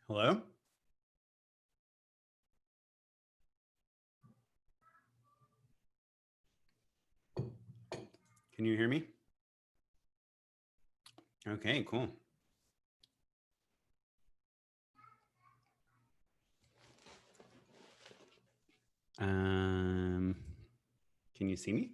Hello? Can you hear me? Okay, cool. Can you see me?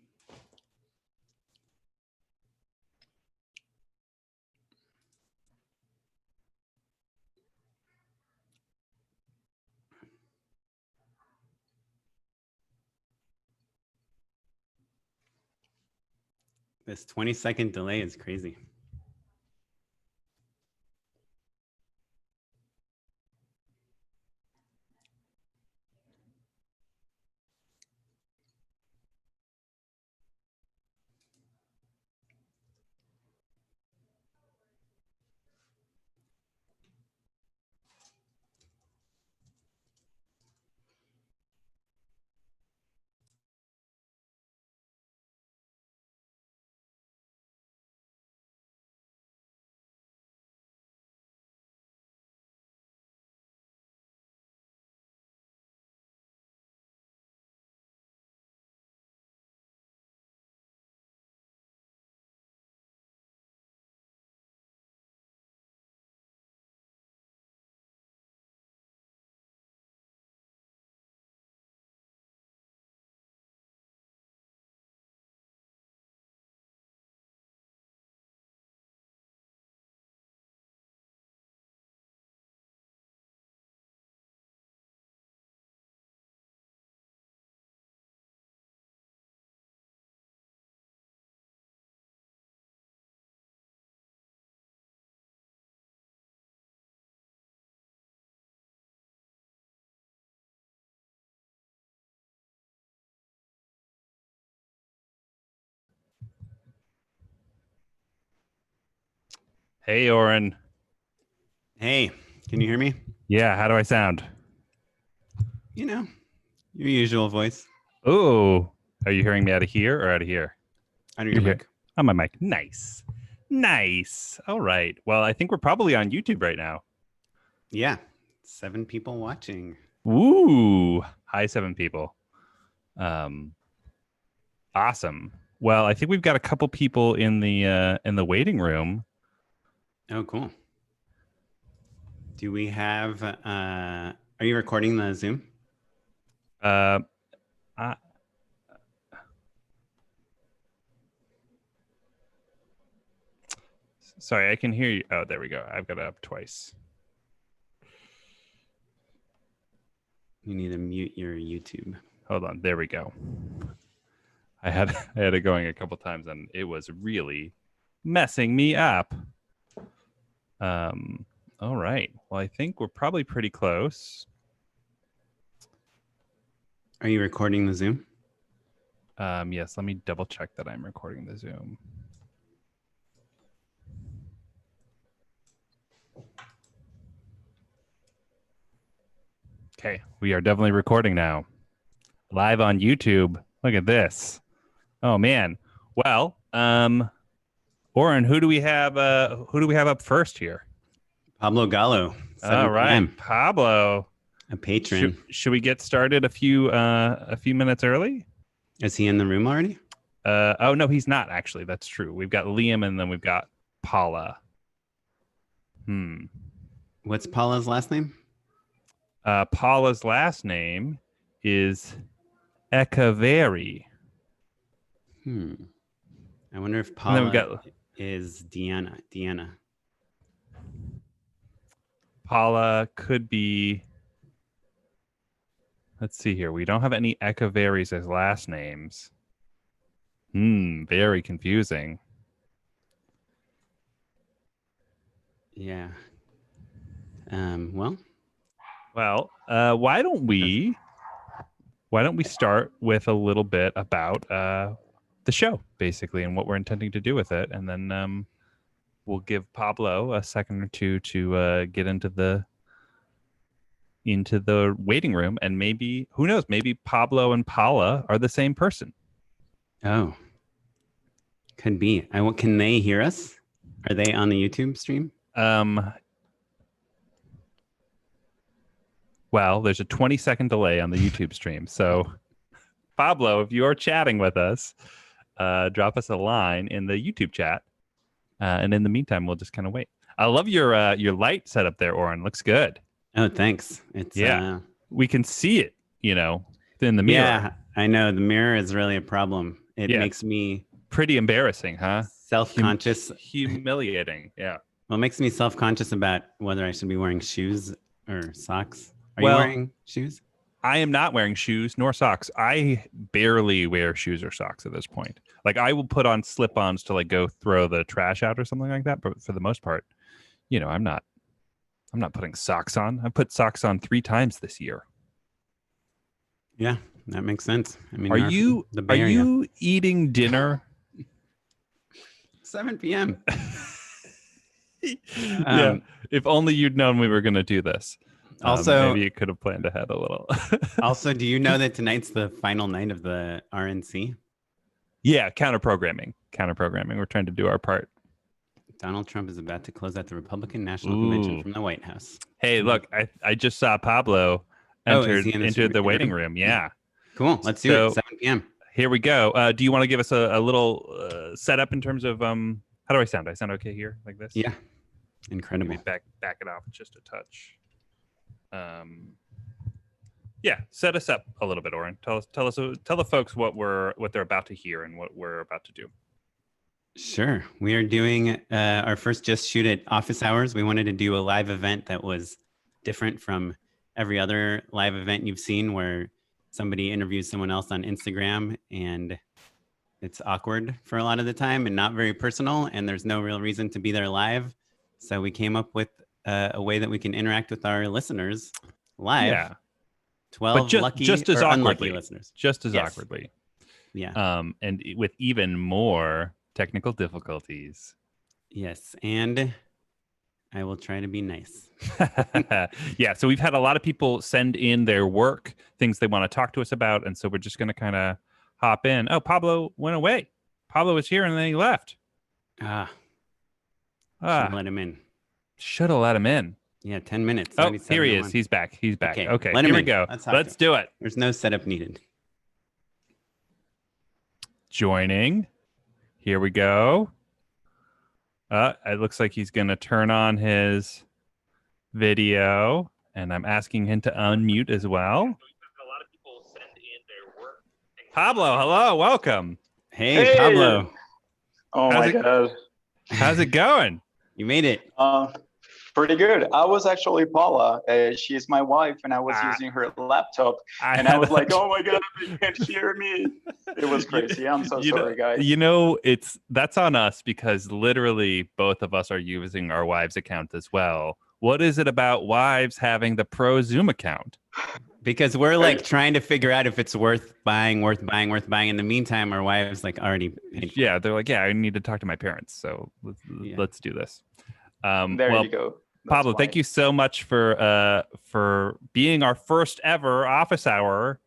This 20-second delay is crazy. Hey, Oren. Hey, can you hear me? Yeah, how do I sound? You know, your usual voice. Oh, are you hearing me out of here or out of here? Under You're your here. mic. On my mic. Nice. Nice. All right. Well, I think we're probably on YouTube right now. Yeah, 7 people watching. Ooh. Hi, 7 people. Awesome. Well, I think we've got a couple people in the waiting room. Oh, cool. Do we have, are you recording the Zoom? Uh, sorry, I can hear you. Oh, there we go. I've got it up twice. You need to mute your YouTube. Hold on. There we go. I had it going a couple times and it was really messing me up. All right. Well, I think we're probably pretty close. Are you recording the Zoom? Yes, let me double check that I'm recording the Zoom. Okay, we are definitely recording now. Live on YouTube. Look at this. Oh man. Well, Oren, who do we have up first here? Pablo Gallo, 7 All right, p.m. Pablo. A patron. Should we get started a few minutes early? Is he in the room already? Oh no, he's not actually. That's true. We've got Liam and then we've got Paula. What's Paula's last name? Paula's last name is Echeverry. I wonder if And then we've Paula got is Deanna. Paula could be. Let's see here. We don't have any Echeverrys as last names. Very confusing. Yeah. Well, why don't we start with a little bit about the show, basically, and what we're intending to do with it, and then we'll give Pablo a second or two to get into the waiting room, and maybe, who knows, maybe Pablo and Paula are the same person. Oh, could be. Can they hear us? Are they on the YouTube stream? Well, there's a 20-second delay on the YouTube stream. So, Pablo, if you're chatting with us, drop us a line in the YouTube chat. And in the meantime, we'll just kind of wait. I love your light setup there, Oren. Looks good. Oh, thanks. It's we can see it, in the mirror. Yeah, I know the mirror is really a problem. It makes me pretty embarrassing, huh? Self-conscious, humiliating. Yeah. Well, it makes me self-conscious about whether I should be wearing shoes or socks. Are you wearing shoes? I am not wearing shoes nor socks. I barely wear shoes or socks at this point. Like I will put on slip-ons to like go throw the trash out or something like that. But for the most part, I'm not putting socks on. I put socks on 3 times this year. Yeah, that makes sense. I mean, are you eating dinner? 7 p.m. Yeah. If only you'd known we were going to do this. Also, maybe you could have planned ahead a little. Also, do you know that tonight's the final night of the RNC? Yeah, counter-programming. We're trying to do our part. Donald Trump is about to close out the Republican National Convention from the White House. Hey, look, I just saw Pablo entered the waiting room. Yeah. Cool. Let's do it. 7 p.m. Here we go. Do you want to give us a little setup in terms of how do I sound? I sound okay here, like this? Yeah. Incredible. Let me back it off just a touch. Yeah, set us up a little bit, Oren. Tell the folks what they're about to hear and what we're about to do. Sure. We are doing our first Just Shoot It office hours. We wanted to do a live event that was different from every other live event you've seen where somebody interviews someone else on Instagram and it's awkward for a lot of the time and not very personal and there's no real reason to be there live. So we came up with a way that we can interact with our listeners live. Yeah. 12 lucky just as or awkwardly. unlucky listeners. Just as awkwardly. Yeah. And with even more technical difficulties. Yes. And I will try to be nice. Yeah. So we've had a lot of people send in their work, things they want to talk to us about. And so we're just going to kind of hop in. Oh, Pablo went away. Pablo was here and then he left. Should have let him in. Should have let him in. Yeah, 10 minutes. Oh, here he is. He's back. Okay. Here we go. Let's do it. There's no setup needed. Joining. Here we go. It looks like he's going to turn on his video, and I'm asking him to unmute as well. Pablo, hello. Welcome. Hey. Pablo. Oh, my God. How's it going? You made it. Pretty good. I was actually Paula. She's my wife, and I was using her laptop. And I was like, oh, my God, they can't hear me. It was crazy. I'm so sorry, guys. That's on us because literally both of us are using our wives' account as well. What is it about wives having the pro Zoom account? Because we're like trying to figure out if it's worth buying. In the meantime, our wives like already paid for it. Yeah, they're like, I need to talk to my parents. So let's do this. There you go. Pablo, thank you so much for being our first ever office hour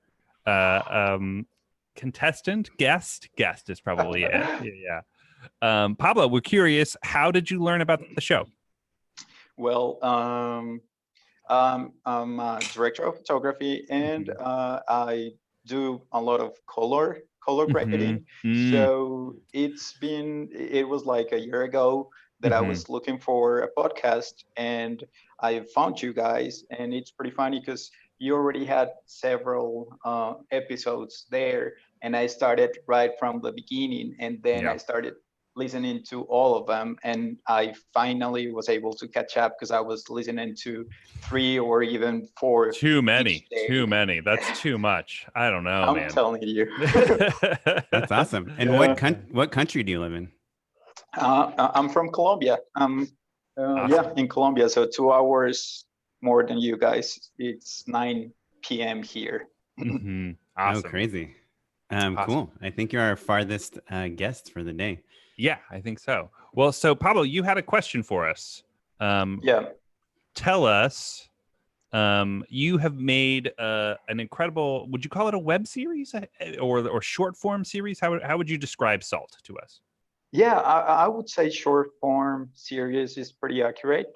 contestant. Guest is probably it. Yeah. Pablo, we're curious. How did you learn about the show? Well, I'm a director of photography, and I do a lot of color grading. So it was like a year ago that I was looking for a podcast, and I found you guys, and it's pretty funny because you already had several episodes there, and I started right from the beginning, and then I started listening to all of them, and I finally was able to catch up because I was listening to 3 or even 4. Too many. That's too much. I don't know, man. I'm telling you. That's awesome. And what country do you live in? I'm from Colombia. In Colombia. So 2 hours more than you guys. It's 9 p.m. here. Awesome. Oh, crazy. Awesome. Cool. I think you're our farthest guest for the day. Yeah, I think so. Well, so Pablo, you had a question for us. Tell us. You have made an incredible. Would you call it a web series or short form series? How would you describe Salt to us? Yeah, I would say short form series is pretty accurate.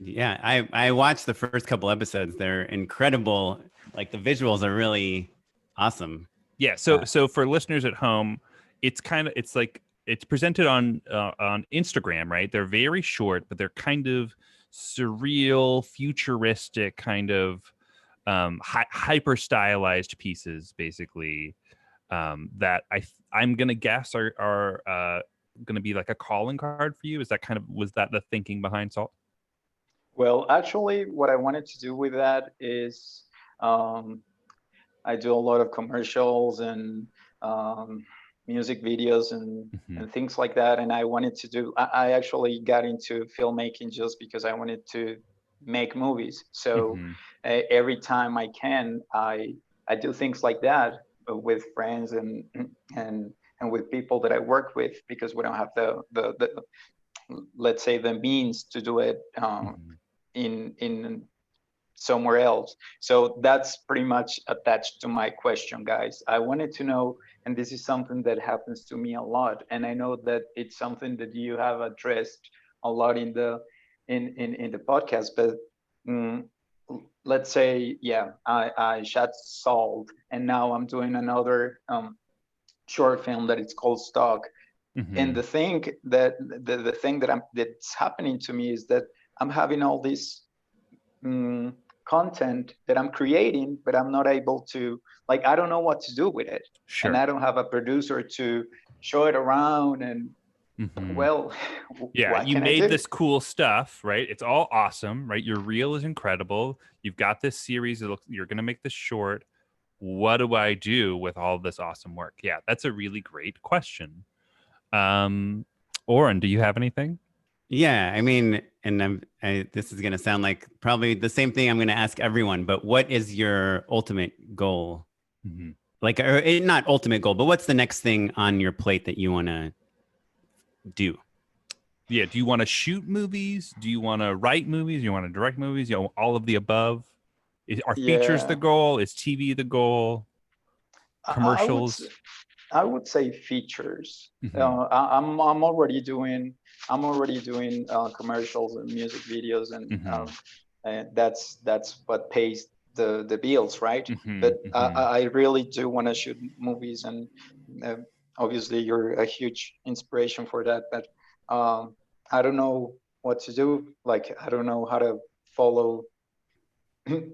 Yeah, I watched the first couple episodes. They're incredible. Like the visuals are really awesome. Yeah. So for listeners at home, it's presented on Instagram, right? They're very short, but they're kind of surreal, futuristic, kind of hyper stylized pieces, basically. That I'm gonna guess are gonna be like a calling card for you. Is that was that the thinking behind Salt? Well, actually, what I wanted to do with that is um, I do a lot of commercials and um, music videos Mm-hmm. and things like that. And I wanted to do, I actually got into filmmaking just because I wanted to make movies. So Mm-hmm. every time I can, I do things like that with friends and with people that I work with because we don't have the let's say the means to do it Mm-hmm. in somewhere else. So that's pretty much attached to my question, guys. I wanted to know, and this is something that happens to me a lot, and I know that it's something that you have addressed a lot in the podcast, but mm, let's say, yeah, I shot Salt, and now I'm doing another short film that it's called Stock. And Mm-hmm. the thing that's happening to me is that I'm having all this content that I'm creating, but I'm not able to, like, I don't know what to do with it. And Sure. I don't have a producer to show it around. And Mm-hmm. well, Yeah, what you can I made do? this cool stuff, right? It's all awesome, right? Your reel is incredible. You've got this series that you're going to make this short. What do I do with all this awesome work? Yeah, that's a really great question. Oren, do you have anything? Yeah, I mean, and this is going to sound like probably the same thing I'm going to ask everyone, but what is your ultimate goal? Mm-hmm. Like, or not ultimate goal, but what's the next thing on your plate that you want to do? Yeah, do you want to shoot movies? Do you want to write movies? Do you want to direct movies? You know, all of the above. Are features the Yeah, goal? Is TV the goal? I would Commercials? I would say features. Mm-hmm. I'm already doing commercials and music videos, Mm-hmm. and that's what pays the bills, right? Mm-hmm. But Mm-hmm. I really do want to shoot movies, and uh, obviously you're a huge inspiration for that. But I don't know what to do. Like I don't know how to follow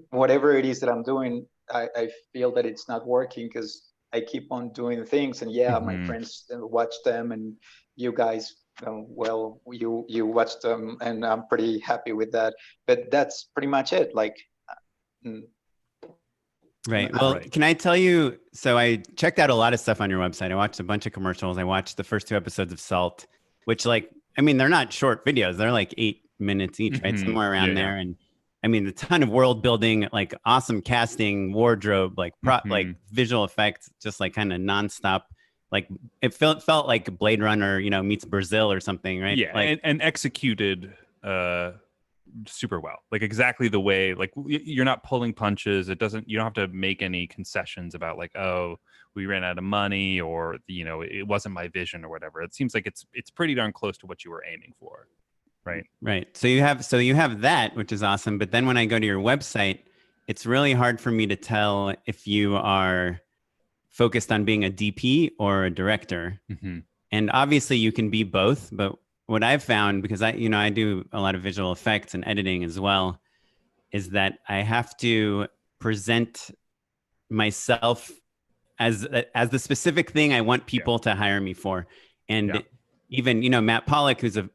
whatever it is that I'm doing. I feel that it's not working because I keep on doing things, and yeah, my Mm-hmm. friends watch them, and you guys, well, you watch them, and I'm pretty happy with that. But that's pretty much it. Like, mm, Right. I- Well, Right. can I tell you? So I checked out a lot of stuff on your website. I watched a bunch of commercials. I watched the first 2 episodes of Salt, which, like, I mean, they're not short videos. They're like 8 minutes each, right? Mm-hmm. Somewhere around Yeah. there. And I mean, a ton of world building, like awesome casting, wardrobe, like like Mm-hmm. visual effects, just like kind of nonstop. Like it felt like Blade Runner, meets Brazil or something, right? Yeah, Like, and executed super well. Like exactly the way, like you're not pulling punches. You don't have to make any concessions about like, oh, we ran out of money, or it wasn't my vision or whatever. It seems like it's pretty darn close to what you were aiming for. Right. right. So you have that, which is awesome. But then when I go to your website, it's really hard for me to tell if you are focused on being a DP or a director. Mm-hmm. And obviously you can be both, but what I've found, because I do a lot of visual effects and editing as well, is that I have to present myself as the specific thing I want people to hire me for. And Yeah. even, Matt Pollock, who's a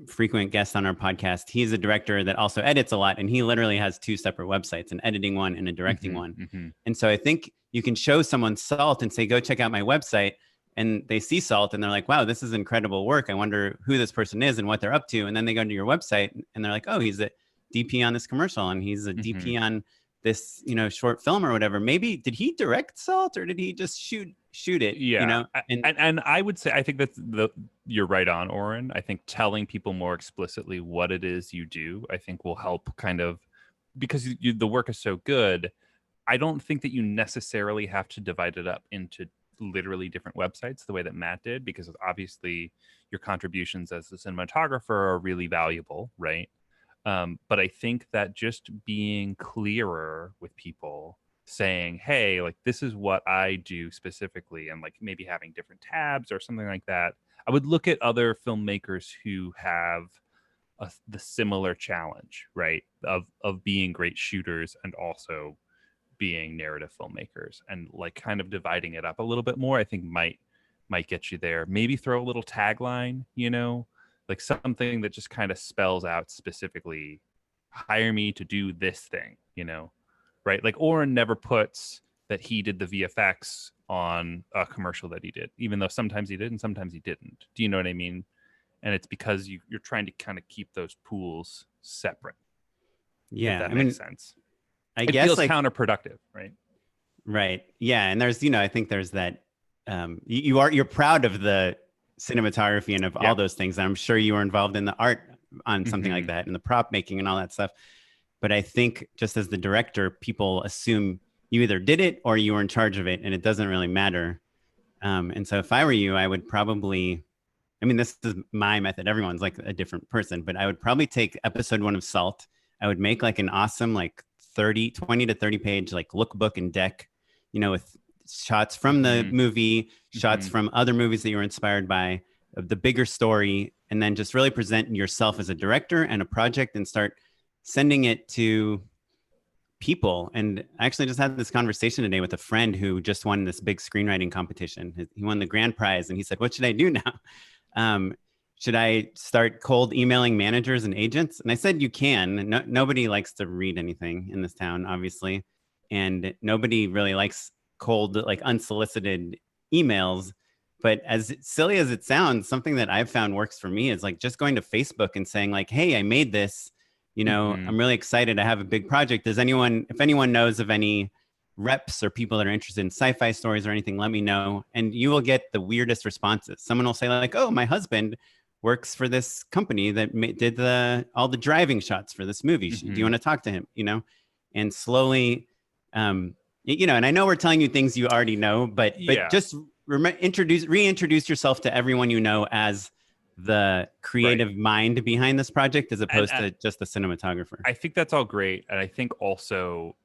frequent guest on our podcast, he's a director that also edits a lot. And he literally has 2 separate websites, an editing one and a directing Mm-hmm. one. Mm-hmm. And so I think you can show someone Salt and say, go check out my website. And they see Salt and they're like, wow, this is incredible work. I wonder who this person is and what they're up to. And then they go to your website and they're like, oh, he's a DP on this commercial and he's a Mm-hmm. DP on this, short film or whatever. Maybe did he direct Salt or did he just shoot it? Yeah. And And I would say I think that's you're right on, Oren. I think telling people more explicitly what it is you do, I think will help kind of, because the work is so good. I don't think that you necessarily have to divide it up into literally different websites the way that Matt did, because obviously your contributions as a cinematographer are really valuable, right? But I think that just being clearer with people, saying, hey, like, this is what I do specifically, and like maybe having different tabs or something like that. I would look at other filmmakers who have the similar challenge, right? Of being great shooters and also being narrative filmmakers, and like kind of dividing it up a little bit more, I think might get you there. Maybe throw a little tagline, like something that just kind of spells out specifically, hire me to do this thing, right? Like Oren never puts that he did the VFX on a commercial that he did, even though sometimes he did and sometimes he didn't. Do you know what I mean? And it's because you're trying to kind of keep those pools separate. Yeah, if that makes sense. I it guess feels like counterproductive, right? Right. Yeah, and there's I think there's that you're proud of the cinematography and of all those things. I'm sure you were involved in the art on something like that and the prop making and all that stuff. But I think just as the director, people assume you either did it or you were in charge of it, and it doesn't really matter. And so if I were you, I would probably, this is my method. Everyone's like a different person, but I would probably take episode 1 of Salt. I would make like an awesome, like 20 to 30 page, like lookbook and deck, with shots from the movie, shots from other movies that you were inspired by, of the bigger story, and then just really present yourself as a director and a project and start sending it to people. And I actually just had this conversation today with a friend who just won this big screenwriting competition. He won the grand prize, and he said, what should I do now? Should I start cold emailing managers and agents? And I said, you can. Nobody likes to read anything in this town, obviously. And nobody really likes cold, like unsolicited emails. But as silly as it sounds, something that I've found works for me is like just going to Facebook and saying like, hey, I made this, I'm really excited. I have a big project. If anyone knows of any reps or people that are interested in sci-fi stories or anything, let me know. And you will get the weirdest responses. Someone will say like, oh, my husband works for this company that did all the driving shots for this movie. Do you want to talk to him? And slowly, and I know we're telling you things you already know, but just reintroduce yourself to everyone you know as the creative mind behind this project, as opposed to just the cinematographer. I think that's all great. And I think also,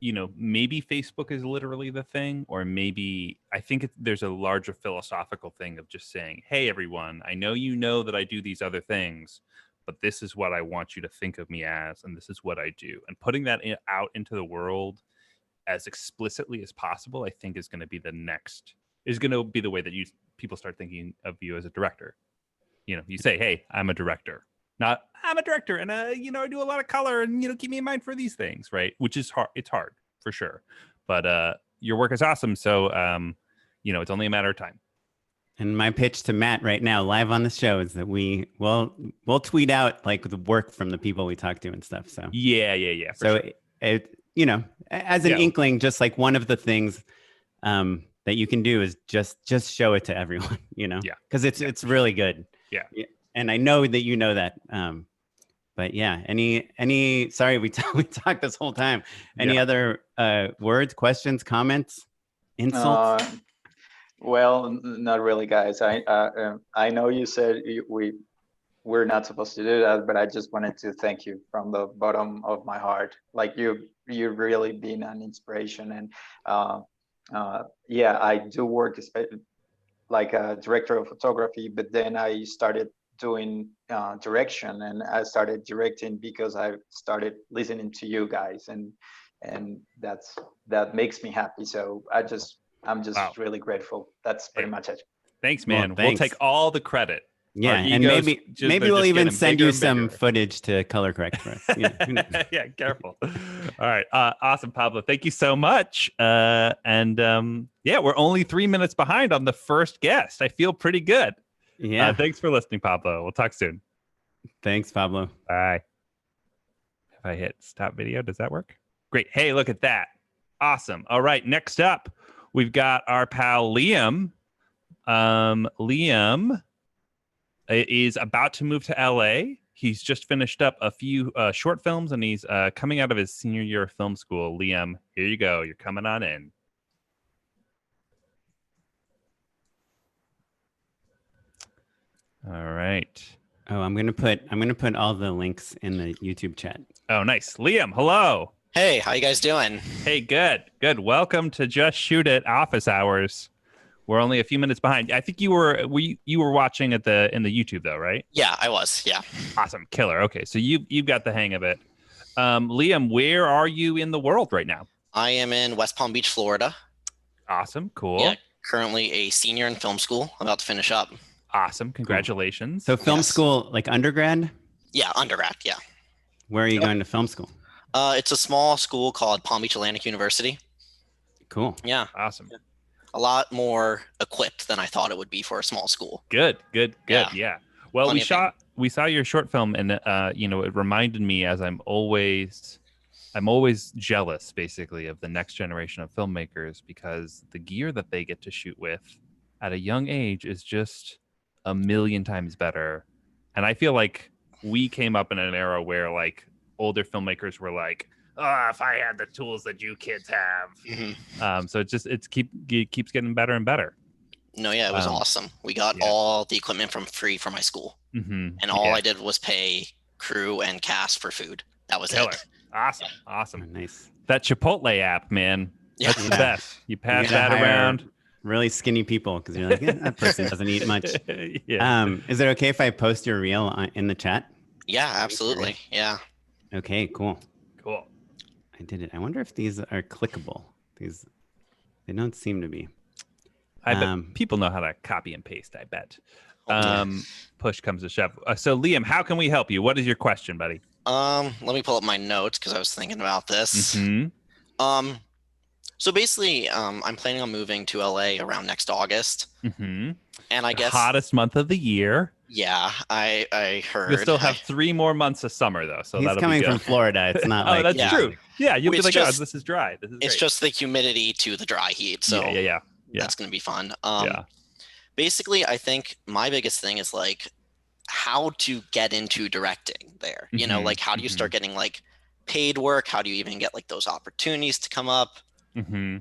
maybe Facebook is literally the thing, or maybe I think there's a larger philosophical thing of just saying, hey, everyone, I know you know that I do these other things, but this is what I want you to think of me as, and this is what I do. And putting that out into the world as explicitly as possible, I think is going to be the way that people start thinking of you as a director. You say, hey, I'm a director. Not, I'm a director, and I do a lot of color, and keep me in mind for these things, right? Which is hard. It's hard for sure, but your work is awesome. So, it's only a matter of time. And my pitch to Matt right now, live on the show, is that we'll tweet out like the work from the people we talk to and stuff. So yeah. So sure. As an inkling, just like one of the things that you can do is just show it to everyone. Because it's really good. Yeah. And I know that you know that. But yeah, any sorry, we talked this whole time. Any other words, questions, comments, insults? Well, not really, guys. I know you said we're not supposed to do that, but I just wanted to thank you from the bottom of my heart. Like you've really been an inspiration, and I do work like a director of photography, but then I started doing direction, and I started directing because I started listening to you guys, and that makes me happy. So I'm just really grateful. That's pretty much it. Thanks, man. Well, thanks. We'll take all the credit. Yeah, and maybe we'll even send you some footage to color correct for us. Yeah, careful. All right, awesome, Pablo. Thank you so much. We're only 3 minutes behind on the first guest. I feel pretty good. Yeah. Thanks for listening, Pablo. We'll talk soon. Thanks, Pablo. Bye. If I hit stop video, does that work? Great. Hey, look at that. Awesome. All right, next up, we've got our pal Liam. Liam is about to move to LA. He's just finished up a few short films, and he's coming out of his senior year of film school. Liam, here you go. You're coming on in. All right. Oh, I'm gonna put all the links in the YouTube chat. Oh, nice. Liam, hello. Hey, how you guys doing? Hey, good. Welcome to Just Shoot It Office Hours. We're only a few minutes behind. I think you were watching in the YouTube though, right? Yeah, I was. Yeah. Awesome, killer. Okay, so you've got the hang of it. Liam, where are you in the world right now? I am in West Palm Beach, Florida. Awesome, cool. Yeah, currently a senior in film school, about to finish up. Awesome, congratulations. So film Yes. school, like undergrad? Yeah, undergrad. Yeah. Where are you going to film school? It's a small school called Palm Beach Atlantic University. Cool. Yeah, Awesome. a lot more equipped than I thought it would be for a small school. Good. Yeah. Yeah. Well, Plenty of we saw your short film, and it reminded me, as I'm always jealous, basically, of the next generation of filmmakers, because the gear that they get to shoot with at a young age is just a million times better. And I feel like we came up in an era where like older filmmakers were like, "Oh, if I had the tools that you kids have." Mhm. So it keeps getting better and better. No, yeah, it was awesome. We got all the equipment free from my school, and all I did was pay crew and cast for food. That was Killer. it. Awesome. Oh, nice. That Chipotle app, man. Yeah. That's the best. You pass gotta that hire around. Really skinny people because you're like, that person doesn't eat much. Yeah. Is it okay if I post your reel in the chat? Yeah, absolutely. Yeah. Okay, cool. Cool. I did it. I wonder if these are clickable. They don't seem to be. I bet people know how to copy and paste, I bet. Yeah. Push comes to shove. So Liam, how can we help you? What is your question, buddy? Let me pull up my notes because I was thinking about this. Mm-hmm. So basically, I'm planning on moving to LA around next August, Mm-hmm. and I guess Hottest month of the year. yeah, I heard. You'll still have 3 more months of summer though, so He's that'll coming be good. from Florida. It's not Oh, like that's Yeah. true. Yeah, you'll be It's like, just- oh, this is dry. This is It's great. just the humidity to the dry heat, so yeah. that's gonna be fun. Yeah. Basically, I think my biggest thing is like how to get into directing there. You know, Mhm, like how do you start getting like paid work? How do you even get like those opportunities to come up? Mm-hmm.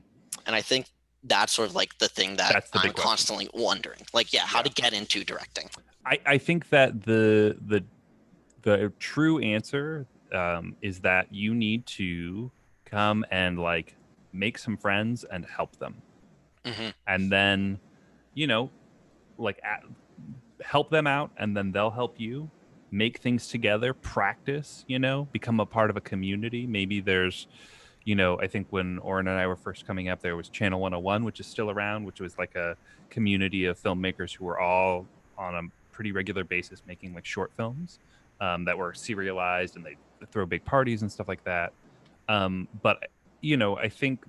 And I think that's sort of like the thing that That's the big I'm question. constantly wondering. Like, how Yeah. to get into directing. I think that the true answer is that you need to come and like make some friends and help them, Hmm. and then help them out, and then they'll help you make things together, practice, become a part of a community. Maybe there's I think when Oren and I were first coming up, there was Channel 101, which is still around, which was like a community of filmmakers who were all on a pretty regular basis making like short films that were serialized, and they throw big parties and stuff like that. But I think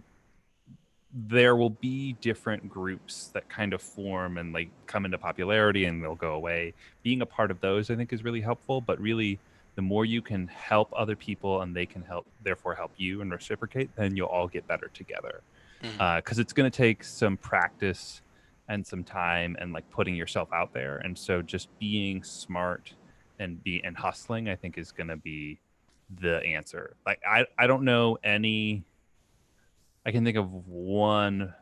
there will be different groups that kind of form and like come into popularity and they'll go away. Being a part of those, I think, is really helpful. But really, the more you can help other people and they can therefore help you and reciprocate, then you'll all get better together. Because it's going to take some practice and some time and like putting yourself out there. And so just being smart and hustling, I think, is going to be the answer. Like I don't know any. I can think of one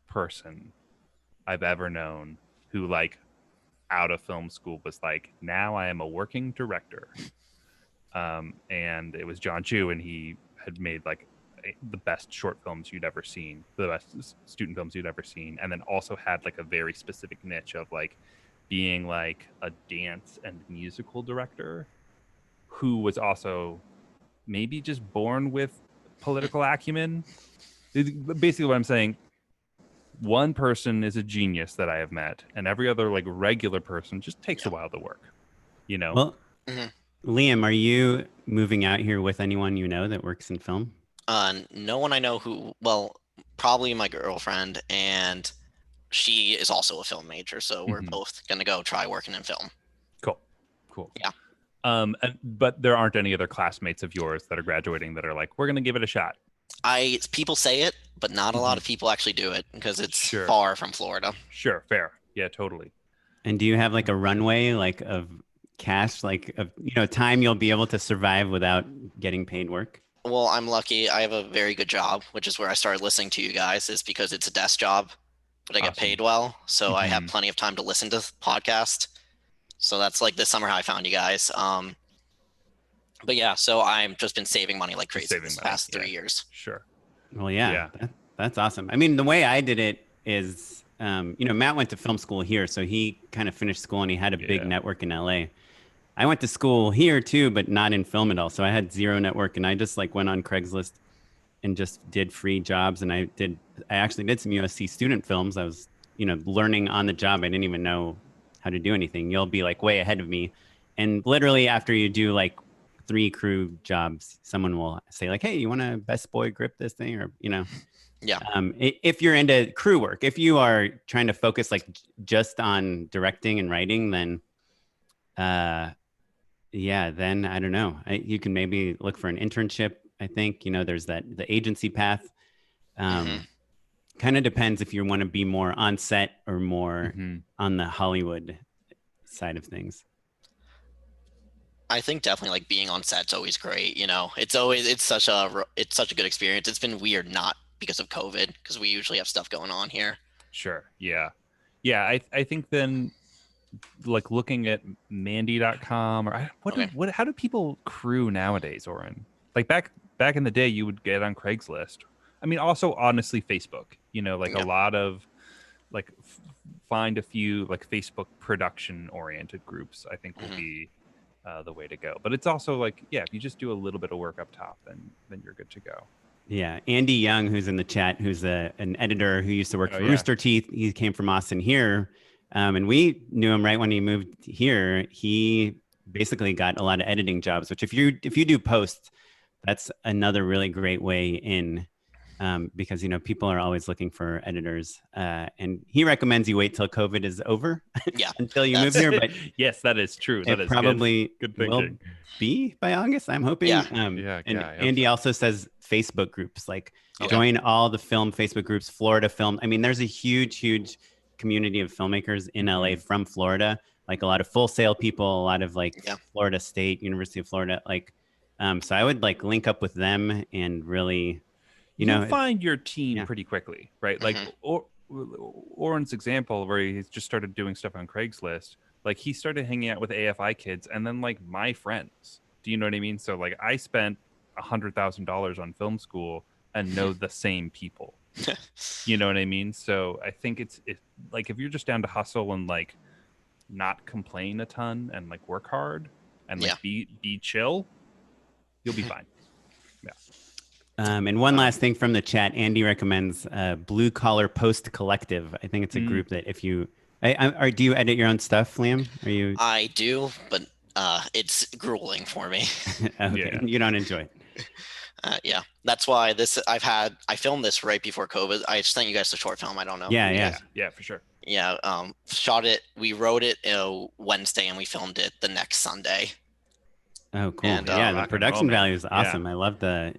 person I've ever known who like out of film school was like, now I am a working director. And it was John Chu, and he had made like the best short films you'd ever seen, the best student films you'd ever seen, and then also had like a very specific niche of like being like a dance and musical director who was also maybe just born with political acumen. Basically what I'm saying, one person is a genius that I have met, and every other like regular person just takes a while to work, Well, Liam, are you moving out here with anyone you know that works in film? No one I know who, well, probably my girlfriend, and she is also a film major, so we're both gonna go try working in film. Cool. Yeah. But there aren't any other classmates of yours that are graduating that are like, we're gonna give it a shot. People say it, but not a lot of people actually do it because it's far from Florida. Sure, fair. Yeah, totally. And do you have like a runway like of cash, like of time you'll be able to survive without getting paid work? Well, I'm lucky. I have a very good job, which is where I started listening to you guys, is because it's a desk job, but I get paid well. So I have plenty of time to listen to the podcast. So that's like this summer how I found you guys. But yeah, so I've just been saving money like crazy saving this money, past 3 years. Sure. Well, yeah, Yeah. that's awesome. I mean, the way I did it is, Matt went to film school here, so he kind of finished school and he had a big Yeah. network in LA. I went to school here too, but not in film at all. So I had zero network, and I just like went on Craigslist and just did free jobs. And I actually did some USC student films. I was, learning on the job. I didn't even know how to do anything. You'll be like way ahead of me. And literally after you do like 3 crew jobs, someone will say like, "Hey, you want to best boy grip this thing?" Or, Yeah. If you're into crew work, if you are trying to focus like just on directing and writing, then, yeah, then I don't know. You can maybe look for an internship. I think, there's the agency path. Kind of depends if you want to be more on set or more on the Hollywood side of things. I think definitely like being on set's always great. It's such a good experience. It's been weird not because of COVID, because we usually have stuff going on here. Sure. Yeah. Yeah. I think then, like looking at Mandy.com or how do people crew nowadays, Oren? Like back in the day, you would get on Craigslist. I mean, also honestly, Facebook. A lot of like find a few like Facebook production oriented groups. I think will be the way to go. But it's also like, yeah, if you just do a little bit of work up top, then you're good to go. Yeah, Andy Young, who's in the chat, who's an editor who used to work for Rooster Teeth. He came from Austin here, and we knew him right when he moved here. He basically got a lot of editing jobs, which if you do post, that's another really great way in, because people are always looking for editors, and he recommends you wait till COVID is over, Yeah, until you move here. But yes, that is true. That is probably good will thinking. Be by August, I'm hoping. Yeah. And Andy also says Facebook groups, like join all the film Facebook groups, Florida Film. I mean, there's a huge community of filmmakers in LA from Florida, like a lot of Full Sail people, a lot of like Florida State, University of Florida. Like, so I would like link up with them and really, you'll find your team pretty quickly, right? Like Oren's example where he's just started doing stuff on Craigslist. Like he started hanging out with AFI kids and then like my friends. Do you know what I mean? So like I spent $100,000 on film school and know the same people. You know what I mean? So I think it's like if you're just down to hustle and like not complain a ton and like work hard and like be chill, you'll be fine. Yeah. And one last thing from the chat, Andy recommends Blue Collar Post Collective. I think it's a group that if you do you edit your own stuff, Liam? Are you? I do, but it's grueling for me. Okay, you don't enjoy it. Yeah, that's why I filmed this right before COVID. I sent you guys the short film. I don't know. Yeah, for sure. Yeah, shot it. We wrote it Wednesday and we filmed it the next Sunday. Oh, cool. And, the production value is awesome. I love that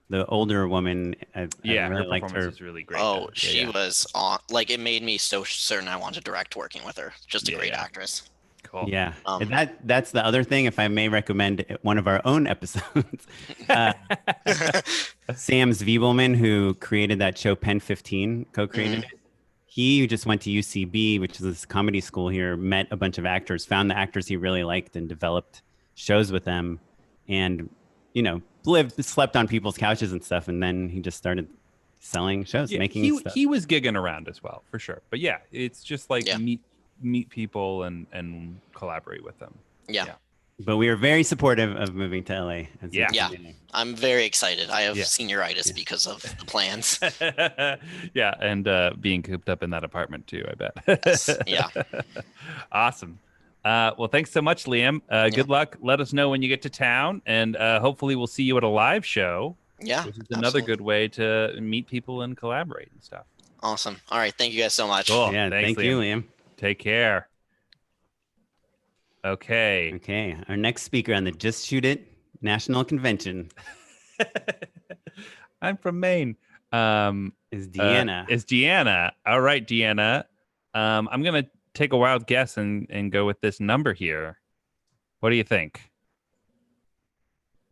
the older woman. I really liked her. Was really great. Oh, she was on. Like it made me so certain I wanted to direct working with her. Just a great actress. Cool. Yeah, and that's the other thing. If I may recommend one of our own episodes, Sam Zwiebelman, who created that show Pen 15, co-created it. He just went to UCB, which is this comedy school here, met a bunch of actors, found the actors he really liked, and developed shows with them, and slept on people's couches and stuff, and then he just started selling shows, making stuff. He was gigging around as well, for sure. But yeah, it's just like meet people and collaborate with them. Yeah. But we are very supportive of moving to LA. I'm very excited. I have senioritis because of the plans. Yeah, and being cooped up in that apartment too, I bet. Yes. Yeah. Awesome. Well, thanks so much, Liam. Good luck. Let us know when you get to town, and hopefully we'll see you at a live show. Yeah, which is another good way to meet people and collaborate and stuff. Awesome. All right. Thank you guys so much. Cool. Yeah, thanks, thank you, Liam. Take care. Okay. Our next speaker on the Just Shoot It National Convention. I'm from Maine. Is Deanna. All right, Deanna. I'm going to take a wild guess and go with this number here. What do you think?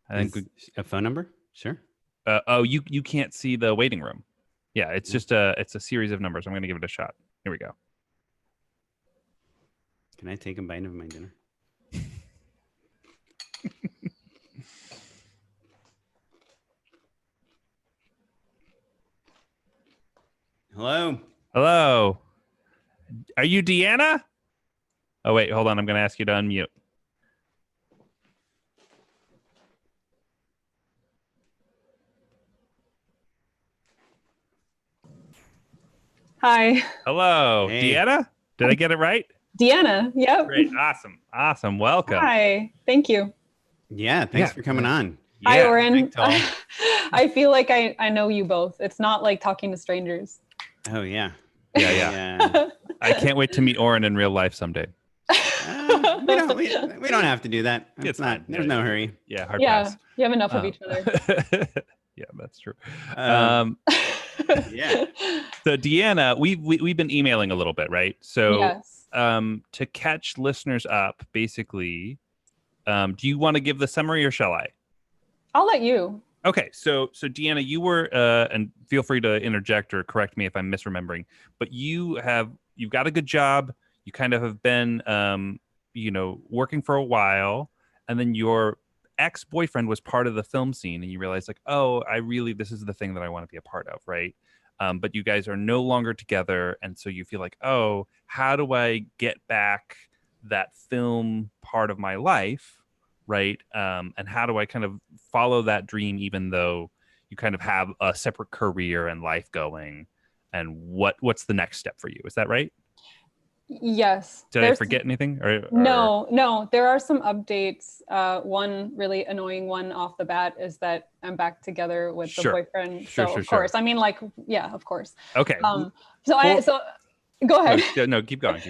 I think a phone number? Sure. You can't see the waiting room. Yeah, it's just it's a series of numbers. I'm going to give it a shot. Here we go. Can I take a bite of my dinner? Hello. Hello. Are you Deanna? Oh, wait, hold on. I'm going to ask you to unmute. Hi, Hello. Hey. Deanna? Did I get it right? Deanna. Yep. Great. Awesome. Welcome. Hi. Thank you. Yeah, thanks for coming on. Hi, Yeah. Oren. Big tall. I feel like I know you both. It's not like talking to strangers. Oh yeah. Yeah. I can't wait to meet Oren in real life someday. We don't have to do that. It's fine. There's no hurry. Yeah, hard Yeah, pass. you have enough of each other. Yeah, that's true. Yeah. So Deanna, we've been emailing a little bit, right? So Yes. to catch listeners up, basically, do you want to give the summary or shall I? I'll let you. Okay, so Deanna, you were, and feel free to interject or correct me if I'm misremembering, but you've got a good job. You kind of have been, working for a while, and then your ex-boyfriend was part of the film scene, and you realized like, oh, this is the thing that I want to be a part of, right? But you guys are no longer together, and so you feel like, oh, how do I get back that film part of my life? Right. And how do I kind of follow that dream, even though you kind of have a separate career and life going? And what's the next step for you? Is that right? Yes. Did I forget anything? No. There are some updates. One really annoying one off the bat is that I'm back together with the boyfriend. Of course. I mean, like, yeah, of course. Okay. So go ahead. No, keep going.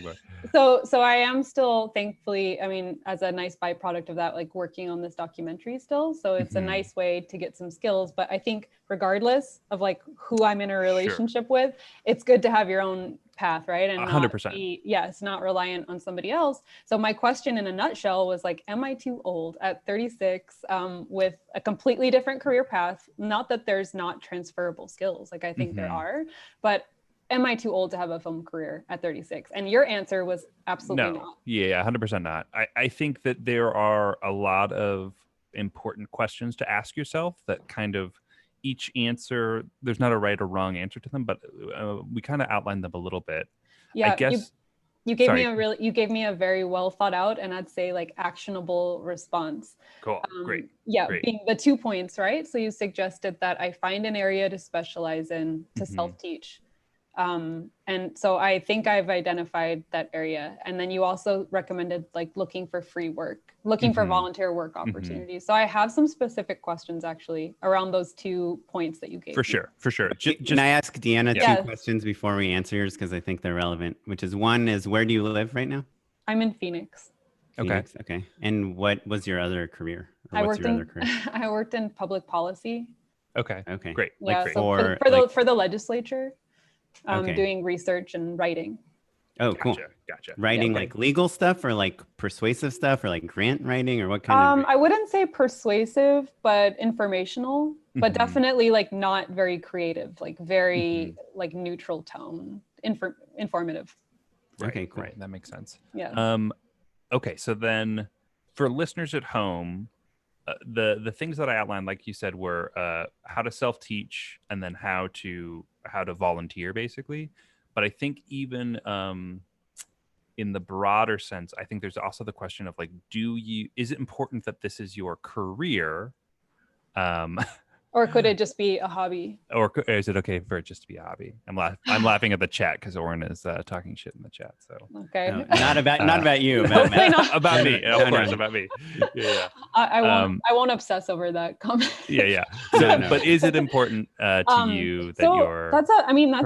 So I am still, thankfully, I mean, as a nice byproduct of that, like working on this documentary still. So it's a nice way to get some skills. But I think regardless of like who I'm in a relationship with, it's good to have your own path, right? And 100%. not reliant on somebody else. So my question in a nutshell was like, am I too old at 36 with a completely different career path? Not that there's not transferable skills. Like I think there are, but am I too old to have a film career at 36? And your answer was absolutely not. Yeah, 100% not. I think that there are a lot of important questions to ask yourself that kind of each answer, there's not a right or wrong answer to them, but we kind of outlined them a little bit. Yeah, I guess you gave me a very well thought out and I'd say like actionable response. Cool. Great. Being the 2 points, right? So you suggested that I find an area to specialize in to self-teach. And so I think I've identified that area. And then you also recommended like looking for free work, looking for volunteer work opportunities. So I have some specific questions actually around those 2 points that you gave. For sure. Can I ask Deanna 2 questions before we answer yours? Because I think they're relevant, which is one is, where do you live right now? I'm in Phoenix. Okay. And what was your other career? I worked in public policy. Okay. Great. Yeah. So for the legislature. Doing research and writing. Oh, cool. Gotcha. Writing like legal stuff or like persuasive stuff or like grant writing or what kind of? I wouldn't say persuasive, but informational, but definitely like not very creative, like very like neutral tone, informative. Right, okay, cool. Right. That makes sense. Yeah. Okay. So then for listeners at home, the things that I outlined, like you said, were how to self-teach and then how to volunteer, basically. But I think even in the broader sense, I think there's also the question of like, is it important that this is your career? Or could it just be a hobby? Or is it okay for it just to be a hobby? I'm laughing at the chat because Oren is talking shit in the chat. So okay, no, not about you. Hopefully not. About me, of course, about me. Yeah. I won't obsess over that comment. Yeah. So, but is it important to you that you're? That's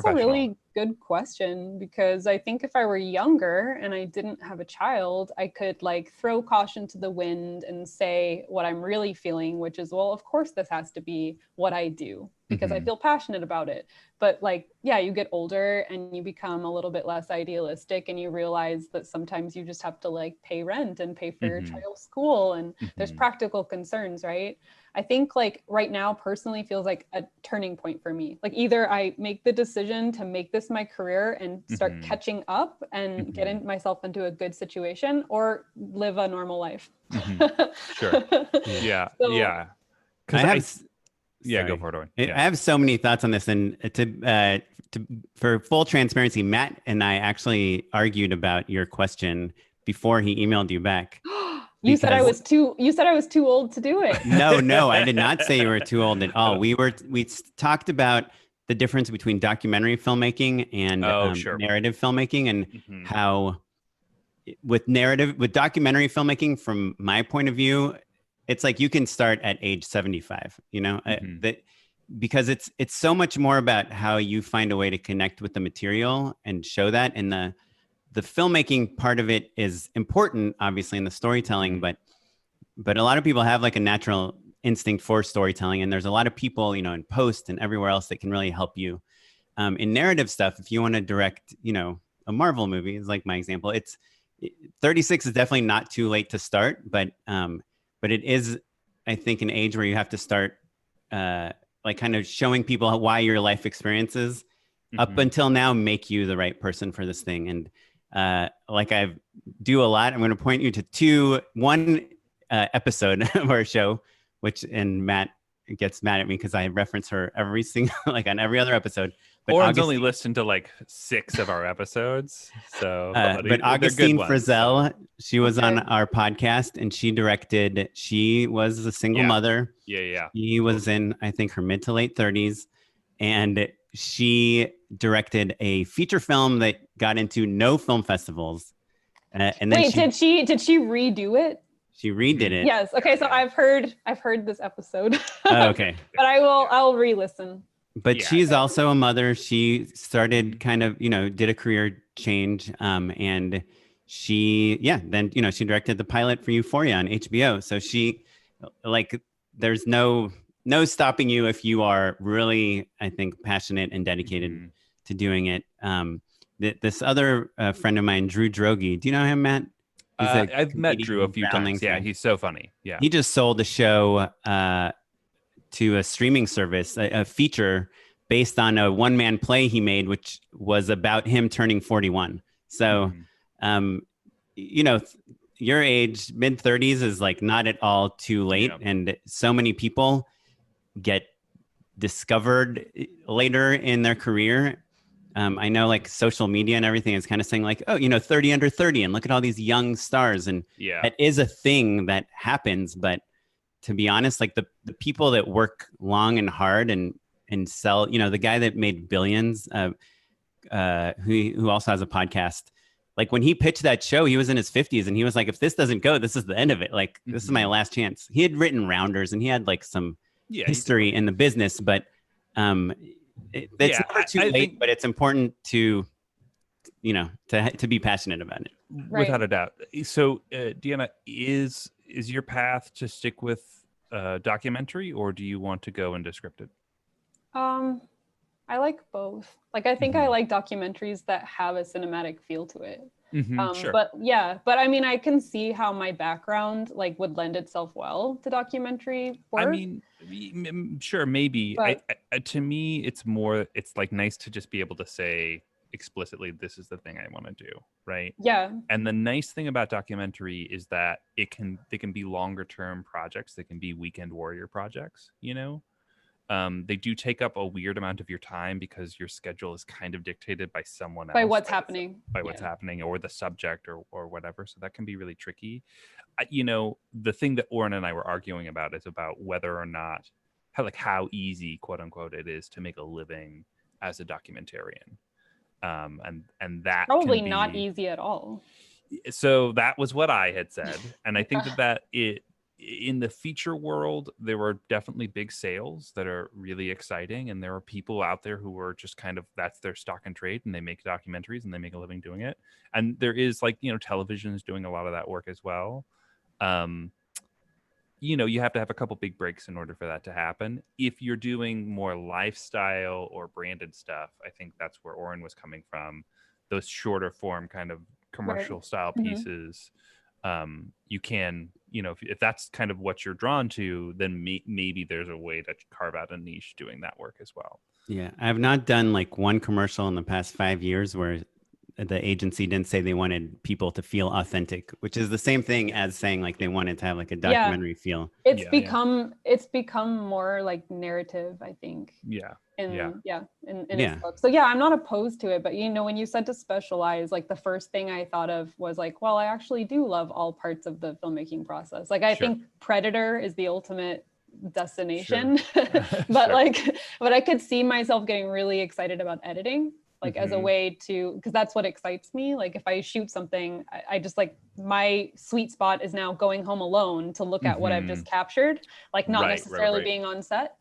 a really good question, because I think if I were younger and I didn't have a child, I could like throw caution to the wind and say what I'm really feeling, which is, well, of course this has to be what I do, because I feel passionate about it. But like, yeah, you get older and you become a little bit less idealistic, and you realize that sometimes you just have to like pay rent and pay for your child's school, and there's practical concerns, right? I think like right now personally feels like a turning point for me. Like either I make the decision to make this my career and start catching up and getting myself into a good situation, or live a normal life. Sure. Yeah. So, Yeah. I have Yeah, sorry. go for it, Owen. I Yeah. have so many thoughts on this, and for full transparency, Matt and I actually argued about your question before he emailed you back. you said I was too old to do it. No, I did not say you were too old at all. We talked about the difference between documentary filmmaking and narrative filmmaking, and how with documentary filmmaking, from my point of view, it's like you can start at age 75, that because it's so much more about how you find a way to connect with the material and show that. And the filmmaking part of it is important, obviously, in the storytelling, but a lot of people have like a natural instinct for storytelling. And there's a lot of people, in post and everywhere else that can really help you. In narrative stuff, if you want to direct, a Marvel movie is like my example, 36 is definitely not too late to start, but it is, I think, an age where you have to start like kind of showing people why your life experiences up until now make you the right person for this thing. And like I do a lot, I'm going to point you to one episode of our show, and Matt gets mad at me because I reference her every single, like on every other episode. But Oren's only listened to like 6 of our episodes. So, but Augustine Frizzell, she was on our podcast, and she was a single mother. Yeah. She was in, I think, her mid to late 30s. And she directed a feature film that got into no film festivals. And then wait, did she redo it? She redid it. Yes. Okay. So I've heard this episode. Oh, okay. But I'll re-listen. But she's also a mother. She started kind of, did a career change. And then, she directed the pilot for Euphoria on HBO. So she, like, there's no stopping you if you are really, I think, passionate and dedicated to doing it. This other friend of mine, Drew Droege, do you know him, Matt? I've met Drew a few times. Yeah, he's so funny. Yeah. He just sold a show to a streaming service, a feature based on a one-man play he made, which was about him turning 41. So, your age, mid-30s, is like not at all too late. Yeah. And so many people get discovered later in their career. I know like social media and everything is kind of saying like, 30 under 30, and look at all these young stars. And that is a thing that happens. But to be honest, like the people that work long and hard and sell, the guy that made billions, who also has a podcast, like when he pitched that show, he was in his 50s, and he was like, if this doesn't go, this is the end of it. Like, this is my last chance. He had written Rounders, and he had like some history in the business, but it's never too late, but it's important to be passionate about it. Right. Without a doubt. So Deanna, is your path to stick with documentary, or do you want to go into scripted? I like both. Like, I think I like documentaries that have a cinematic feel to it. Sure. But I mean, I can see how my background like would lend itself well to documentary work. I mean, sure, maybe. But, to me, it's like nice to just be able to say explicitly, this is the thing I want to do, right? Yeah. And the nice thing about documentary is that they can be longer term projects. They can be weekend warrior projects, They do take up a weird amount of your time because your schedule is kind of dictated by someone else. By what's happening. By what's happening, or the subject, or whatever. So that can be really tricky. The thing that Oren and I were arguing about is about whether or not, how easy, quote unquote, it is to make a living as a documentarian. And that probably not easy at all. So that was what I had said. And I think that in the feature world, there were definitely big sales that are really exciting. And there are people out there who are just kind of, that's their stock and trade, and they make documentaries and they make a living doing it. And there is television is doing a lot of that work as well. you have to have a couple big breaks in order for that to happen. If you're doing more lifestyle or branded stuff, I think that's where Oren was coming from. Those shorter form kind of commercial style pieces, you can, if that's kind of what you're drawn to, then maybe there's a way to carve out a niche doing that work as well. Yeah, I have not done like one commercial in the past 5 years where the agency didn't say they wanted people to feel authentic, which is the same thing as saying like they wanted to have like a documentary feel. It's become more like narrative, I think. In its book. So yeah, I'm not opposed to it, but when you said to specialize, like the first thing I thought of was like, well, I actually do love all parts of the filmmaking process. Like I think Predator is the ultimate destination, but but I could see myself getting really excited about editing, like as a way to, because that's what excites me. Like if I shoot something, I just like, my sweet spot is now going home alone to look at what I've just captured, like not necessarily being on set.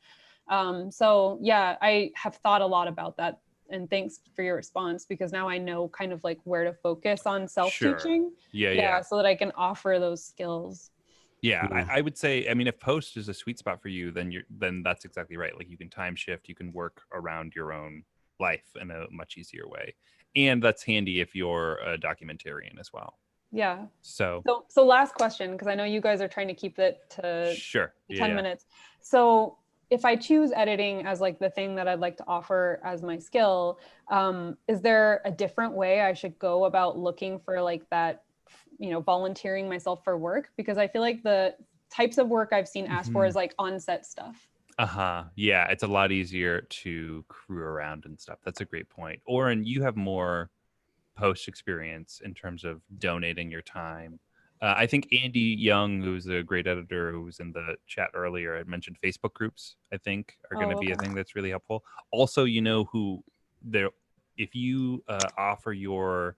So yeah, I have thought a lot about that, and thanks for your response, because now I know kind of like where to focus on self-teaching. So that I can offer those skills. I would say, I mean, if post is a sweet spot for you, then that's exactly right. Like you can time shift, you can work around your own life in a much easier way, and that's handy if you're a documentarian as well. So last question, because I know you guys are trying to keep it to 10 minutes. So if I choose editing as like the thing that I'd like to offer as my skill, is there a different way I should go about looking for like that, volunteering myself for work? Because I feel like the types of work I've seen asked for is like on-set stuff. Yeah, it's a lot easier to crew around and stuff. That's a great point. Oren, you have more post experience in terms of donating your time. I think Andy Young, who's a great editor who was in the chat earlier, had mentioned Facebook groups, I think, are going to be a thing that's really helpful. Also, if you offer your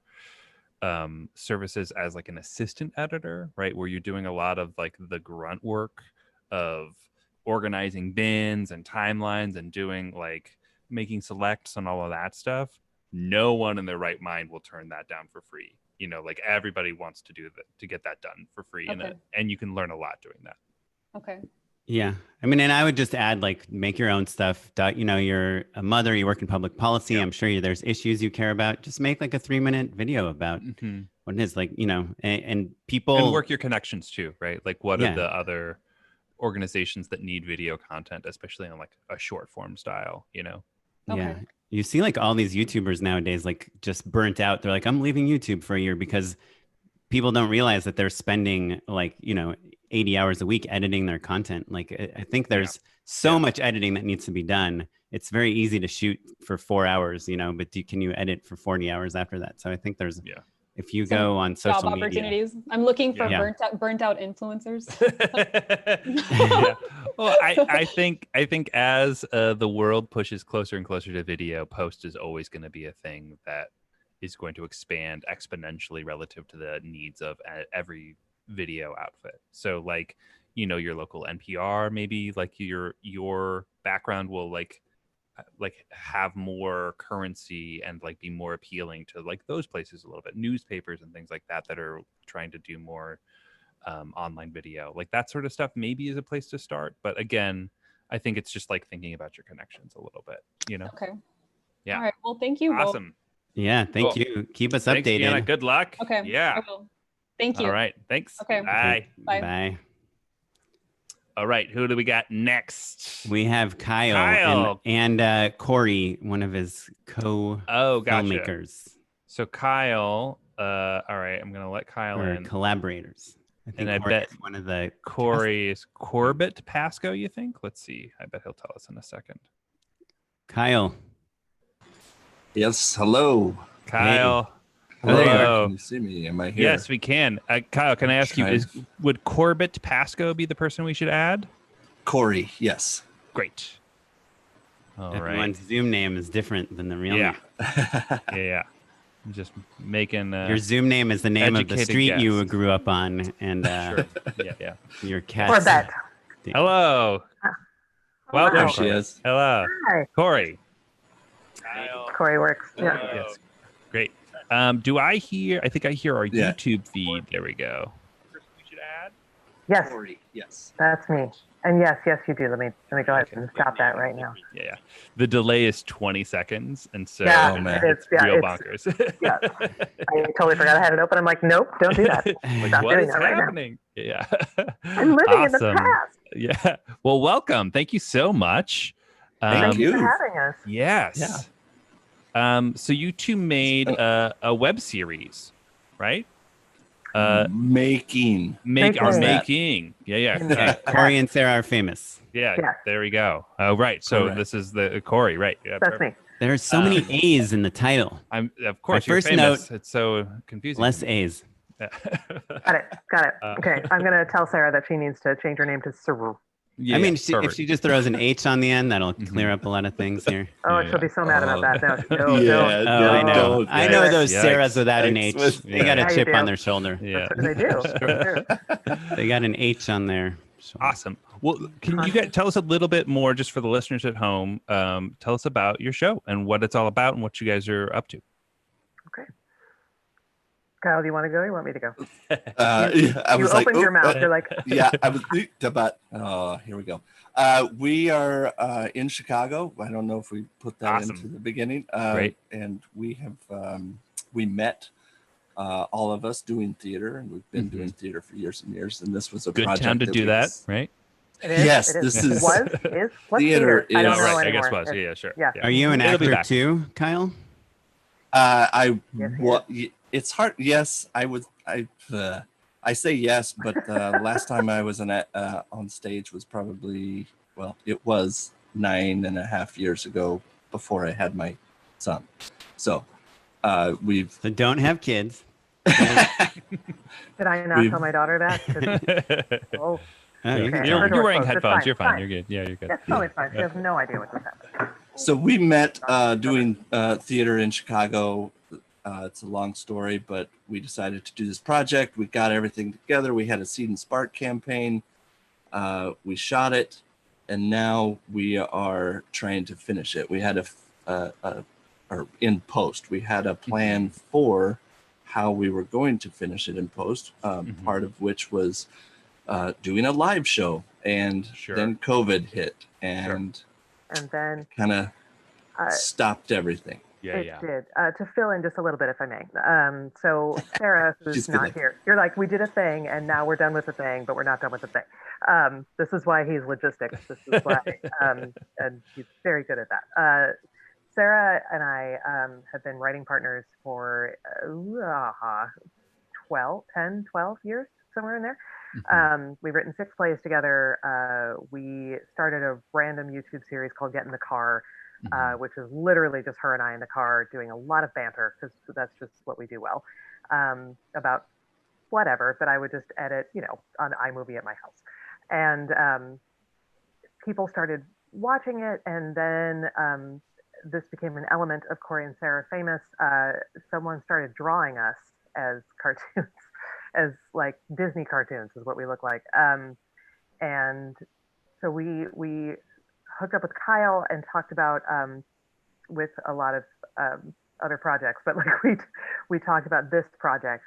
services as like an assistant editor, right, where you're doing a lot of like the grunt work of organizing bins and timelines and doing like making selects and all of that stuff, no one in their right mind will turn that down for free. Like everybody wants to do that, to get that done for free. And you can learn a lot doing that. Yeah. I mean, and I would just add, like, make your own stuff. You're a mother, you work in public policy. I'm sure there's issues you care about. Just make like a 3-minute video about what it is, like, and people. And work your connections too, right? Like what are the other organizations that need video content, especially in like a short form style, Yeah. You see like all these YouTubers nowadays, like just burnt out. They're like, I'm leaving YouTube for a year, because people don't realize that they're spending like, 80 hours a week editing their content. Like I think there's so much editing that needs to be done. It's very easy to shoot for 4 hours, but can you edit for 40 hours after that? So I think there's, if you go on social job media, opportunities. I'm looking for burnt out influencers. Well, I think as the world pushes closer and closer to video, post is always going to be a thing that is going to expand exponentially relative to the needs of every video outfit. So like, your local NPR, maybe like your background will like have more currency and like be more appealing to like those places a little bit. Newspapers and things like that are trying to do more online video, like that sort of stuff maybe is a place to start. But again, I think it's just like thinking about your connections a little bit, Okay. Yeah. All right. Well, thank you. Awesome. Yeah. Thank you. Keep us updated. Deanna, good luck. Okay. Yeah. I will. Thank you. All right. Thanks. Okay. Bye. Bye. All right. Who do we got next? We have Kyle. And Corey, one of his filmmakers. So Kyle, all right, I'm gonna let Kyle in. Collaborators. I think, and I bet one of the Corey is Corbett Pasco, you think? Let's see. I bet he'll tell us in a second. Kyle. Yes. Hello. Kyle. Hey. Hello. Hello. Can you see me? Am I here? Yes, we can. Kyle, can I ask you, would Corbett Pasco be the person we should add? Corey, yes. Great. All Everyone's right. Zoom name is different than the real name. Yeah. I'm just making your Zoom name is the name of the street you grew up on, and sure. Yeah. Your cat. Corbett. Hello. Welcome. There she is. Hello. Hi. Corey. Corey works. Yeah. Yes. Great. I think I hear our YouTube feed. There we go. Person we should add? Yes, Corey, yes. that's me. And yes, you do. Let me go ahead and stop that right now. Yeah. The delay is 20 seconds, and so Yeah, Oh, man. it's yeah, real it's- bonkers. yeah. I totally forgot I had it open. I'm like, nope, don't do that. Like, Stop what doing is that right now. happening? Yeah. I'm living in the Awesome. past. Yeah. Well, welcome. Thank you so much. Thank Thank you for you. having us. Yes. So you two made a web series, right? Making. Making. Yeah. Yeah. Corey and Sarah are famous. Yeah. Yeah. There we go. Oh, right. So Correct. this is the Corey, right? Yeah. That's perfect. me. There are so many A's in the title. I'm of course My you're first famous. It's so confusing. Less A's. Got it. Okay, I'm gonna tell Sarah that she needs to change her name to Saru. Yeah, I mean, yeah, if she just throws an H on the end, that'll clear up a lot of things here. Oh, Yeah, she'll be so mad about that. No, Yeah, don't. Oh, I know. don't, I know guys. those Yikes. Sarahs without an Yikes. H. They got Yeah, a you chip do. on their shoulder. Yeah. They do. Sure. They got an H on their shoulder. Awesome. Well, can you guys tell us a little bit more, just for the listeners at home? Tell us about your show and what it's all about and what you guys are up to. Kyle, do you want to go? Or you want me to go? Yeah, I You was like, opened your mouth. You're like, yeah, I was about. Oh, here we go. We are in Chicago. I don't know if we put that Awesome. into the beginning. Great. And we have we met all of us doing theater, and we've been doing theater for years and years. And this was a Good project time to do we that, was- right? it is. Yes, it is. this is- What's theater theater? I don't is- know right. I anymore. guess was. It's- Yeah, sure. yeah. Are you an It'll be actor back. too, Kyle? I Yes, he what it's hard. Yes, I was. I say yes, but last time I was on stage was probably it was 9.5 years ago before I had my son. So we've So don't have kids. Did I not We've- tell my daughter that? 'Cause- Oh, Oh, you Okay. can You're, tell. you're wearing It's headphones. fine, You're fine. fine. You're good. Yeah, you're good. that's totally fine. She has no idea what just happened. So we met doing theater in Chicago. It's a long story, but we decided to do this project. We got everything together. We had a Seed and Spark campaign. We shot it, and now we are trying to finish it. We had or in post, we had a plan for how we were going to finish it in post. Part of which was doing a live show, and Sure. then COVID hit and And then kind of uh, stopped everything. Yeah, it yeah. did. To fill in just a little bit, if I may. So Sarah, who's She's not gonna- here, you're like, we did a thing, and now we're done with the thing, but we're not done with the thing. This is why he's logistics. This is why, and he's very good at that. Sarah and I have been writing partners for 12 years, somewhere in there. We've written 6 plays together. We started a random YouTube series called Get in the Car, which is literally just her and I in the car doing a lot of banter, because that's just what we do well, about whatever that I would just edit, on iMovie at my house. And people started watching it, and then this became an element of Corey and Sarah Famous. Someone started drawing us as cartoons, as like Disney cartoons is what we look like. And so we hooked up with Kyle and talked about with a lot of other projects, but like we talked about this project.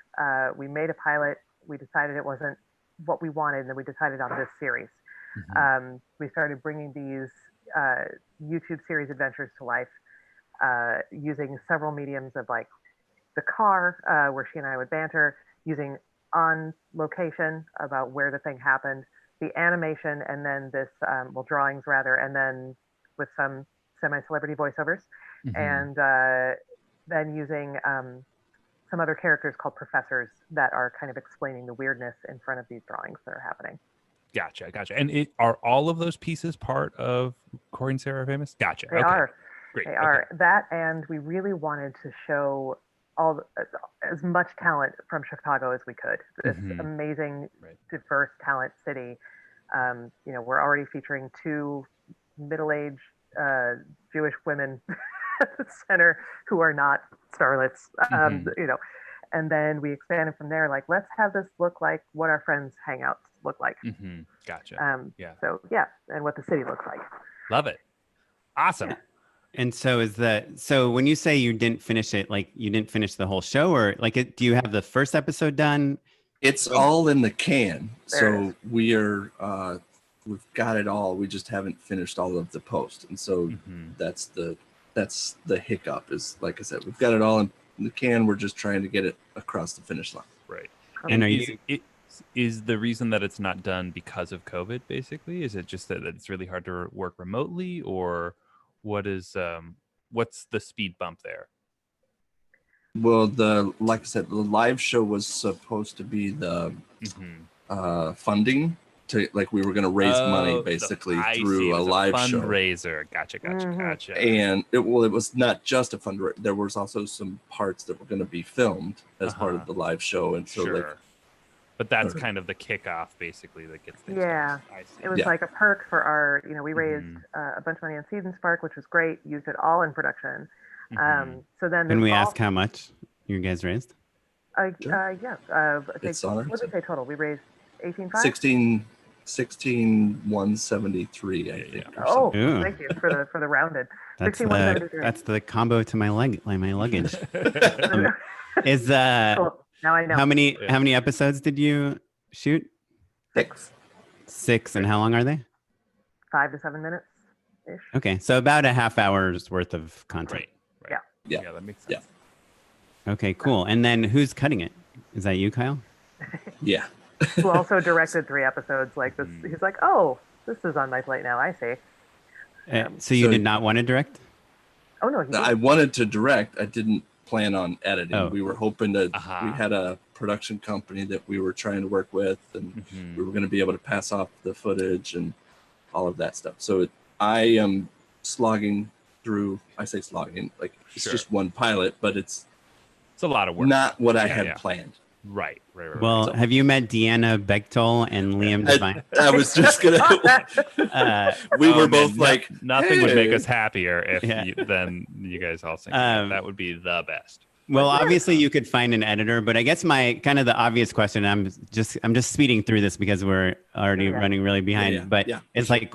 We made a pilot. We decided it wasn't what we wanted, and then we decided on this series. We started bringing these YouTube series adventures to life using several mediums of like the car, where she and I would banter, using on location about where the thing happened, the animation, and then this drawings rather, and then with some semi-celebrity voiceovers, and then using some other characters called professors that are kind of explaining the weirdness in front of these drawings that are happening. Gotcha. And are all of those pieces part of Corey and Sarah Famous? Gotcha. They Okay. are. Great. They are that, and we really wanted to show as much talent from Chicago as we could. This amazing, Right. diverse talent city. We're already featuring 2 middle-aged Jewish women at the center who are not starlets. And then we expanded from there. Like, let's have this look like what our friends' hangouts look like. Gotcha. Yeah. So yeah, and what the city looks like. Love it. Awesome. And so when you say you didn't finish it, like you didn't finish the whole show, or like do you have the first episode done It's all in the can. There it So we've got it all. We just haven't finished all of the post. And so that's the hiccup is, like I said, we've got it all in the can. We're just trying to get it across the finish line. Right. And is the reason that it's not done because of COVID, basically? Is it just that it's really hard to work remotely, or what's the speed bump there? Well, like I said, the live show was supposed to be the funding to, like, we were going to raise money basically through a live fundraiser. Gotcha. And it was not just a fundraiser. There was also some parts that were going to be filmed as part of the live show, and so but that's kind of the kickoff, basically, that gets things Yeah, I see. it was like a perk for our, we raised a bunch of money on Seed and Spark, which was great. Used it all in production. So then, can we ask how much you guys raised? Yes. It's honored. What did we say total? We raised 16,173, I think. Oh, thank you for the rounded. That's the combo to my luggage. Is cool. Now I know. How many episodes did you shoot? 6. And how long are they? 5 to 7 minutes ish. Okay, so about a half hour's worth of content. Right. Yeah, that makes sense. Yeah. Okay, cool. And then who's cutting it? Is that you, Kyle? Yeah. Who also directed 3 episodes like this. He's like, oh, this is on my plate now. I see. So you did not want to direct? Oh, no. I wanted to direct. I didn't plan on editing. We were hoping to, we had a production company that we were trying to work with, and we were going to be able to pass off the footage and all of that stuff. So I am slogging through, I say slogging, like it's just one pilot, but it's a lot of work. Not what I had planned. Right. Well, have you met Deanna Bechtel and Liam Devine? I was just gonna. We were both like, nothing would make us happier if than you guys all sing. That would be the best. Well, obviously you could find an editor, but I guess my kind of the obvious question. I'm just speeding through this because we're already running really behind. But it's like,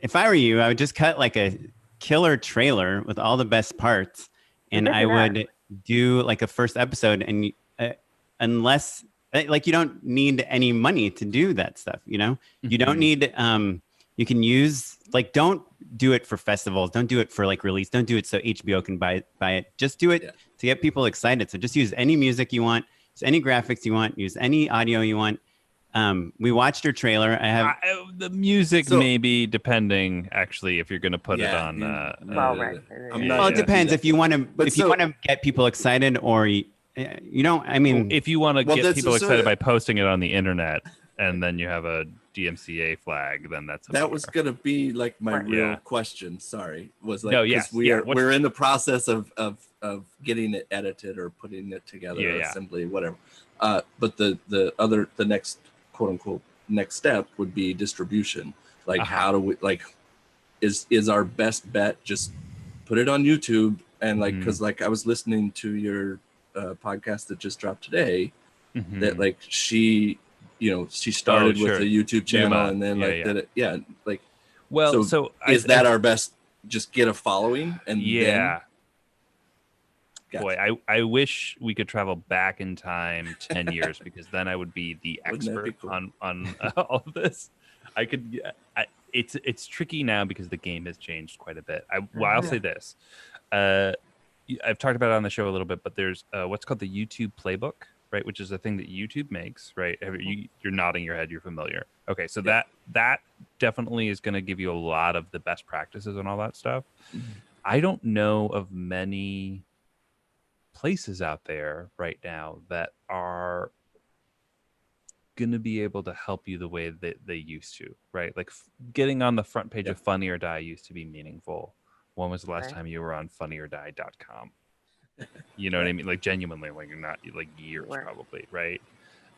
if I were you, I would just cut like a killer trailer with all the best parts, and I would do like a first episode, and unless like you don't need any money to do that stuff, you don't need you can use, like, don't do it for festivals, don't do it for like release, don't do it so HBO can buy it, just do it to get people excited. So just use any music you want, use any graphics you want, use any audio you want. We watched your trailer. I have the music, maybe, depending actually if you're going to put it on. Well, it depends if you want to get people excited, or you don't. I mean, if you want to get people excited by posting it on the internet, and then you have a DMCA flag, then that was going to be like my real question. Sorry, was like, because we're in the process of getting it edited or putting it together, assembly, whatever. But the next quote unquote next step would be distribution. Like, how do we, like, is our best bet just put it on YouTube? And like, because like I was listening to your podcast that just dropped today, that like she started with the YouTube channel, and then did it. Like, well, so is that our best? Just get a following, and then. Gotcha. Boy, I wish we could travel back in time 10 years, because then I would be the expert on all of this. I could. It's tricky now because the game has changed quite a bit. I'll say this. I've talked about it on the show a little bit, but there's what's called the YouTube playbook, right? Which is a thing that YouTube makes, right? You're nodding your head. You're familiar. Okay, so that definitely is going to give you a lot of the best practices and all that stuff. I don't know of many places out there right now that are going to be able to help you the way that they used to, right? Like getting on the front page of Funny or Die used to be meaningful. When was the last time you were on funnyordie.com? You know what I mean? Like, genuinely, like, not like years probably, right?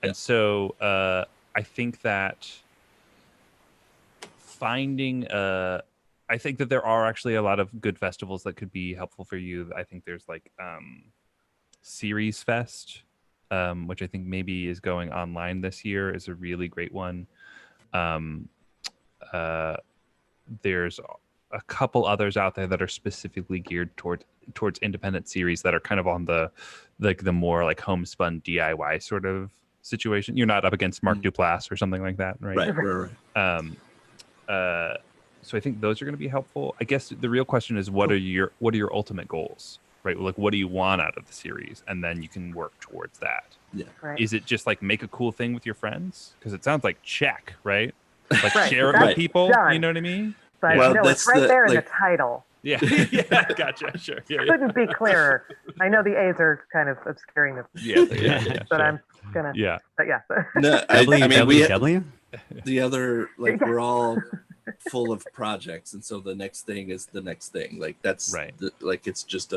And so I think that finding I think that there are actually a lot of good festivals that could be helpful for you. I think there's like Series Fest, which I think maybe is going online this year, is a really great one. There's a couple others out there that are specifically geared toward towards independent series that are kind of on the more like homespun DIY sort of situation. You're not up against Mark Duplass or something like that, right? Right. So I think those are going to be helpful. I guess the real question is what are your ultimate goals, right? Like what do you want out of the series, and then you can work towards that. Yeah. Right. Is it just like make a cool thing with your friends? Because it sounds like check, right? Like Right. share it That's with people. done. You know what I mean? But Well, no, it's right there in the title. Yeah. Yeah. Gotcha. Sure. Yeah. Couldn't be clearer. I know the A's are kind of obscuring the Yeah. but Sure. I'm gonna. Yeah. But yeah. No, I mean, WWW? the other, like, Yeah. we're all full of projects, and so the next thing is the next thing. Like, that's Right. like, it's just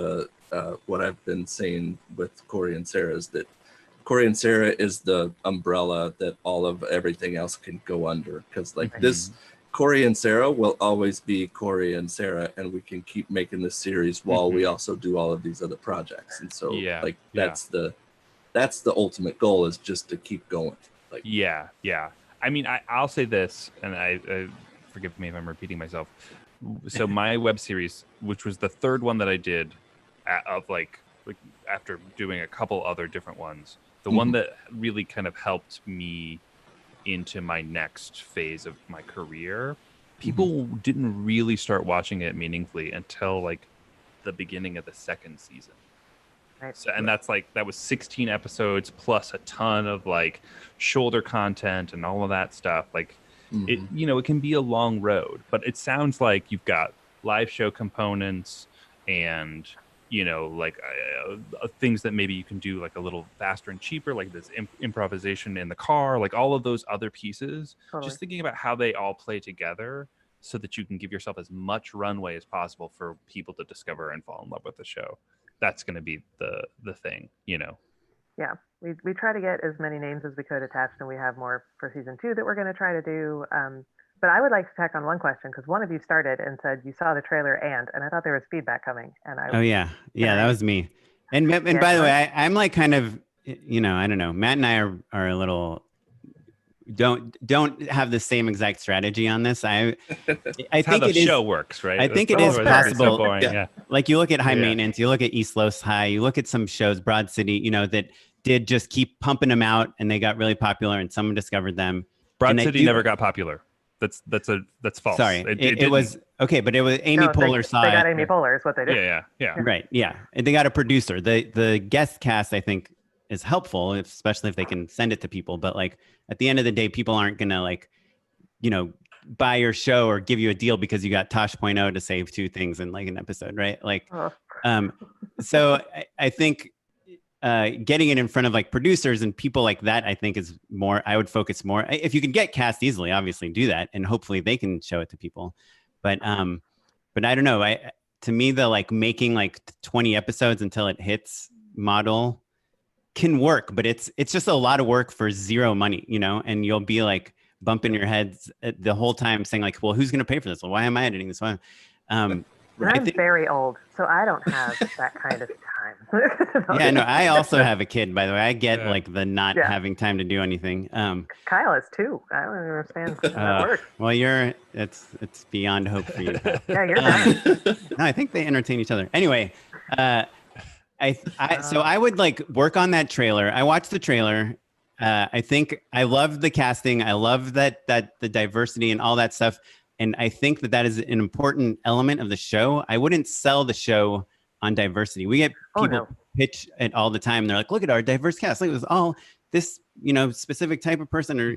what I've been saying with Corey and Sarah is that Corey and Sarah is the umbrella that all of everything else can go under, because like this, Corey and Sarah will always be Corey and Sarah, and we can keep making this series while we also do all of these other projects. And so like that's the ultimate goal, is just to keep going. Like yeah. I mean, I'll say this, and I forgive me if I'm repeating myself. So my web series, which was the third one that I did, of like after doing a couple other different ones, the one that really kind of helped me into my next phase of my career, people didn't really start watching it meaningfully until like the beginning of the second season. Right. So, and that was 16 episodes plus a ton of like shoulder content and all of that stuff. Like it, it can be a long road, but it sounds like you've got live show components and like things that maybe you can do like a little faster and cheaper, like this improvisation in the car, like all of those other pieces. Totally. Just thinking about how they all play together so that you can give yourself as much runway as possible for people to discover and fall in love with the show. That's going to be the thing, Yeah, we try to get as many names as we could attached, and we have more for season 2 that we're going to try to do. But I would like to tack on one question, because one of you started and said you saw the trailer and I thought there was feedback coming. And that was me. And by the way, I'm like kind of, I don't know. Matt and I are a little don't have the same exact strategy on this. I think how the it is, show works, right? I think it is possible. So boring, yeah. Like you look at High Maintenance, you look at East Los High, you look at some shows, Broad City, that did just keep pumping them out, and they got really popular, and someone discovered them. Broad City never got popular. That's false. Sorry, it was okay, but it was Amy Poehler saw it. They got Amy Poehler is what they did. Yeah. Right, yeah. And they got a producer. The guest cast, I think, is helpful, especially if they can send it to people. But like at the end of the day, people aren't gonna like, buy your show or give you a deal because you got Tosh.0 to save 2 things in like an episode, right? Like, so I think getting it in front of like producers and people like that, I think is more, I would focus more. If you can get cast easily, obviously do that. And hopefully they can show it to people. But I don't know. To me, the like making like 20 episodes until it hits model can work, but it's just a lot of work for zero money, and you'll be like bumping your heads the whole time saying like, well, who's going to pay for this? Well, why am I editing this one? I'm very old, so I don't have that kind of time. Yeah, no, I also have a kid, by the way. I get like the not having time to do anything. Kyle has 2. I don't understand how that works. Well, it's beyond hope for you. Yeah, you're done. No, I think they entertain each other. Anyway, so I would like work on that trailer. I watched the trailer. I think I love the casting. I love that the diversity and all that stuff. And I think that is an important element of the show. I wouldn't sell the show on diversity. We get people pitch it all the time. They're like, look at our diverse cast. Like, it was all this, specific type of person or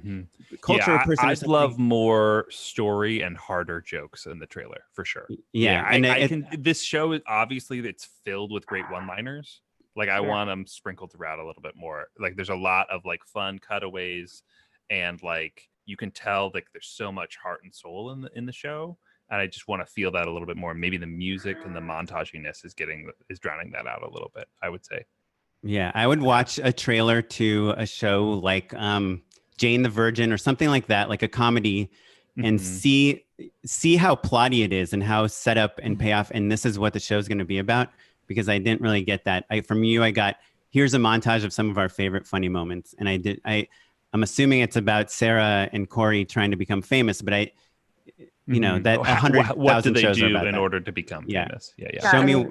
culture person. I'd love more story and harder jokes in the trailer for sure. Yeah. And this show is obviously it's filled with great one-liners. Like I want them sprinkled throughout a little bit more. Like there's a lot of like fun cutaways, and like you can tell like there's so much heart and soul in the show, and I just want to feel that a little bit more. Maybe the music and the montaginess is drowning that out a little bit, I would say. Yeah, I would watch a trailer to a show like Jane the Virgin or something like that, like a comedy, and see how plotty it is and how set up and payoff, and this is what the show's going to be about. Because I didn't really get that. From you, I got, here's a montage of some of our favorite funny moments. And I'm assuming it's about Sarah and Corey trying to become famous, but that 100,000 what do they shows do about in that. order to become famous? Yeah. Show me.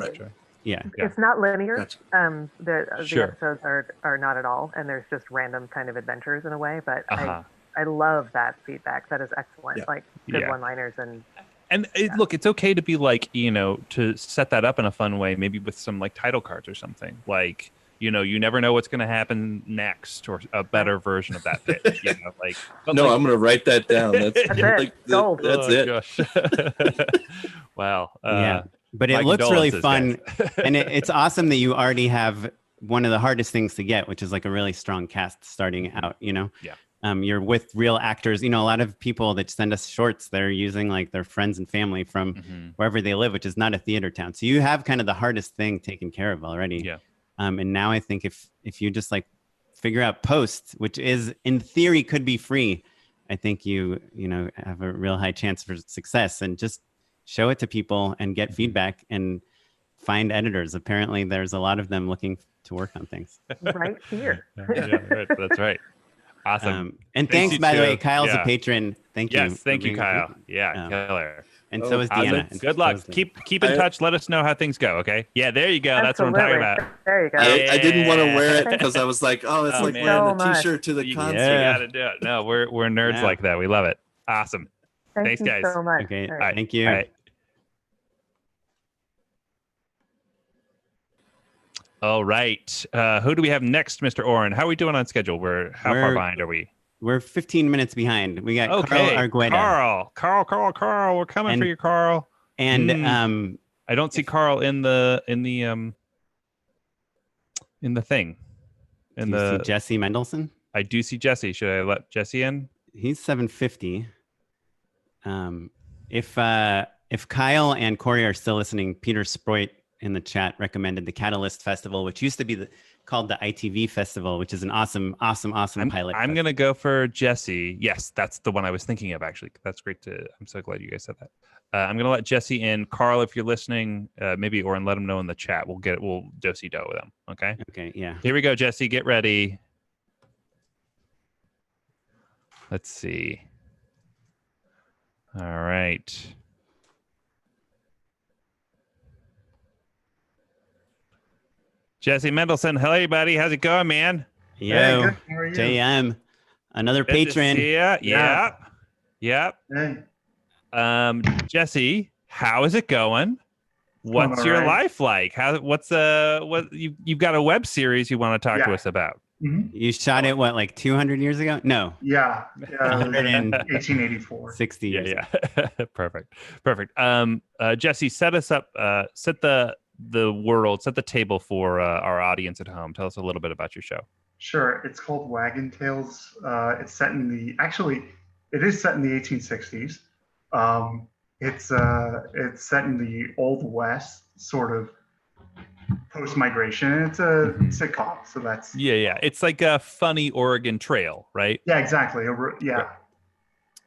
Yeah. It's not linear. Gotcha. The Sure. episodes are not at all, and there's just random kind of adventures in a way. But Uh-huh. I love that feedback. That is excellent. Yeah. Like good Yeah. one-liners and Look, it's okay to be like, to set that up in a fun way, maybe with some like title cards or something. Like, you never know what's going to happen next, or a better version of that pitch. Like. No, I'm gonna write that down. That's it. like Gold. that's it. Gosh. Wow. Yeah. But my it looks really condolences, fun. guys. And it's awesome that you already have one of the hardest things to get, which is like a really strong cast starting out, Yeah. You're with real actors. A lot of people that send us shorts, they're using like their friends and family from Mhm. wherever they live, which is not a theater town. So you have kind of the hardest thing taken care of already. Yeah. And now I think if you just like figure out post, which is in theory could be free, I think you have a real high chance for success, and just show it to people and get feedback and find editors. Apparently there's a lot of them looking to work on things. right here. Yeah, right. That's right. Awesome. And Thanks, thanks, you by the two. way, Kyle's Yeah. a patron. Thank you. Yes, thank for you, being- Kyle. Yeah, killer. And Oh, so is Awesome. Deanna. and Good so luck. is Deanna. Keep in touch. Let us know how things go. Okay. Yeah, there you go. That's what I'm talking Absolutely. about. There you go. I didn't want to wear it Thank because I was like, oh, it's Oh, like man. wearing So a much. T-shirt to the You concert. Yeah. got to do it. No, we're nerds Yeah. like that. We love it. Awesome. Thank Thanks, you guys. so much. Okay, All right. thank you. All right. All right. Who do we have next, Mr. Oren? How are we doing on schedule? How far We're- behind are we? We're 15 minutes behind. We got Okay. Carl Argueda. Carl. We're coming And- for you, Carl. And I don't see Carl in the thing. do you see Jesse Mendelson? I do see Jesse. Should I let Jesse in? He's 750. If Kyle and Corey are still listening, Peter Sproit in the chat recommended the Catalyst Festival, which used to be called the ITV Festival, which is an awesome pilot. I'm gonna go for Jesse. Yes, that's the one I was thinking of. Actually, that's great. I'm so glad you guys said that. I'm gonna let Jesse in. Carl, if you're listening, maybe Oren, let him know in the chat. We'll do-si-do with them. Okay. Okay, yeah. Here we go, Jesse. Get ready. Let's see. All right. Jesse Mendelson. Hello, buddy. How's it going, man? Yo, Hey, good. How are you? JM, another Good to patron. see ya. Yeah. Yep. Hey. Jesse, how is it going? What's going your all right. life like? You've got a web series you want to talk to Yeah. us about? Mhm. You shot it like 200 years ago? No, Yeah. It was in 184. 1884. 60 years. Yeah. Perfect. Jesse, set us up. Set the world. Set the table for our audience at home. Tell us a little bit about your show. Sure. It's called Wagon Tales. It's set in it is set in the 1860s. It's set in the Old West, sort of post-migration. It's a sitcom, so that's Yeah. It's like a funny Oregon Trail, right? yeah, exactly. Yeah.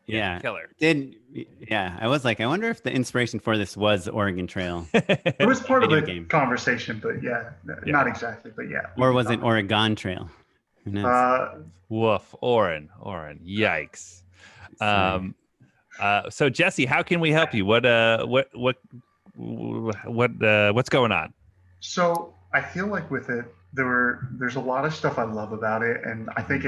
Yeah. Killer. I was like, I wonder if the inspiration for this was Oregon Trail, It was part of Video the game. conversation, but Yeah. not exactly. But yeah. or was it Oregon Trail? Who knows? Woof. Oren. Yikes. So Jesse, how can we help you? What's going on? So I feel like with it, there's a lot of stuff I love about it, and I think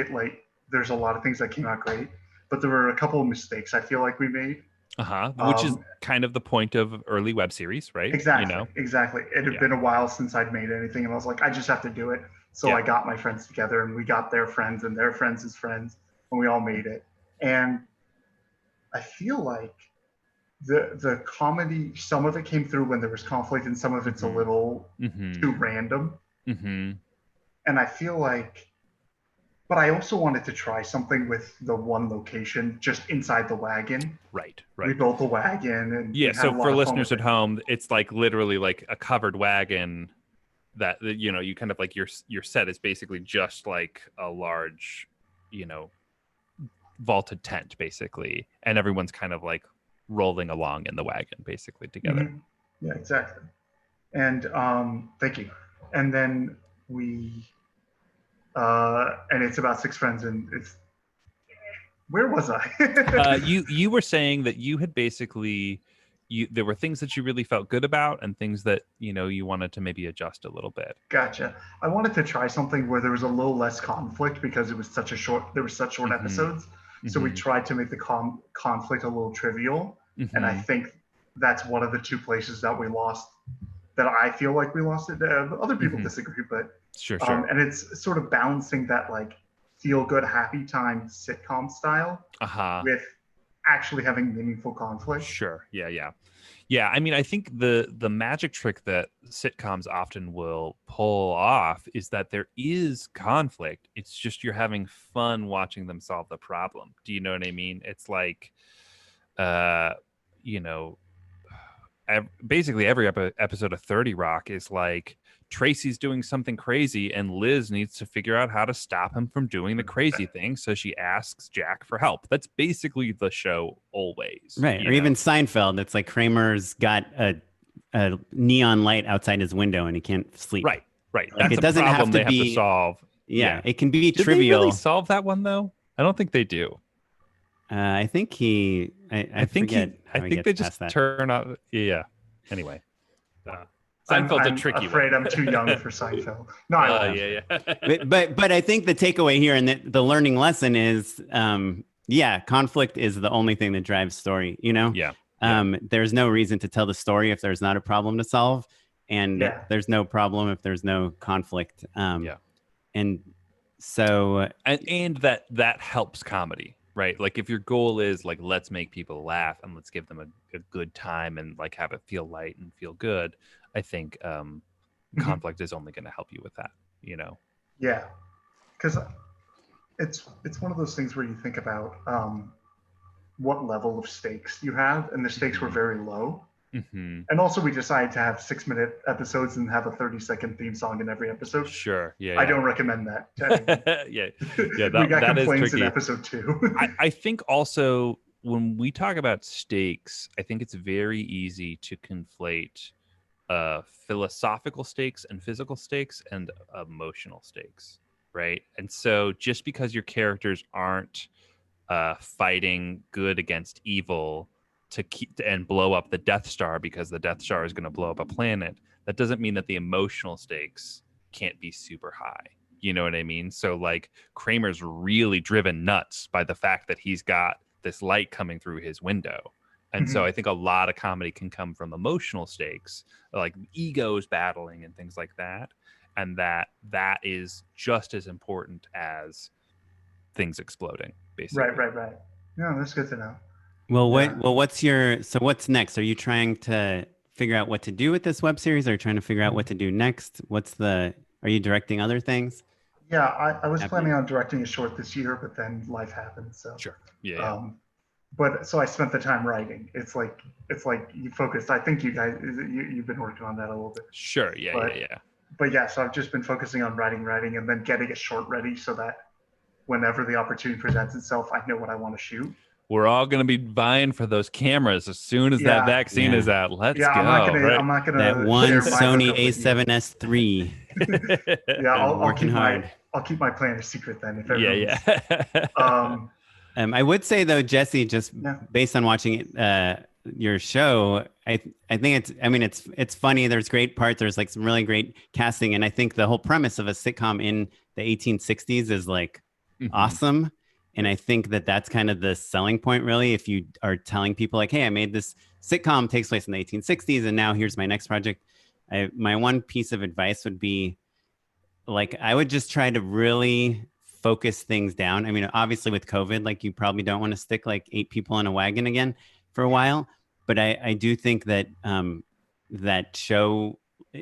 there's a lot of things that came out great, but there were a couple of mistakes I feel like we made. Which is kind of the point of early web series, right? Exactly. Exactly. It had been a while since I'd made anything, and I was like, I just have to do it. So Yeah. I got my friends together, and we got their friends and their friends' friends, and we all made it. And I feel like the comedy, some of it came through when there was conflict, and some of it's a little too random. Mm-hmm. And I feel like, but I also wanted to try something with the one location just inside the wagon. Right. We built the wagon, and Yeah. we had So a lot for of fun listeners with at it. home, it's like literally like a covered wagon that you kind of like your set is basically just like a large, vaulted tent basically, and everyone's kind of like rolling along in the wagon basically together. Mhm. Yeah, exactly. And thank you. And then we and it's about six friends, and it's where was I? You were saying that you had basically there were things that you really felt good about and things that, you wanted to maybe adjust a little bit. Gotcha. I wanted to try something where there was a little less conflict because it was there were such short episodes. So we tried to make the conflict a little trivial. And I think that's one of the two places that we lost, that I feel like we lost it. Other people disagree, but Sure. And it's sort of balancing that like feel good, happy time sitcom style with actually having meaningful conflict. Sure. Yeah. I mean, I think the magic trick that sitcoms often will pull off is that there is conflict. It's just you're having fun watching them solve the problem. Do you know what I mean? It's like, basically every episode of 30 Rock is like Tracy's doing something crazy and Liz needs to figure out how to stop him from doing the crazy thing. So she asks Jack for help. That's basically the show always. Right. Or even Seinfeld. It's like Kramer's got a neon light outside his window and he can't sleep. Right. Like That's it doesn't have have to be to solve. Yeah. It can be Did trivial. They really solve that one though? I don't think they do. I think I think they just turn on. Yeah. Anyway. Seinfeld's a tricky I'm afraid one. I'm too young for Seinfeld. No, yeah. but I think the takeaway here and the learning lesson is, conflict is the only thing that drives story. Yeah. There's no reason to tell the story if there's not a problem to solve, and there's no problem if there's no conflict. And so and that helps comedy. Right. Like if your goal is like, let's make people laugh and let's give them a good time and like have it feel light and feel good. I think conflict is only going to help you with that, Yeah. Because it's one of those things where you think about what level of stakes you have, and the stakes were very low. And also we decided to have 6-minute episodes and have a 30-second theme song in every episode. Sure. Yeah. I don't recommend that. Yeah. We got complaints in episode 2. I think also when we talk about stakes, I think it's very easy to conflate philosophical stakes and physical stakes and emotional stakes. Right. And so just because your characters aren't fighting good against evil to keep and blow up the Death Star because the Death Star is going to blow up a planet, that doesn't mean that the emotional stakes can't be super high. You know what I mean? So like Kramer's really driven nuts by the fact that he's got this light coming through his window. And so I think a lot of comedy can come from emotional stakes, like egos battling and things like that. And that is just as important as things exploding, basically. Right. No, that's good to know. Well, what's next? Are you trying to figure out what to do with this web series? Are you trying to figure out what to do next? Are you directing other things? Yeah, I was planning on directing a short this year, but then life happened. So sure. Yeah. But so I spent the time writing. It's like you focused. I think you guys you've been working on that a little bit. Sure. Yeah. But yeah, so I've just been focusing on writing, and then getting a short ready so that whenever the opportunity presents itself, I know what I want to shoot. We're all going to be vying for those cameras as soon as that vaccine is out. Let's go. I'm not gonna that one Sony A7S III. I'll keep my plan a secret then. I would say though, Jesse, just based on watching your show, I think it's funny. There's great parts. There's like some really great casting, and I think the whole premise of a sitcom in the 1860s is like awesome. And I think that's kind of the selling point, really. If you are telling people like, hey, I made this sitcom, takes place in the 1860s, and now here's my next project. My one piece of advice would be, like, I would just try to really focus things down. I mean, obviously with COVID, like you probably don't want to stick like 8 people in a wagon again for a while. But I do think that that show,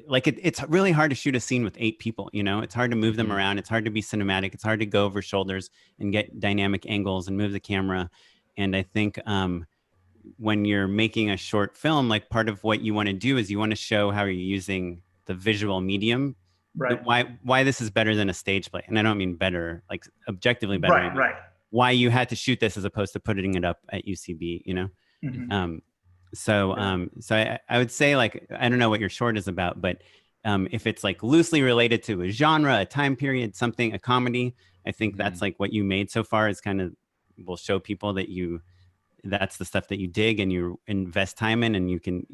like it's really hard to shoot a scene with 8 people, it's hard to move them around. It's hard to be cinematic. It's hard to go over shoulders and get dynamic angles and move the camera. And I think when you're making a short film, like part of what you want to do is you want to show how you're using the visual medium, right? Why this is better than a stage play. And I don't mean better, like objectively better. Right. Why you had to shoot this as opposed to putting it up at UCB, So I would say, like, I don't know what your short is about, but if it's like loosely related to a genre, a time period, something, a comedy, I think that's like what you made so far is kind of will show people that you that's the stuff that you dig and you invest time in, and you can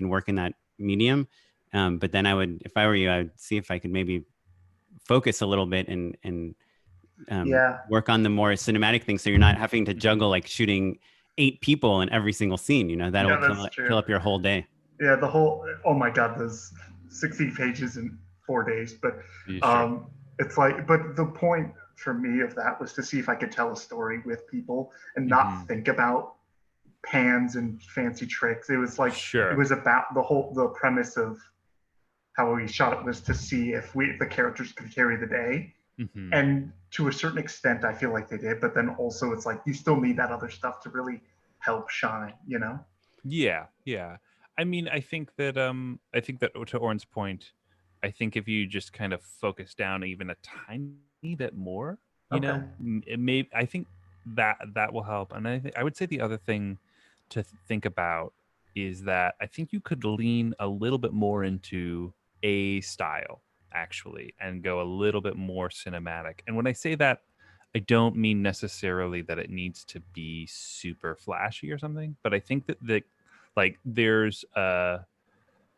work in that medium. But then if I were you, I would see if I could maybe focus a little bit and work on the more cinematic things, so you're not having to juggle like shooting 8 people in every single scene. That'll kill up your whole day. Yeah, oh my God, those 60 pages in 4 days. But it's like, but the point for me of that was to see if I could tell a story with people and not think about pans and fancy tricks. It was like, it was about the premise of how we shot it was to see if the characters could carry the day. And to a certain extent, I feel like they did. But then also it's like, you still need that other stuff to really help shine, Yeah. I mean, I think that to Oren's point, I think if you just kind of focus down even a tiny bit more, I think that will help. And I would say the other thing to think about is that I think you could lean a little bit more into a style actually and go a little bit more cinematic. And when I say that, I don't mean necessarily that it needs to be super flashy or something, but I think that like there's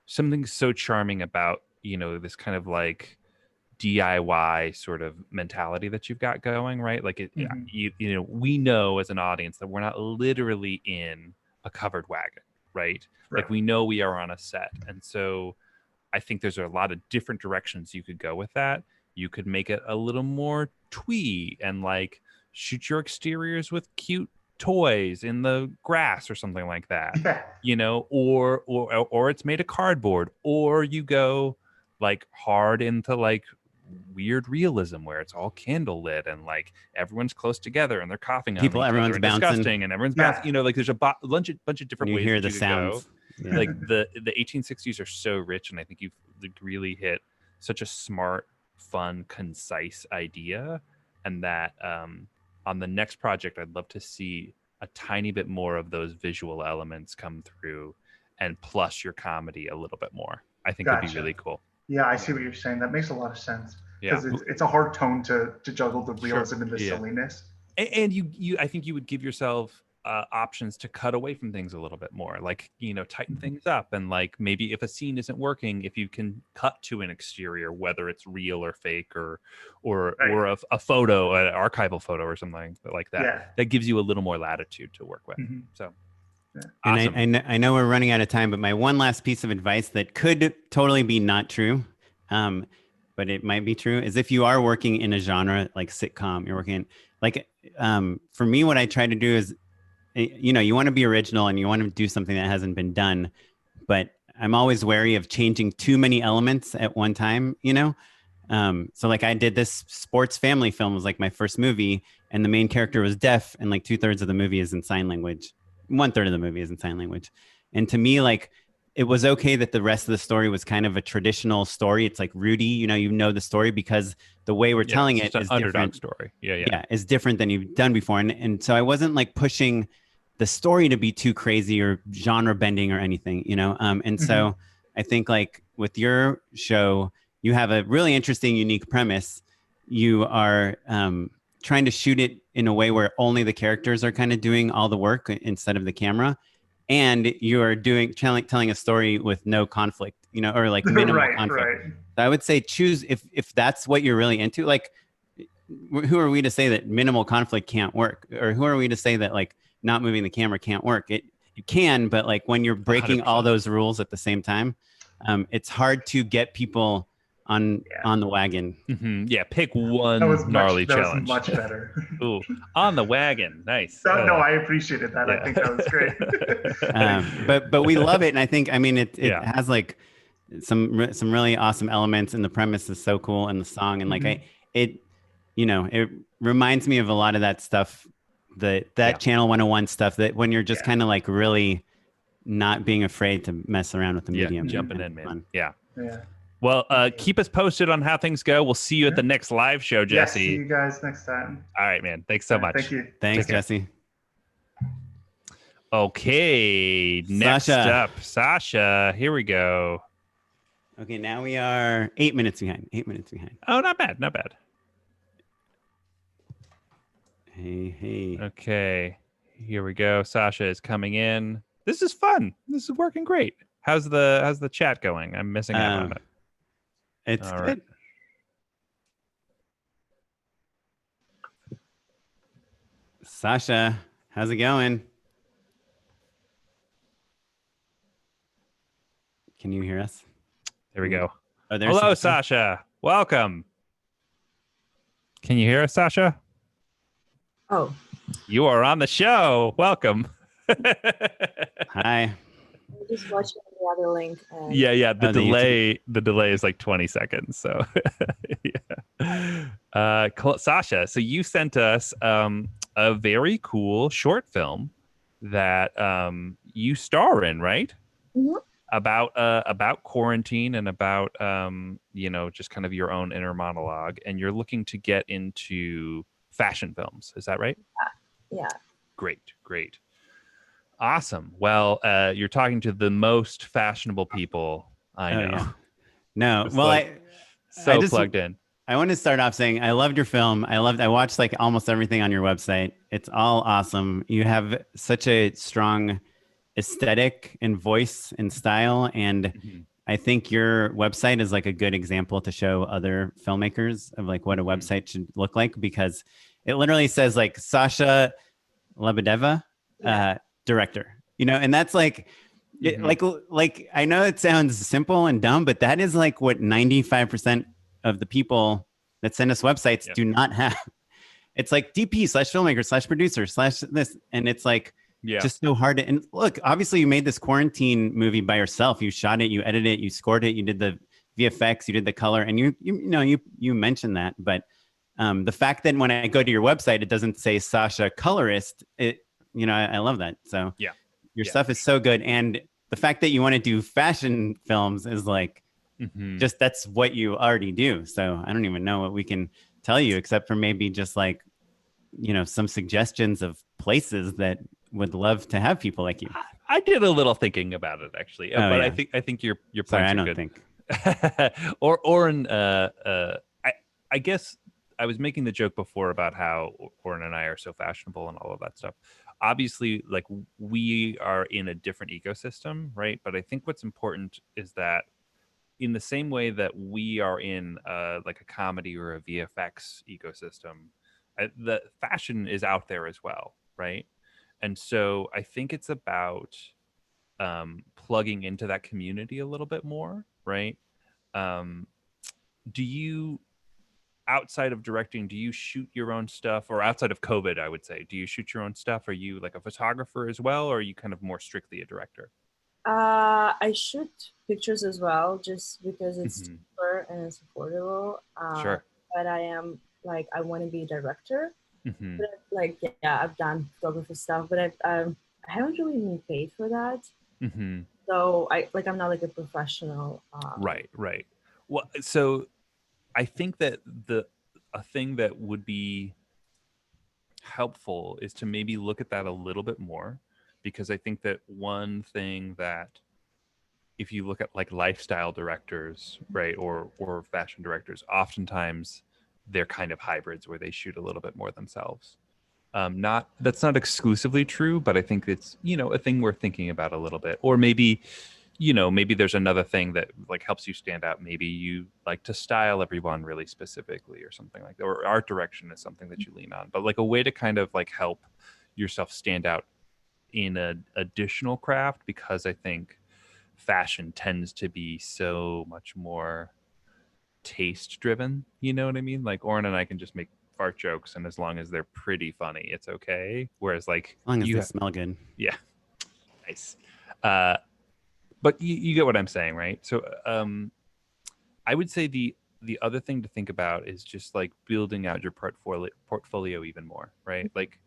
something so charming about this kind of like DIY sort of mentality that you've got going, right? Like we know as an audience that we're not literally in a covered wagon, right? Like we know we are on a set, and so I think there's a lot of different directions you could go with that. You could make it a little more twee and like shoot your exteriors with cute toys in the grass or something like that. Or it's made of cardboard, or you go like hard into like weird realism where it's all candle lit and like everyone's close together and they're coughing on each other and bouncing. disgusting and everyone's bouncing. Like there's a bunch of different ways hear that the you sounds. could go. Like the 1860s are so rich, and I think you've really hit such a smart, fun, concise idea, and that on the next project I'd love to see a tiny bit more of those visual elements come through, and plus your comedy a little bit more. I think would be really cool. Yeah, I see what you're saying. That makes a lot of sense, because it's a hard tone to juggle the realism and the silliness. And you I think you would give yourself options to cut away from things a little bit more, like tighten things up, and like maybe if a scene isn't working, if you can cut to an exterior, whether it's real or fake or a photo, an archival photo or something like that, that gives you a little more latitude to work with. So awesome. And I know we're running out of time, but my one last piece of advice that could totally be not true, but it might be true, is if you are working in a genre like sitcom, you're working like for me, what I try to do is, you want to be original and you want to do something that hasn't been done, but I'm always wary of changing too many elements at one time, so like I did this sports family film, was like my first movie, and the main character was deaf, and like 2/3 of the movie is in sign language. 1/3 of the movie is in sign language. And to me, like, it was okay that the rest of the story was kind of a traditional story. It's like Rudy, you know the story because the way we're telling it is different. Story. Is different than you've done before. And so I wasn't like pushing the story to be too crazy or genre bending or anything, and so I think like with your show, you have a really interesting, unique premise. You are trying to shoot it in a way where only the characters are kind of doing all the work instead of the camera. And you are telling a story with no conflict, or like minimal conflict. Right. So I would say choose, if that's what you're really into, like, who are we to say that minimal conflict can't work? Or who are we to say that like not moving the camera can't work? It can, but like when you're breaking 100%. All those rules at the same time, it's hard to get people on the wagon. Pick one gnarly challenge. That was much better. Ooh, on the wagon. Nice. No, I appreciated that. I think that was great. But we love it, and I think it has like some really awesome elements, and the premise is so cool, and the song, and like it reminds me of a lot of that stuff, that Channel 101 stuff, that when you're just kind of like really not being afraid to mess around with the medium, jumping in, man. Fun. Yeah. Well, keep us posted on how things go. We'll see you at the next live show, Jesse. See you guys next time. All right, man. Thanks so much. Thank you. Thanks, Jesse. Okay, next up, Sasha. Here we go. Okay, now we are 8 minutes behind. Oh, not bad. Hey. Okay, Here we go. Sasha is coming in. This is fun. This is working great. How's the chat going? I'm missing out on it. It's All good. right. Sasha, how's it going? Can you hear us? There we go. Oh, there's Hello, Sasha. Welcome. Can you hear us, Sasha? Oh, You are on the show. Welcome. Hi. I'm just watching the other link. And Yeah. The Oh, the YouTube. delay is like 20 seconds. So yeah. Sasha, so you sent us a very cool short film that you star in, right? Mhm. About quarantine and about just kind of your own inner monologue, and you're looking to get into fashion films. Is that right? Yeah. Great. Awesome. Well, you're talking to the most fashionable people I know. Yeah. No, Just well, like, I just plugged in. I want to start off saying I loved your film. I watched like almost everything on your website. It's all awesome. You have such a strong aesthetic and voice and style, and I think your website is like a good example to show other filmmakers of like what a website should look like, because it literally says like Sasha Lebedeva, director, and that's like, like I know it sounds simple and dumb, but that is like what 95% of the people that send us websites do not have. It's like DP/filmmaker/producer/ this, and it's like just so hard to. And look, obviously you made this quarantine movie by yourself. You shot it, you edited it, you scored it, you did the VFX, you did the color, and you mentioned that. But the fact that when I go to your website, it doesn't say Sasha colorist, I love that. So your stuff is so good, and the fact that you want to do fashion films is like just that's what you already do. So I don't even know what we can tell you except for maybe just like some suggestions of places that would love to have people like you. I did a little thinking about it actually, but I think your points Sorry, I are don't good. think. I guess I was making the joke before about how Oren and I are so fashionable and all of that stuff. Obviously, like we are in a different ecosystem, right? But I think what's important is that in the same way that we are in like a comedy or a VFX ecosystem, the fashion is out there as well, right? And so I think it's about plugging into that community a little bit more, right? Do you, outside of directing, do you shoot your own stuff, or outside of COVID, I would say, do you shoot your own stuff? Are you like a photographer as well, or are you kind of more strictly a director? I shoot pictures as well, just because it's cheaper and it's affordable. Sure. But I am like, I want to be a director. But like, I've done photography stuff, but I haven't really been paid for that. So I'm not like a professional. Right. Well, so I think that a thing that would be helpful is to maybe look at that a little bit more, because I think that one thing that if you look at like lifestyle directors, right, or fashion directors, oftentimes they're kind of hybrids where they shoot a little bit more themselves. That's not exclusively true, but I think it's a thing we're thinking about a little bit. Or maybe maybe there's another thing that like helps you stand out. Maybe you like to style everyone really specifically or something like that, or art direction is something that you lean on. But like a way to kind of like help yourself stand out in an additional craft, because I think fashion tends to be so much more taste driven. You know what I mean? Like Oren and I can just make fart jokes, and as long as they're pretty funny, it's okay. Whereas like As long as they smell good. Yeah. Nice. But you get what I'm saying, right? So I would say the other thing to think about is just like building out your portfolio even more, right? Like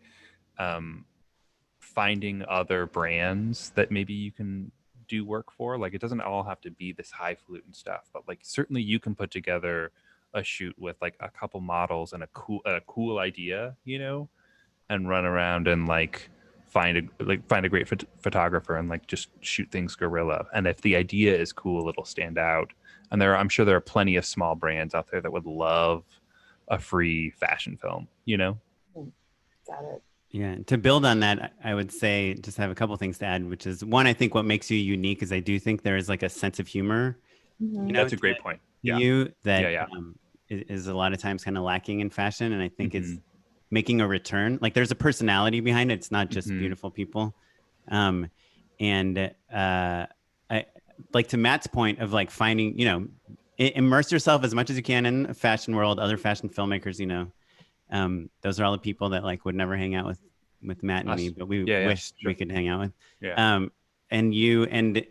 finding other brands that maybe you can do work for. Like it doesn't all have to be this highfalutin stuff, but like certainly you can put together a shoot with like a couple models and a cool idea, and run around and like find a great photographer and like just shoot things guerrilla. And if the idea is cool, it'll stand out. And I'm sure there are plenty of small brands out there that would love a free fashion film, Got it. Yeah. To build on that, I would say just have a couple things to add, which is one, I think what makes you unique is I do think there is like a sense of humor, Mhm. That's a great point. to Yeah. you that Yeah. is a lot of times kind of lacking in fashion. And I think it's Mhm. making a return. Like there's a personality behind it. It's not just Mhm. beautiful people. And I like to Matt's point of like finding, immerse yourself as much as you can in the fashion world, other fashion filmmakers, those are all the people that like would never hang out with Matt and Us. me, but we Yeah, wish sure. we could hang out with. Yeah. And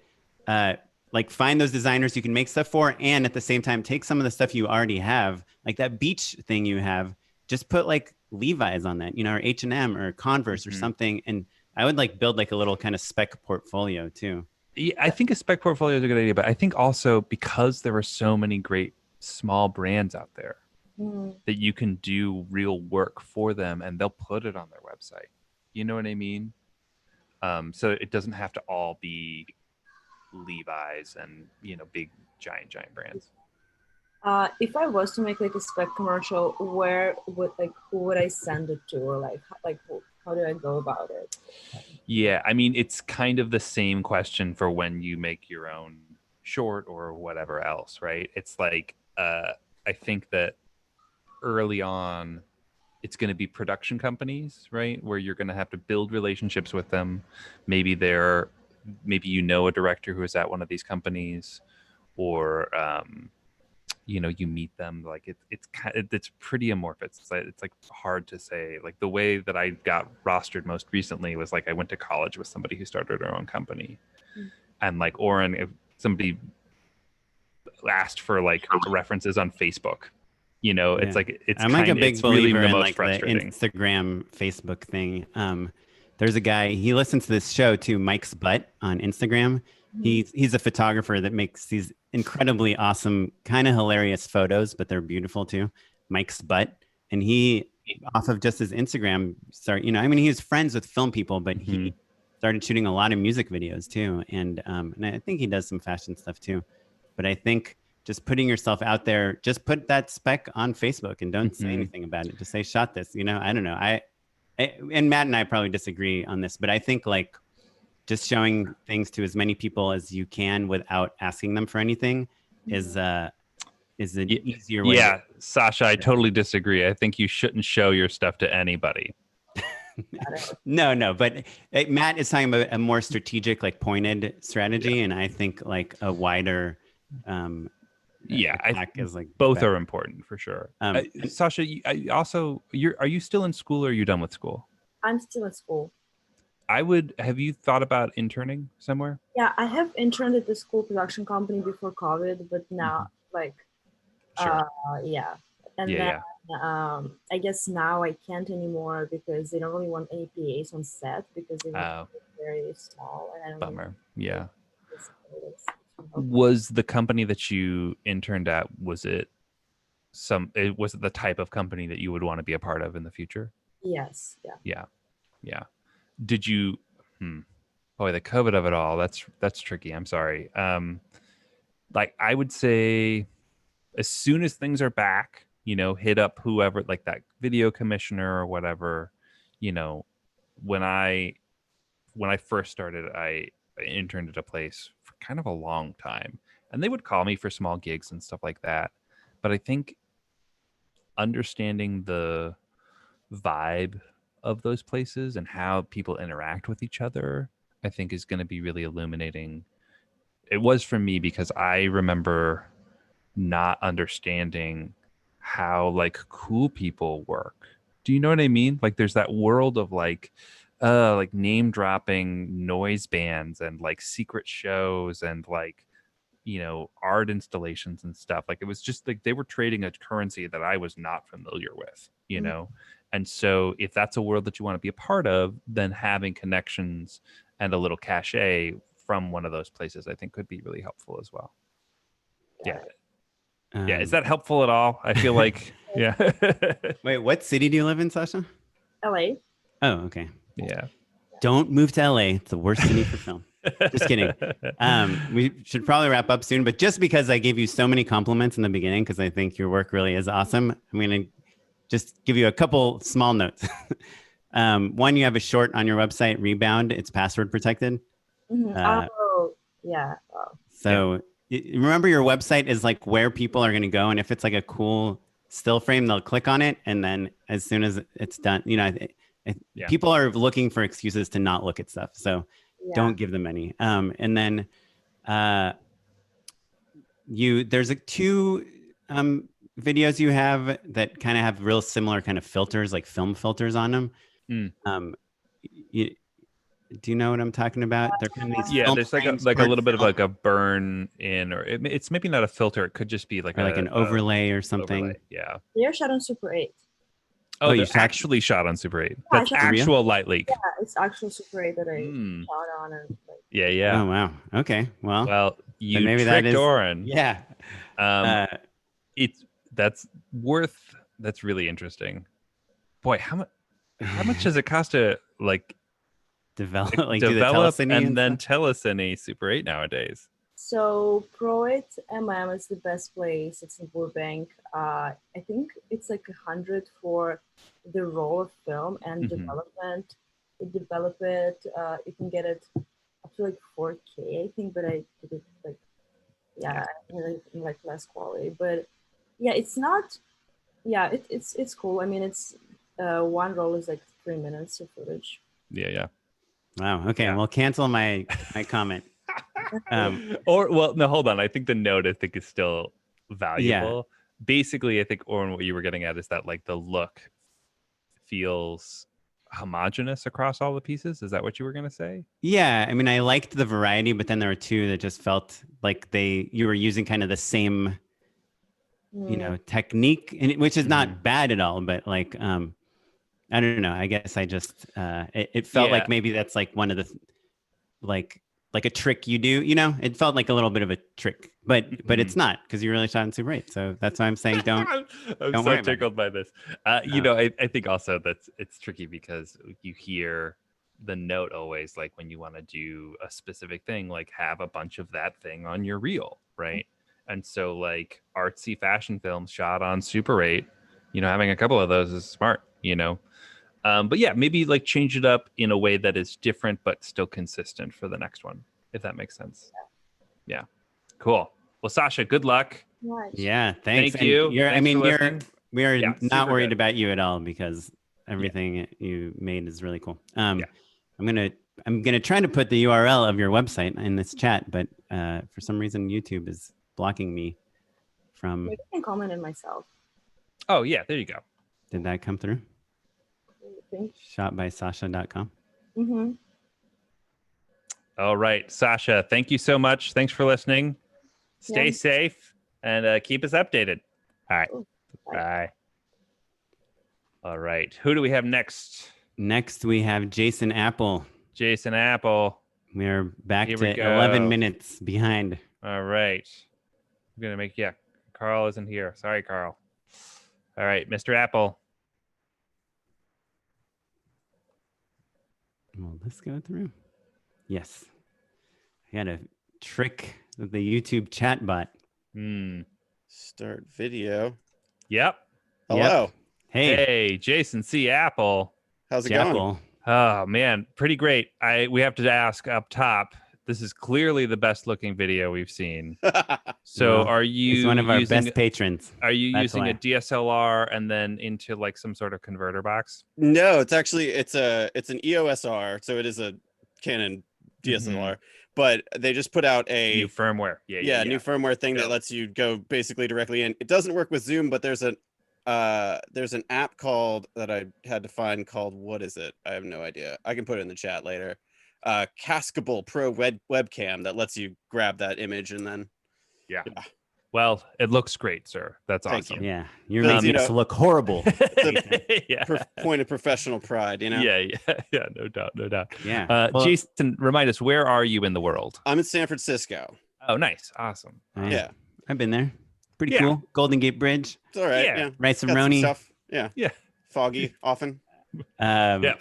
like find those designers you can make stuff for, and at the same time take some of the stuff you already have, like that beach thing you have, just put like Levi's on that, or H&M or Converse or something. And I would like build like a little kind of spec portfolio too. Yeah, I think a spec portfolio is a good idea, but I think also because there are so many great small brands out there that you can do real work for them and they'll put it on their website. You know what I mean? So it doesn't have to all be Levi's and big giant brands. If I was to make like a spec commercial, who would I send it to, or how do I go about it? Yeah, I mean, it's kind of the same question for when you make your own short or whatever else, right? It's like I think that early on it's going to be production companies, right, where you're going to have to build relationships with them. Maybe a director who is at one of these companies, or you meet them. Like it's pretty amorphous. It's like hard to say. Like the way that I got rostered most recently was like I went to college with somebody who started her own company, and like Oren, if somebody asked for like references on Facebook. It's like I'm like a big believer in like the frustrating. Instagram, Facebook thing. There's a guy, he listens to this show too, Mike's Butt on Instagram. He's a photographer that makes these incredibly awesome, kind of hilarious photos, but they're beautiful too. Mike's Butt, and he off of just his Instagram he was friends with film people, but he started shooting a lot of music videos too, and I think he does some fashion stuff too. But I think just putting yourself out there, just put that spec on Facebook and don't say anything about it. Just say, shot this, I don't know. And Matt and I probably disagree on this, but I think like just showing things to as many people as you can without asking them for anything is an easier way. Yeah, Sasha, I totally disagree. I think you shouldn't show your stuff to anybody. No, but Matt is talking about a more strategic, like pointed strategy, and I think like a wider attack is like both better. are important for sure. Sasha, are you still in school or are you done with school? I'm still at school. Have you thought about interning somewhere? Yeah, I have interned at the school production company before COVID, but now Sure. yeah. And then I guess now I can't anymore because they don't really want any PAs on set because they want very small. And I don't Bummer. Really yeah. Was the company that you interned at, was it the type of company that you would want to be a part of in the future? Yes. Yeah. Did you boy, the COVID of it all, that's tricky. I'm sorry. Like I would say as soon as things are back, hit up whoever, like that video commissioner or whatever. When I first started, I interned at a place for kind of a long time, and they would call me for small gigs and stuff like that. But I think understanding the vibe of those places and how people interact with each other, I think is going to be really illuminating. It was for me because I remember not understanding how like cool people work. Do you know what I mean? Like there's that world of like name dropping noise bands and like secret shows and like art installations and stuff. Like it was just like they were trading a currency that I was not familiar with, and so if that's a world that you want to be a part of, then having connections and a little cachet from one of those places I think could be really helpful as well. Is that helpful at all? I feel like Wait, what city do you live in, Sasha? LA. Oh, okay. Yeah. Don't move to LA. It's the worst city for film. Just kidding. We should probably wrap up soon, but just because I gave you so many compliments in the beginning, because I think your work really is awesome, I'm going to just give you a couple small notes. One, you have a short on your website, Rebound. It's password protected. Oh, yeah. Oh. So remember, your website is like where people are going to go, and if it's like a cool still frame, they'll click on it, and then as soon as it's done, people are looking for excuses to not look at stuff. So don't give them any. And then there's two videos you have that kind of have real similar kind of filters, like film filters on them. Do you know what I'm talking about? They're kind of these there's like a little bit of like a burn in, or it's maybe not a filter. It could just be like an overlay or something. Overlay. Yeah. They're shot on Super 8. Oh, they're actually shot on Super 8. That's actual light leak. Yeah, it's actual Super 8 that I shot on. And Yeah. Oh wow. Okay. Well, you maybe tricked that is Oren. Yeah. That's really interesting. Boy, how much does it cost to develop and then telecine Super 8 nowadays? So Pro 8 MM is the best place. It's in Burbank. I think it's like 100 for the roll of film and development. You develop it. You can get it up to like 4K, I think, but I did it in like less quality. But yeah, it's not. Yeah, it's cool. I mean, it's one roll is like 3 minutes of footage. Yeah. Wow. Okay. Yeah. Well, cancel my comment. No, hold on. I think the note is still valuable. Yeah. Basically, I think, Oren, what you were getting at is that like the look feels homogenous across all the pieces. Is that what you were going to say? Yeah. I mean, I liked the variety, but then there were two that just felt like you were using kind of the same, technique, which is not bad at all, but like, I don't know. I guess I just, it felt like maybe that's like one of the, like a trick you do, it felt like a little bit of a trick, but it's not, because you really shot in Super 8. So that's why I'm saying don't. I'm so tickled by this. I think also it's tricky because you hear the note always, like when you want to do a specific thing, like have a bunch of that thing on your reel, right? And so like artsy fashion films shot on Super 8, having a couple of those is smart, But yeah, maybe like change it up in a way that is different but still consistent for the next one, if that makes sense. Yeah, cool. Well, Sasha, good luck. Yeah, thanks. Thank you. We are not worried about you at all, because everything you made is really cool. I'm gonna try to put the URL of your website in this chat, but for some reason YouTube is blocking me from. Maybe I can comment it myself. Oh yeah, there you go. Did that come through? Shotbysasha.com. Mm-hmm. All right, Sasha, thank you so much. Thanks for listening. Stay safe and keep us updated. All right. Bye. All right. Who do we have next? Next, we have Jason Apple. Jason Apple. We're back to 11 minutes behind. All right. I'm going to make, Carl isn't here. Sorry, Carl. All right, Mr. Apple. Will this go through? Yes. I got a trick with the YouTube chat bot. Start video. Yep. Hello. Yep. Hey, Jason C. Apple. How's it going? Oh man, pretty great. We have to ask up top. This is clearly the best looking video we've seen. So are you He's one of our best patrons? Are you using a DSLR and then into like some sort of converter box? No, it's actually it's an EOS R, so it is a Canon DSLR. But they just put out a new firmware. Yeah. New firmware thing that lets you go basically directly in. It doesn't work with Zoom, but there's an app called that I had to find called, what is it? I have no idea. I can put it in the chat later. Cascable Pro webcam that lets you grab that image and then Well, it looks great, sir. That's awesome. Yeah, you're making us look horrible. Point of professional pride, Yeah, no doubt. Yeah. Jason, remind us, where are you in the world? I'm in San Francisco. Oh, nice, awesome. Yeah, I've been there. Pretty cool. Golden Gate Bridge. It's all right. Yeah, rice and roni stuff. Yeah. Foggy often.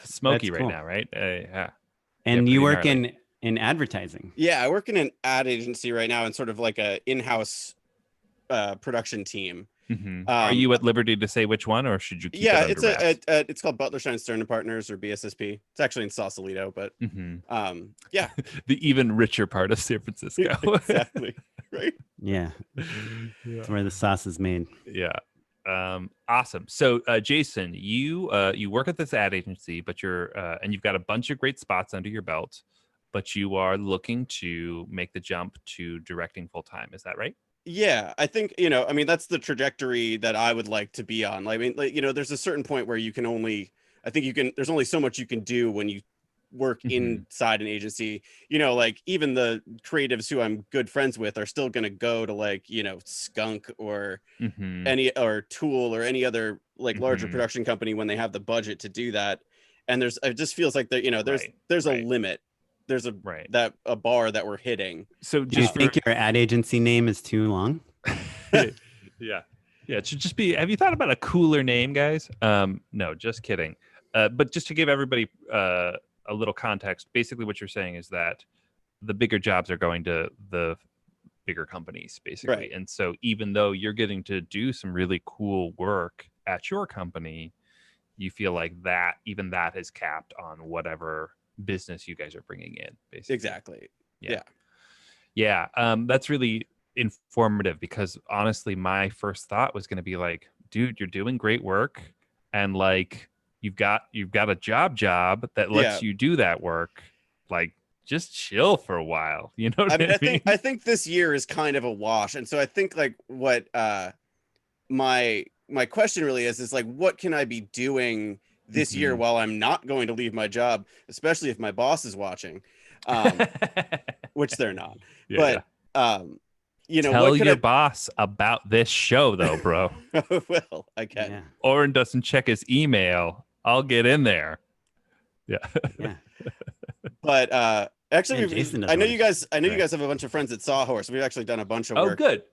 Smoky right now, right? Yeah. And you work in advertising. Yeah, I work in an ad agency right now, and sort of like a in-house production team. Are you at liberty to say which one, or should you keep yeah, it under wraps? it's called Butler Stein Stern and Partners, or BSSP. It's actually in Sausalito, but yeah, the even richer part of San Francisco. exactly. Right. Yeah. It's where the sauce is made. Yeah. Awesome. So, Jason, you work at this ad agency, but and you've got a bunch of great spots under your belt, but you are looking to make the jump to directing full time. Is that right? Yeah, I think, I mean, that's the trajectory that I would like to be on. I mean, there's a certain point where there's only so much you can do when you work inside an agency. Like even the creatives who I'm good friends with are still going to go to Skunk or or Tool or any other larger production company when they have the budget to do that. And it just feels like there's a limit. There's a bar that we're hitting. So do you think your ad agency name is too long? Yeah, it should just be, have you thought about a cooler name, guys? No, just kidding. But just to give everybody a little context, basically what you're saying is that the bigger jobs are going to the bigger companies, basically. Right. And so even though you're getting to do some really cool work at your company, you feel like that is capped on whatever business you guys are bringing in, basically. Exactly. Yeah. That's really informative, because honestly, my first thought was going to be like, dude, you're doing great work, and you've got a job that lets you do that work. Just chill for a while. You know what I mean? I think this year is kind of a wash. And so I think what my question really is what can I be doing this year while I'm not going to leave my job, especially if my boss is watching, which they're not. Tell your boss about this show, though, bro. Well, I can. Yeah. Oren doesn't check his email. I'll get in there. Yeah. But actually, Jason I know doesn't you guys have a bunch of friends at Sawhorse. We've actually done a bunch of work. Oh, good.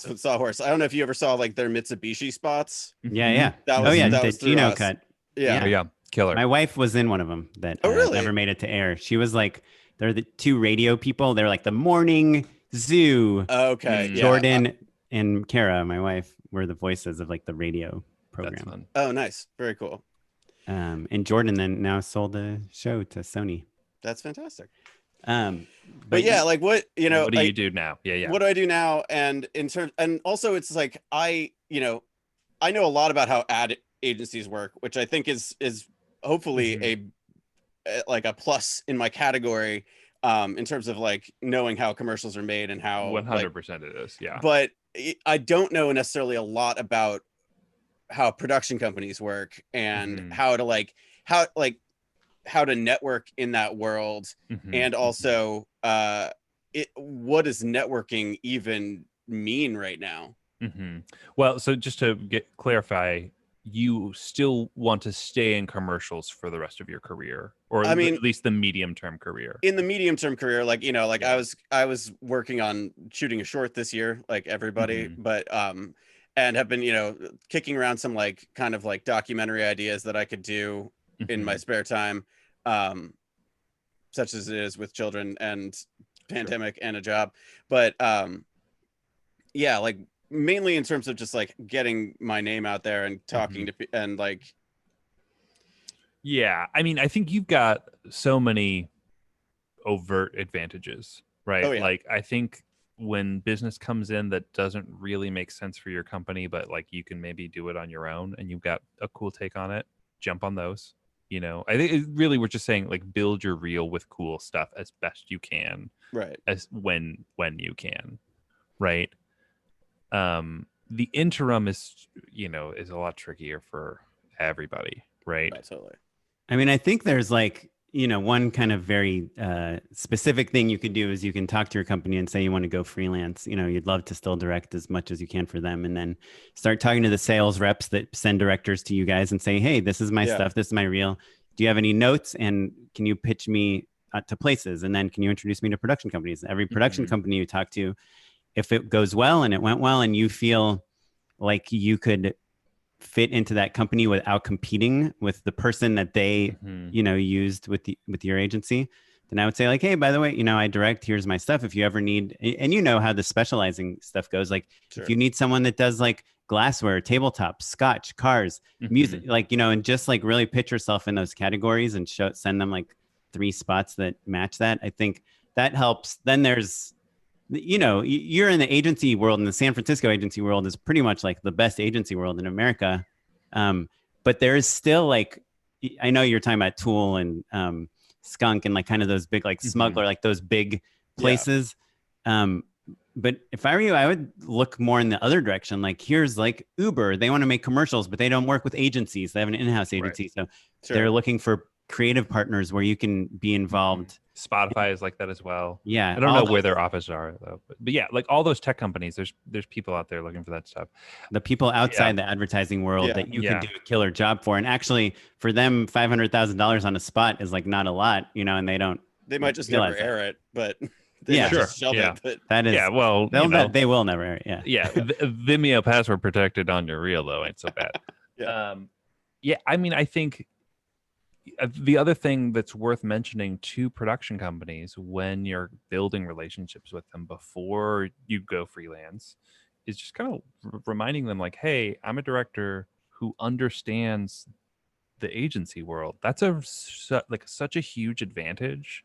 With Sawhorse. I don't know if you ever saw their Mitsubishi spots. Yeah. That was the Gino cut. Yeah. Killer. My wife was in one of them that really? never made it to air. She was they're the two radio people. They're the morning zoo. Okay. Jordan and Kara, my wife, were the voices of the radio program. That's fun. Oh, nice. Very cool. And Jordan then now sold the show to Sony. That's fantastic. But yeah, what do you do now? Yeah. What do I do now? And and also it's I know a lot about how ad agencies work, which I think is hopefully a plus in my category, in terms of knowing how commercials are made and how 100% it is. Yeah. But I don't know necessarily a lot about how production companies work and how to how to network in that world, and also what does networking even mean right now? Well, so just to clarify, you still want to stay in commercials for the rest of your career, or at least the medium-term career? In the medium-term career, I was working on shooting a short this year, like everybody, but and have been kicking around some kind of documentary ideas that I could do in my spare time, such as it is with children and pandemic and a job. But mainly in terms of just getting my name out there and talking to and yeah, I mean, I think you've got so many overt advantages, right? Oh, yeah. I think when business comes in that doesn't really make sense for your company, but you can maybe do it on your own and you've got a cool take on it, jump on those. I think really we're just saying build your reel with cool stuff as best you can, right? As when you can, right? The interim is a lot trickier for everybody, right? Right, totally. I mean, I think there's one kind of very specific thing you could do is you can talk to your company and say you want to go freelance. You'd love to still direct as much as you can for them, and then start talking to the sales reps that send directors to you guys and say, hey, this is my stuff. This is my reel. Do you have any notes? And can you pitch me to places? And then can you introduce me to production companies? Every production company you talk to, if it goes well and it went well and you feel like you could fit into that company without competing with the person that they used with your agency, then I would say like, hey, by the way, I direct, here's my stuff. If you ever need, and how the specializing stuff goes, like Sure. if you need someone that does like glassware, tabletop, scotch, cars, music, like, and just like really pitch yourself in those categories and send them like 3 spots that match that. I think that helps. Then there's, you're in the agency world, and the San Francisco agency world is pretty much like the best agency world in America. But there is still like, I know you're talking about Tool and Skunk and like kind of those big like Smuggler, like those big places. But if I were you, I would look more in the other direction. Like here's like Uber, they want to make commercials, but they don't work with agencies. They have an in-house agency. So they're looking for creative partners where you can be involved. Spotify is like that as well. Yeah. I don't know where their offices are though, but yeah, like all those tech companies, there's people out there looking for that stuff. The people outside the advertising world that you could do a killer job for. And actually for them, $500,000 on a spot is like not a lot, and they might just never air it, but It, but that is, well, they will never air it. Yeah. Vimeo password protected on your reel though ain't so bad. I mean, I think the other thing that's worth mentioning to production companies when you're building relationships with them before you go freelance is just kind of reminding them like, hey, I'm a director who understands the agency world. That's such a huge advantage.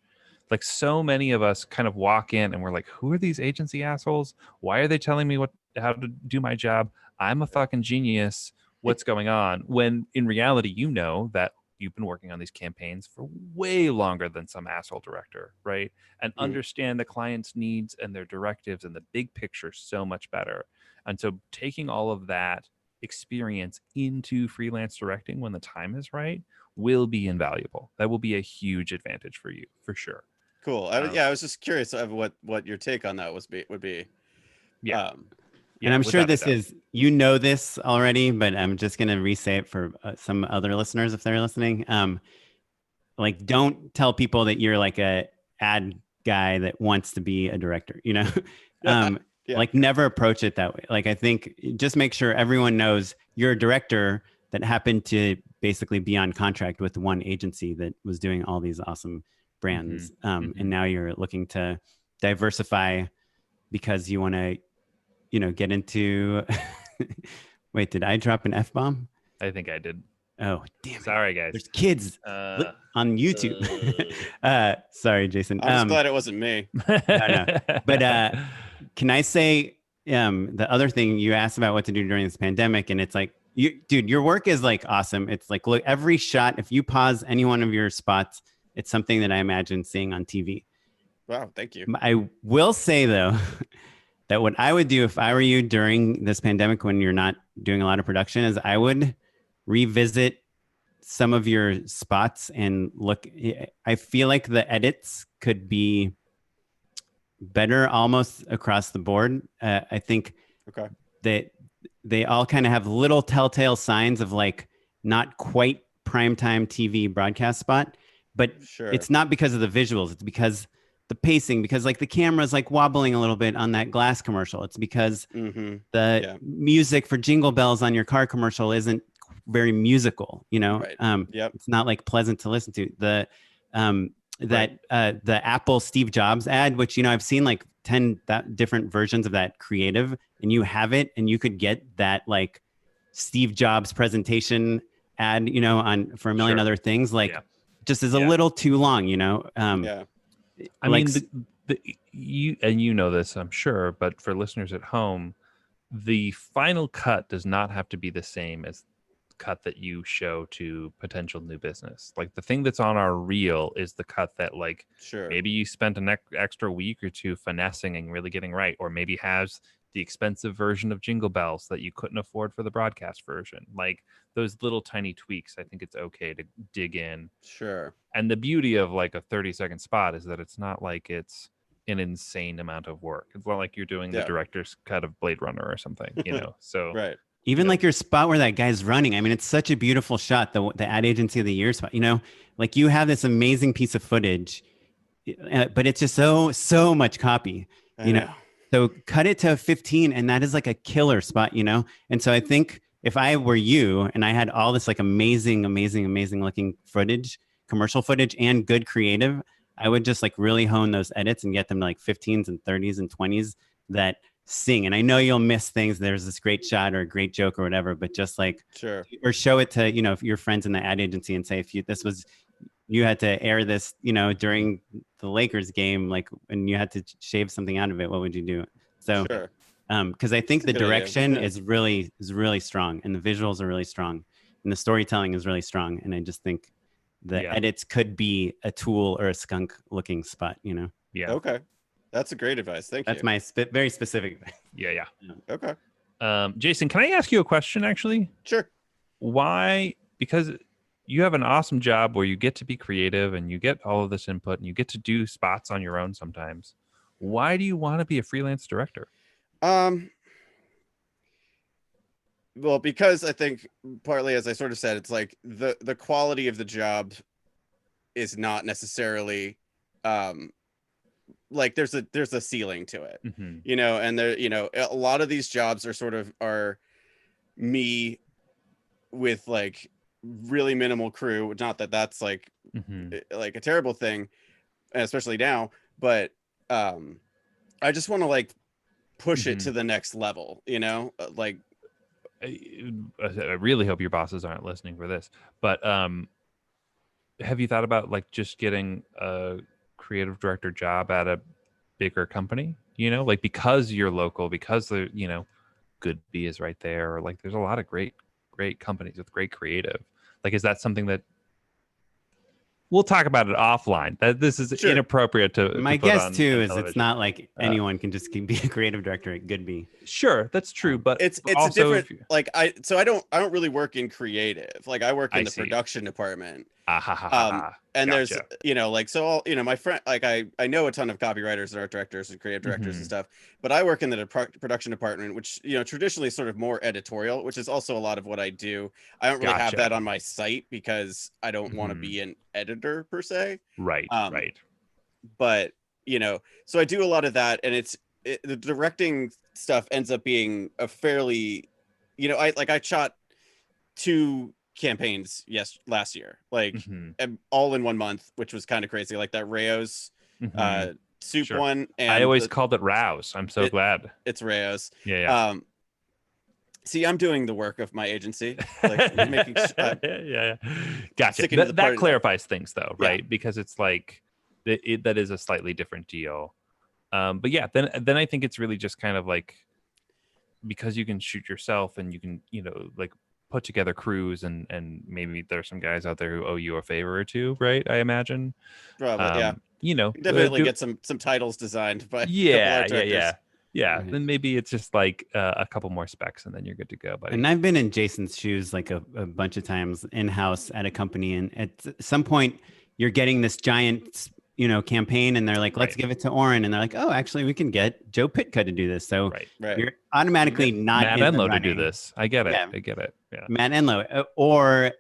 Like so many of us kind of walk in and we're like, who are these agency assholes? Why are they telling me how to do my job? I'm a fucking genius. What's going on? When in reality, that you've been working on these campaigns for way longer than some asshole director, right? And understand the client's needs and their directives and the big picture so much better. And so taking all of that experience into freelance directing when the time is right will be invaluable. That will be a huge advantage for you, for sure. Cool. I was just curious of what your take on that would be. Yeah. And I'm sure this is, this already, but I'm just going to re-say it for some other listeners if they're listening. Like, don't tell people that you're like a ad guy that wants to be a director, like never approach it that way. Like, I think just make sure everyone knows you're a director that happened to basically be on contract with one agency that was doing all these awesome brands. And now you're looking to diversify because you want to, get into, wait, did I drop an F-bomb? I think I did. Oh, damn it. Sorry, guys. There's kids on YouTube. Sorry, Jason. I'm just glad it wasn't me. No. But can I say the other thing you asked about what to do during this pandemic, and it's like, dude, your work is like awesome. It's like, look, every shot, if you pause any one of your spots, it's something that I imagine seeing on TV. Wow, thank you. I will say though, that what I would do if I were you during this pandemic when you're not doing a lot of production is I would revisit some of your spots and look. I feel like the edits could be better almost across the board. I think that they all kind of have little telltale signs of like not quite primetime TV broadcast spot, but it's not because of the visuals. It's because the pacing, because like the camera's like wobbling a little bit on that Glass commercial. It's because the music for Jingle Bells on your car commercial isn't very musical, It's not like pleasant to listen to. The the Apple Steve Jobs ad, which I've seen like 10 different versions of that creative, and you have it, and you could get that like Steve Jobs presentation ad, on for a million other things, like just is a little too long, I mean, you know this, I'm sure, but for listeners at home, the final cut does not have to be the same as cut that you show to potential new business. Like the thing that's on our reel is the cut that like maybe you spent an extra week or two finessing and really getting right, or maybe has the expensive version of Jingle Bells that you couldn't afford for the broadcast version. Like those little tiny tweaks, I think it's okay to dig in. Sure. And the beauty of like a 30-second spot is that it's not like it's an insane amount of work. It's not like you're doing the director's cut of Blade Runner or something, So even like your spot where that guy's running. I mean, it's such a beautiful shot. The ad agency of the year spot. Like you have this amazing piece of footage, but it's just so much copy. So cut it to 15, and that is like a killer spot. And so I think if I were you and I had all this like amazing looking footage, commercial footage, and good creative, I would just like really hone those edits and get them to like 15s and 30s and 20s that sing. And I know you'll miss things. There's this great shot or a great joke or whatever, but just like, Sure. or show it to, you know, your friends in the ad agency and say, if you had to air this, you know, during the Lakers game, like, and you had to shave something out of it, what would you do? So, Sure. because I think That's the a good idea. direction Yeah. is really strong, and the visuals are really strong, and the storytelling is really strong, and I just think the edits could be a tool or a skunk looking spot, you know. Yeah. Okay. That's a great advice. Thank you. That's my very specific. Yeah. Okay. Jason, can I ask you a question actually? Sure. Why? Because you have an awesome job where you get to be creative and you get all of this input and you get to do spots on your own sometimes. Why do you want to be a freelance director? Well, because I think partly, as I sort of said, it's like the quality of the job is not necessarily like there's a ceiling to it, you know, and there, you know, a lot of these jobs are me with like really minimal crew. Not that that's like like a terrible thing, especially now, but I just want to like push it to the next level, you know, like. I really hope your bosses aren't listening for this, but have you thought about like just getting a creative director job at a bigger company, you know, like because you're local, because the, you know, Goodby is right there, or like there's a lot of great companies with great creative. Like, is that something that we'll talk about it offline? That this is inappropriate to. My to put guess on too is television. it's not like anyone can just be a creative director at Goodby. Sure, that's true, but it's also a different like I don't really work in creative. Like I work in the production department. And gotcha. there's, you know, like, so all, you know, my friend, like I know a ton of copywriters and art directors and creative directors and stuff, but I work in the production department, which, you know, traditionally is sort of more editorial, which is also a lot of what I do. I don't really have that on my site because I don't want to be an editor per se. Right. But, you know, so I do a lot of that, and the directing stuff ends up being a fairly, you know, I shot 2 campaigns last year, like all in 1 month, which was kind of crazy, like that Rayo's soup one, and I always called it Rouse. I'm so glad it's Rayo's. Yeah. See, I'm doing the work of my agency, like making gotcha. That clarifies things though, right? Because it's like that is a slightly different deal. But yeah, then I think it's really just kind of like, because you can shoot yourself and you can, you know, like put together crews, and maybe there's some guys out there who owe you a favor or two, right? I imagine. Probably, you know, definitely get some titles designed by art directors. Right. Then maybe it's just like a couple more specs, and then you're good to go, buddy. And I've been in Jason's shoes like a bunch of times in-house at a company, and at some point you're getting this giant, you know, campaign, and they're like, let's give it to Oren, and they're like, oh, actually we can get Joe Pitka to do this. So you're automatically not Matt in Enlow the to do running. this. I get it. I get it. Yeah. Matt Enlow, or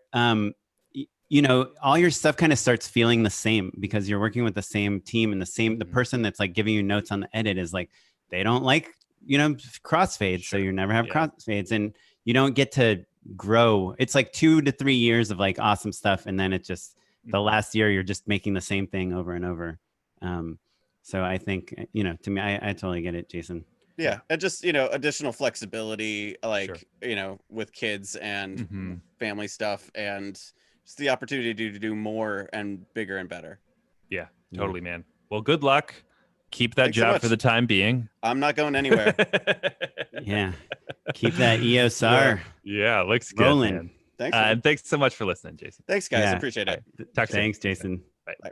you know, all your stuff kind of starts feeling the same because you're working with the same team, and the person that's like giving you notes on the edit is like, they don't like, you know, crossfades, so you never have crossfades, and you don't get to grow. It's like 2 to 3 years of like awesome stuff, and then it just the last year you're just making the same thing over and over. So I think, you know, to me, I totally get it, Jason. Yeah, and just, you know, additional flexibility, like you know, with kids and family stuff, and just the opportunity to do more and bigger and better. Yeah, totally, man. Well, good luck. Keep that Thanks so job much. for the time being. I'm not going anywhere. Yeah, keep that EOSR. Yeah, looks good, rolling. man. Thanks, and thanks so much for listening, Jason. Thanks, guys. Yeah. Appreciate it. Talk soon. Thanks, Jason. Bye.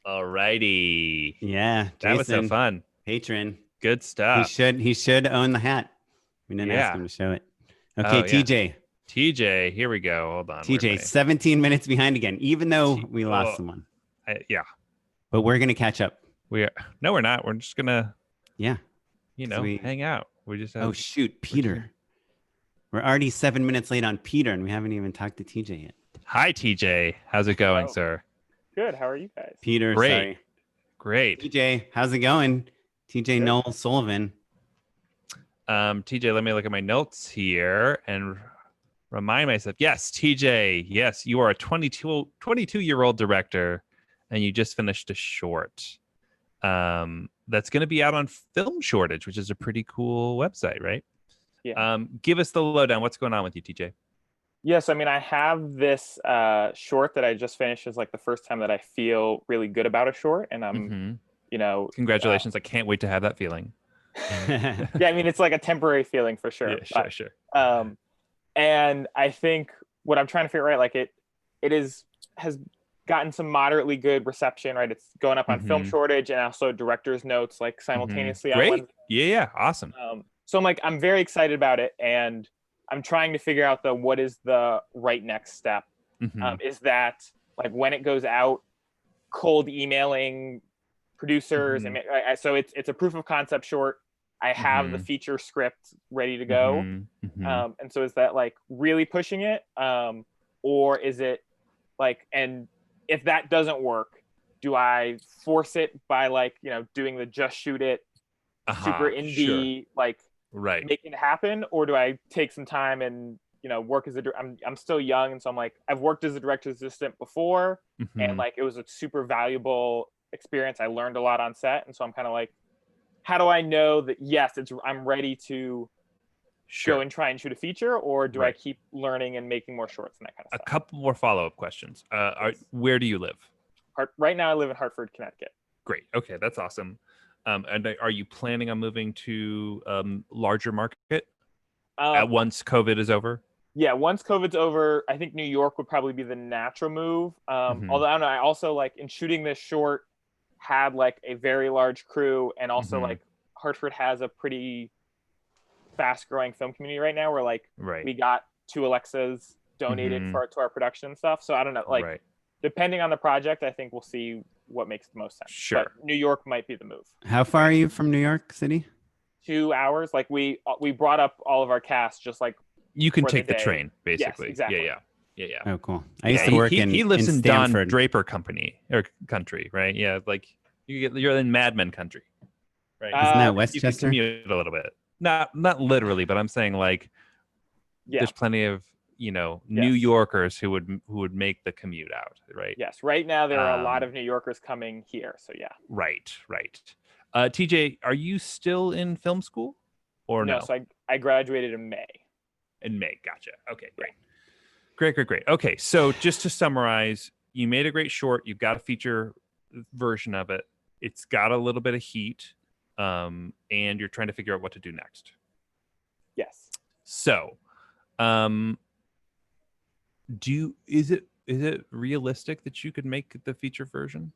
All righty. Yeah, Jason, that was so fun. Patron. Good stuff. He should own the hat. We didn't ask him to show it. Okay, TJ. TJ, here we go. Hold on. TJ, 17 minutes behind again, even though we lost someone. But we're gonna catch up. No, we're not. We're just gonna you know, we hang out. We just oh shoot, Peter. We're already 7 minutes late on Peter, and we haven't even talked to TJ yet. Hi, TJ. How's it going, sir? Good. How are you guys? Peter, Great. TJ, how's it going? TJ Noel Sullivan. TJ, let me look at my notes here and remind myself. Yes, TJ. Yes, you are a 22-year-old director and you just finished a short that's going to be out on Film Shortage, which is a pretty cool website, right? Yeah. Give us the lowdown. What's going on with you, TJ? Yes, I mean, I have this short that I just finished. Is like the first time that I feel really good about a short, and I'm, Congratulations! I can't wait to have that feeling. Yeah, I mean, it's like a temporary feeling for sure. Yeah, sure. And I think what I'm trying to figure out, like it has gotten some moderately good reception, right? It's going up on Film Shortage and also Director's Notes, like simultaneously. Great. On Yeah, awesome. So I'm very excited about it, and I'm trying to figure out what is the right next step. Is that like when it goes out, cold emailing producers, and so it's a proof of concept short. I have the feature script ready to go, and so is that like really pushing it, or is it like, and if that doesn't work, do I force it by like doing the just shoot it, super indie, like making it happen, or do I take some time and work as I'm still young, and so I'm like, I've worked as a director's assistant before, and like it was a super valuable experience. I learned a lot on set, and so I'm kind of like, how do I know that yes, I'm ready to go and try and shoot a feature, or do I keep learning and making more shorts and that kind of stuff? A couple more follow-up questions. Where do you live? Right now I live in Hartford, Connecticut. Great. Okay, that's awesome. And are you planning on moving to larger market once COVID is over? Yeah, once COVID's over, I think New York would probably be the natural move. Although I don't know, I also like in shooting this short had like a very large crew, and also like Hartford has a pretty fast growing film community right now, where like we got 2 Alexas donated to our production and stuff. So I don't know, like depending on the project, I think we'll see what makes the most sense. Sure. But New York might be the move. How far are you from New York City? 2 hours. Like we brought up all of our cast just like you can for take the day. train basically. Yes, exactly. Yeah. Oh, cool. I used to work he lives in Stanford. Don Draper country, right? Yeah, like you're in Mad Men country, right? Isn't that You can Westchester? commute a little bit. Not literally, but I'm saying like there's plenty of New Yorkers who would make the commute out, right? Yes. Right now there are a lot of New Yorkers coming here, so yeah. Right. TJ, are you still in film school or no? So I graduated in May. In May, gotcha. Okay, great. Okay, so just to summarize, you made a great short. You've got a feature version of it. It's got a little bit of heat, and you're trying to figure out what to do next. Yes. So, is it realistic that you could make the feature version?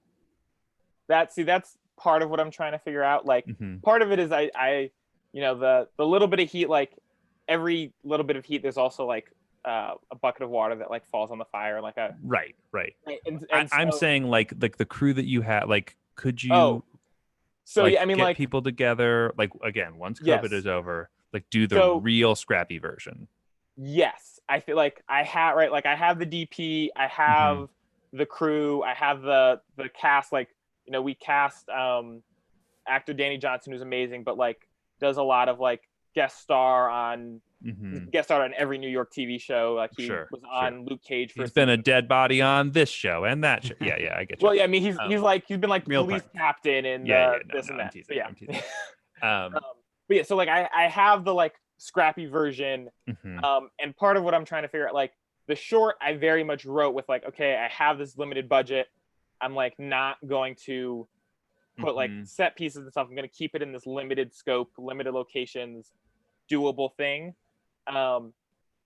That's part of what I'm trying to figure out. Like part of it is I the little bit of heat, like every little bit of heat, there's also like a bucket of water that like falls on the fire, like a right. And I'm saying like the crew that you had, like could you get people together, like again once COVID is over, like do the real scrappy version? Yes, I feel like I have the DP, I have the crew, I have the cast. Like we cast actor Danny Johnson, who's amazing, but like does a lot of like guest star on every New York TV show. Like he was on Luke Cage. He's been a dead body on this show and that show. Yeah, I get you. Well, yeah, I mean he's been like police captain and this and that. But yeah, so like I have the like scrappy version, and part of what I'm trying to figure out, like the short, I very much wrote with like, okay, I have this limited budget. I'm like not going to put like set pieces and stuff. I'm going to keep it in this limited scope, limited locations, doable thing. And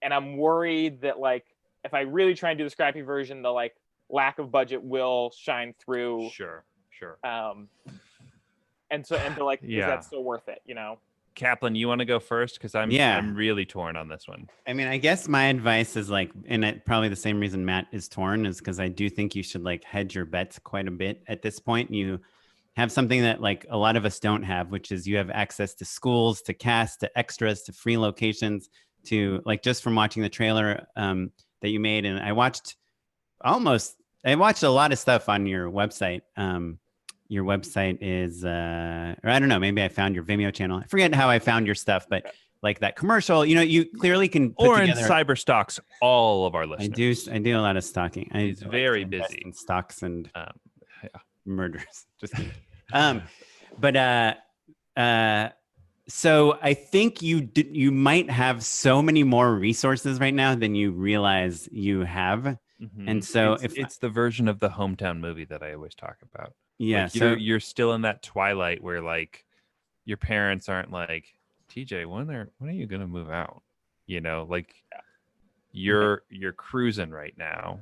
I'm worried that like if I really try and do the scrappy version, the like lack of budget will shine through. Sure. And they're like, is that still worth it? Kaplan, you want to go first? Because I'm really torn on this one. I mean, I guess my advice is like, and probably the same reason Matt is torn is because I do think you should like hedge your bets quite a bit at this point. You have something that like a lot of us don't have, which is you have access to schools, to cast, to extras, to free locations, to like just from watching the trailer that you made. And I watched a lot of stuff on your website. Your website is, or I don't know, maybe I found your Vimeo channel. I forget how I found your stuff, but like that commercial, you clearly can put or together, in cyber stocks all of our listeners. I do a lot of stalking. He's very busy in stocks and murders. Just kidding. So I think you might have so many more resources right now than you realize you have. And so it's the version of the hometown movie that I always talk about. Yeah. Like So you're still in that twilight where like your parents aren't like, TJ, when are you gonna move out? You know, like you're cruising right now.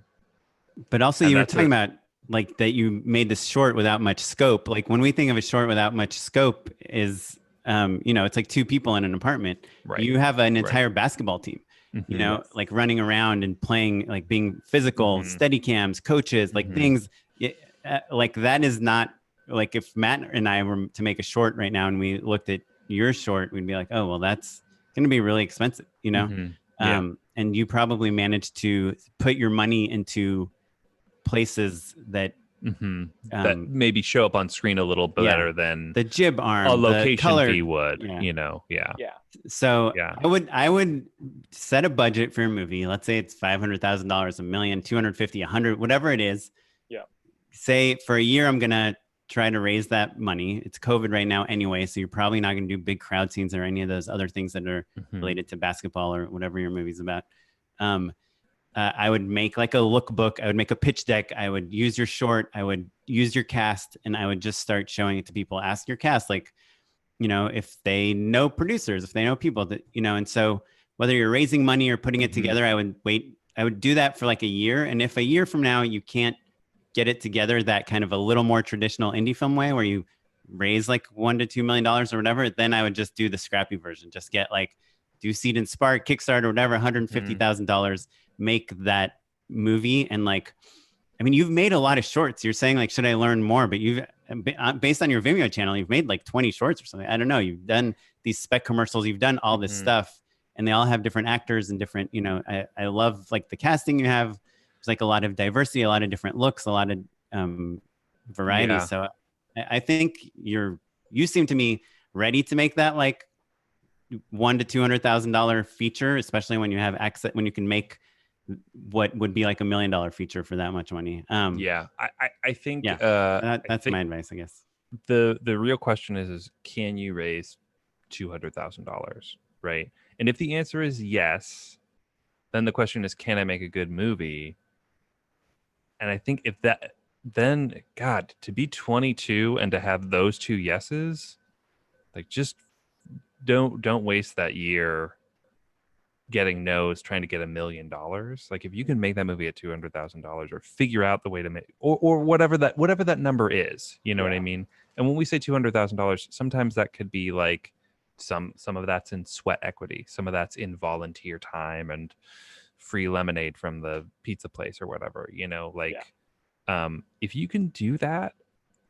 But also you were talking about like that you made this short without much scope. Like when we think of a short without much scope is it's like two people in an apartment. Right. You have an entire basketball team. You know, like running around and playing, like being physical, steady cams, coaches, like things like that is not like if Matt and I were to make a short right now and we looked at your short, we'd be like, oh, well, that's going to be really expensive, you know? And you probably managed to put your money into places that that maybe show up on screen a little better than the jib arm, a location the color, fee would, So I would set a budget for a movie. Let's say it's $500,000, $1 million, 250, 100, whatever it is. Yeah. Say for a year, I'm going to try to raise that money. It's COVID right now anyway, so you're probably not going to do big crowd scenes or any of those other things that are related to basketball or whatever your movie's about. I would make like a lookbook. I would make a pitch deck. I would use your short. I would use your cast, and I would just start showing it to people. Ask your cast, like, if they know producers, if they know people that, and so whether you're raising money or putting it together, I would do that for like a year. And if a year from now you can't get it together, that kind of a little more traditional indie film way where you raise like $1 to $2 million or whatever, then I would just do the scrappy version. Just get like do Seed and Spark, Kickstarter, whatever, $150,000, make that movie. And like, I mean, you've made a lot of shorts. You're saying like, should I learn more? But you've, based on your Vimeo channel, you've made like 20 shorts or something. I don't know. You've done these spec commercials. You've done all this stuff, and they all have different actors and different, I love like the casting you have. There's like a lot of diversity, a lot of different looks, a lot of variety. Yeah. So I think you seem to me ready to make that like $100,000 to $200,000 feature, especially when you have access, when you can make what would be like $1 million feature for that much money. I think that's my advice, I guess. The real question is can you raise $200,000, right? And if the answer is yes, then the question is, can I make a good movie? And I think if that, then God, to be 22 and to have those two yeses, like just don't waste that year getting no's trying to get $1 million. Like if you can make that movie at $200,000 or figure out the way to make or whatever that number is, you know what I mean? And when we say $200,000, sometimes that could be like some of that's in sweat equity, some of that's in volunteer time and free lemonade from the pizza place or whatever, if you can do that,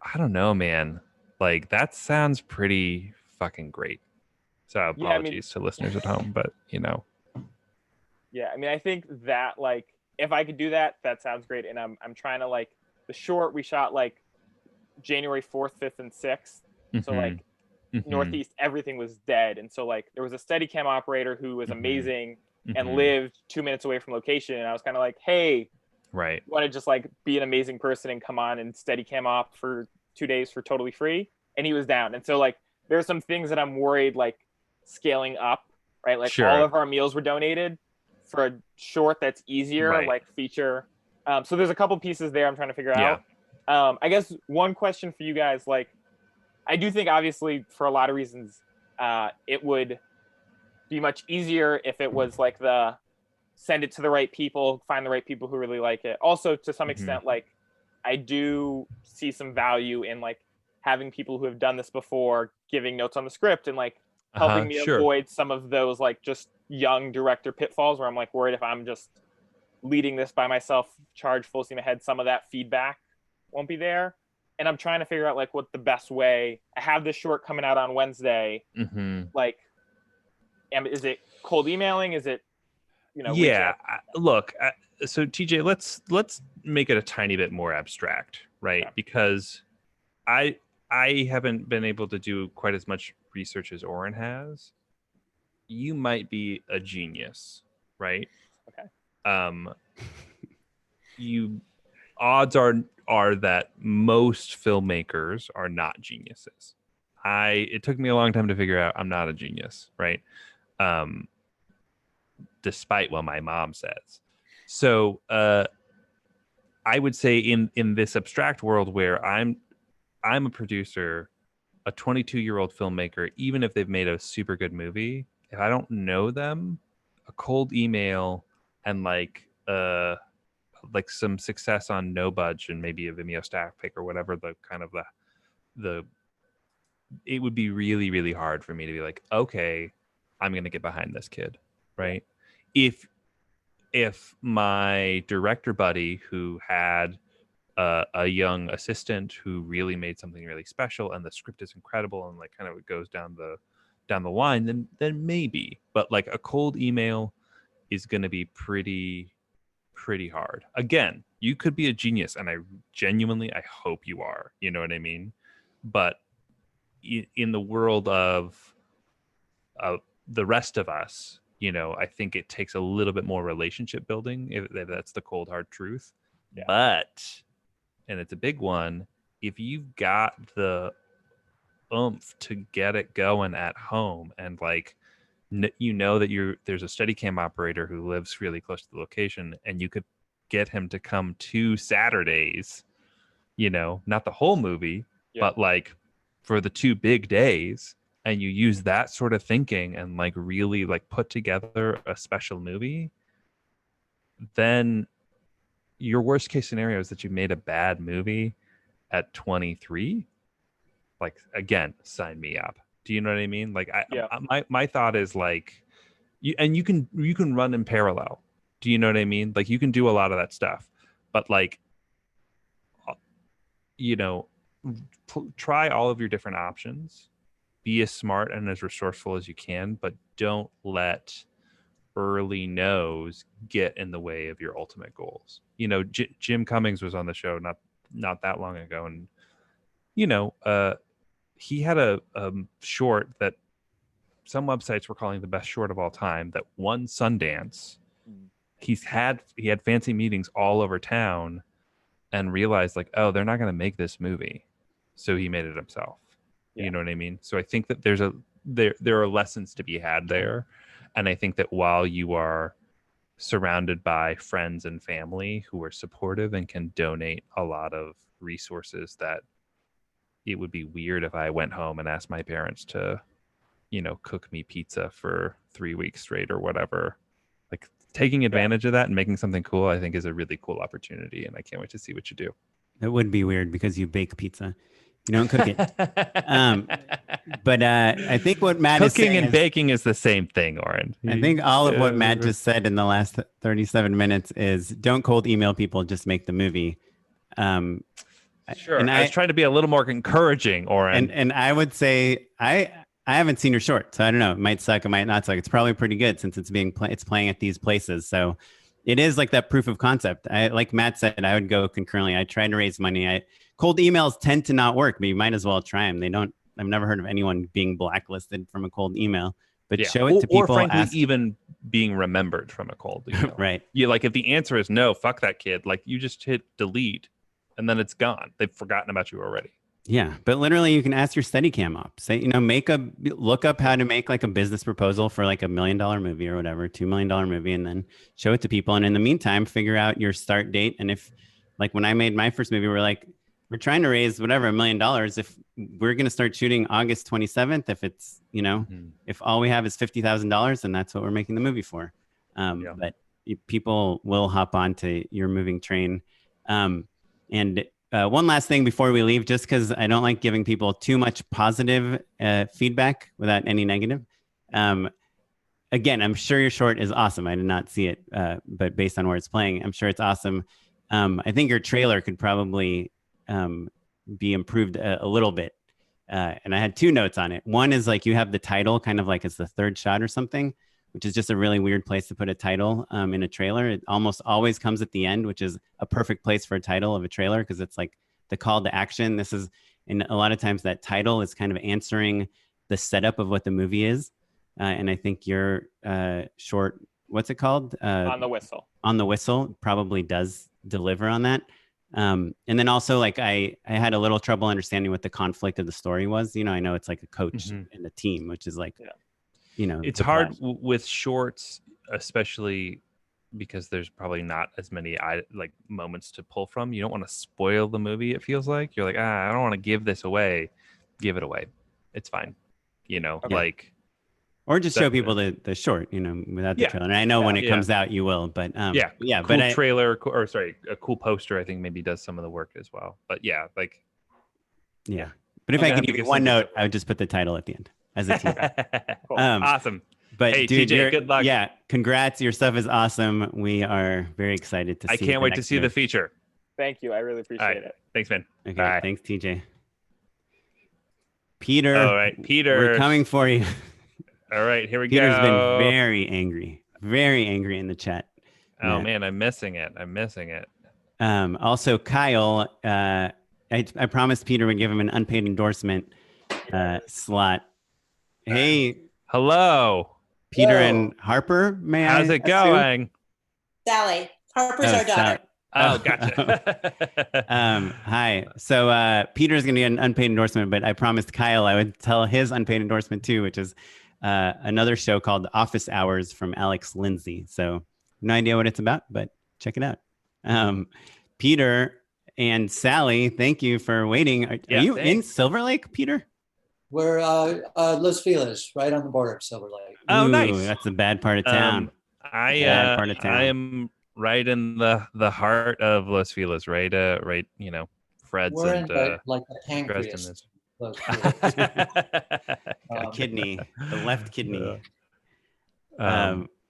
I don't know, man, like that sounds pretty fucking great. So apologies to listeners at home, but Yeah, I mean, I think that like if I could do that, that sounds great. And I'm trying to like the short we shot like January 4th, 5th, and 6th. So like Northeast, everything was dead. And so like there was a Steadicam operator who was amazing and lived 2 minutes away from location. And I was kind of like, hey, right, you want to just like be an amazing person and come on and Steadicam op for 2 days for totally free? And he was down. And so like there's some things that I'm worried like scaling up, right? Like all of our meals were donated for a short that's easier, like feature. So there's a couple pieces there I'm trying to figure out. I guess one question for you guys, like I do think obviously for a lot of reasons, it would be much easier if it was like the send it to the right people, find the right people who really like it. Also to some extent, like I do see some value in like having people who have done this before giving notes on the script and like helping me avoid some of those like just young director pitfalls where I'm like worried if I'm just leading this by myself, charge full steam ahead, some of that feedback won't be there. And I'm trying to figure out like what the best way. I have this short coming out on Wednesday. Like, is it cold emailing? Is it, look, so TJ, let's make it a tiny bit more abstract, right? Because I haven't been able to do quite as much research as Oren has. You might be a genius, right? Okay. odds are that most filmmakers are not geniuses. It took me a long time to figure out I'm not a genius, right? Despite what my mom says. So I would say in this abstract world where I'm a producer, a 22-year-old filmmaker, even if they've made a super good movie, if I don't know them, a cold email and like some success on no budge and maybe a Vimeo staff pick or whatever the it would be really, really hard for me to be like, okay, I'm gonna get behind this kid, right? If my director buddy who had a young assistant who really made something really special and the script is incredible and like kind of it goes down the line, then maybe. But like a cold email is going to be pretty hard. Again, you could be a genius, and I hope you are. You know what I mean? But in the world of the rest of us, I think it takes a little bit more relationship building. If that's the cold hard truth. Yeah. But, and it's a big one, if you've got the oomph to get it going at home and like that there's a Steadicam operator who lives really close to the location and you could get him to come 2 Saturdays, not the whole movie, but like for the 2 big days, and you use that sort of thinking and like really like put together a special movie, then your worst case scenario is that you made a bad movie at 23. Like, again, sign me up. Do you know what I mean? Like, my thought is like, you can run in parallel. Do you know what I mean? Like, you can do a lot of that stuff, but like, try all of your different options. Be as smart and as resourceful as you can, but don't let early no's get in the way of your ultimate goals. Jim Cummings was on the show not that long ago, and he had a short that some websites were calling the best short of all time that won Sundance. He had fancy meetings all over town and realized like, oh, they're not going to make this movie, so he made it himself. You know what I mean? So I think that there are lessons to be had there, and I think that while you are surrounded by friends and family who are supportive and can donate a lot of resources, that it would be weird if I went home and asked my parents to, cook me pizza for 3 weeks straight or whatever. Like, taking advantage of that and making something cool, I think, is a really cool opportunity, and I can't wait to see what you do. It would be weird because you bake pizza. You don't cook it. But I think what Matt is saying cooking and baking is the same thing, Oren. I think all of what Matt just said in the last 37 minutes is don't cold email people, just make the movie. Sure. And I was trying to be a little more encouraging, Oren. And I would say I haven't seen your short, so I don't know. It might suck, it might not suck. It's probably pretty good since it's playing at these places. So it is like that proof of concept. Like Matt said, I would go concurrently. I tried to raise money. Cold emails tend to not work, but you might as well try them. I've never heard of anyone being blacklisted from a cold email, but show it to people. Or frankly, even being remembered from a cold email. Right. Yeah, like if the answer is no, fuck that kid, like you just hit delete and then it's gone. They've forgotten about you already. Yeah, but literally you can ask your Steadicam up. Say, look up how to make like a business proposal for like $1 million movie or whatever, $2 million movie, and then show it to people. And in the meantime, figure out your start date. And if, like when I made my first movie, we're trying to raise whatever, $1 million. If we're going to start shooting August 27th, if it's, if all we have is $50,000, then that's what we're making the movie for. But people will hop onto your moving train. And one last thing before we leave, just because I don't like giving people too much positive feedback without any negative. Again, I'm sure your short is awesome. I did not see it, but based on where it's playing, I'm sure it's awesome. I think your trailer could probably be improved a little bit. And I had 2 notes on it. One is like you have the title kind of like it's the third shot or something, which is just a really weird place to put a title in a trailer. It almost always comes at the end, which is a perfect place for a title of a trailer because it's like the call to action. And a lot of times that title is kind of answering the setup of what the movie is. And I think your short, what's it called? On the Whistle. On the Whistle probably does deliver on that. And then also like I had a little trouble understanding what the conflict of the story was. I know it's like a coach and a team, which is like, it's hard with shorts, especially because there's probably not as many like moments to pull from. You don't want to spoil the movie. It feels like you're like, I don't want to give this away. Give it away. It's fine. Like, or just show people the short, without the trailer. And I know when it comes out, you will, but cool trailer or sorry, a cool poster, I think maybe does some of the work as well. But but if I could give you one note, I would just put the title at the end as a team. Cool. Awesome. But hey, dude, TJ, good luck. Yeah, congrats. Your stuff is awesome. We are very excited to see it. I can't wait to see the feature. Thank you. I really appreciate it. Thanks, man. Okay, Bye. Thanks, TJ. Peter. All right, Peter. We're coming for you. All right, here we Peter's go. Peter's been very angry in the chat. Oh man, I'm missing it. Also, Kyle, I promised Peter would give him an unpaid endorsement slot. Hey. Hello. Peter and Harper, how's it going? Sally. Harper's our daughter. Oh, gotcha. Hi. So Peter's going to get an unpaid endorsement, but I promised Kyle I would tell his unpaid endorsement too, which is another show called Office Hours from Alex Lindsay. So no idea what it's about, but check it out. Peter and Sally, thank you for waiting. Are you in Silver Lake, Peter? We're Los Feliz, right on the border of Silver Lake. Oh, nice. That's a bad part of town. I am right in the heart of Los Feliz, right? Fred's We're and in like the pancreas. A kidney, the left kidney.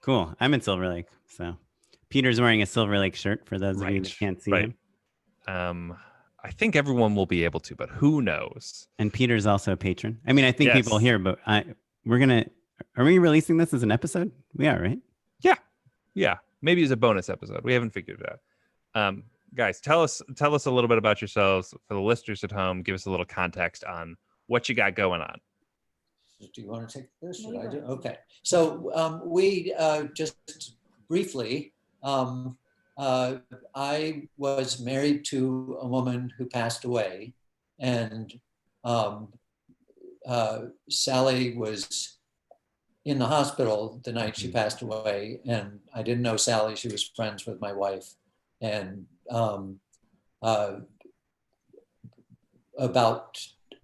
Cool. I'm in Silver Lake, so Peter's wearing a Silver Lake shirt for those of you that can't see him. I think everyone will be able to, but who knows? And Peter's also a patron. I mean, I think people here, but are we releasing this as an episode? We are, right? Yeah. Maybe as a bonus episode. We haven't figured it out. Guys, tell us a little bit about yourselves for the listeners at home. Give us a little context on what you got going on. Do you want to take this? Should I do? Okay. So we just briefly, I was married to a woman who passed away, and Sally was in the hospital the night she passed away, and I didn't know Sally. She was friends with my wife, and about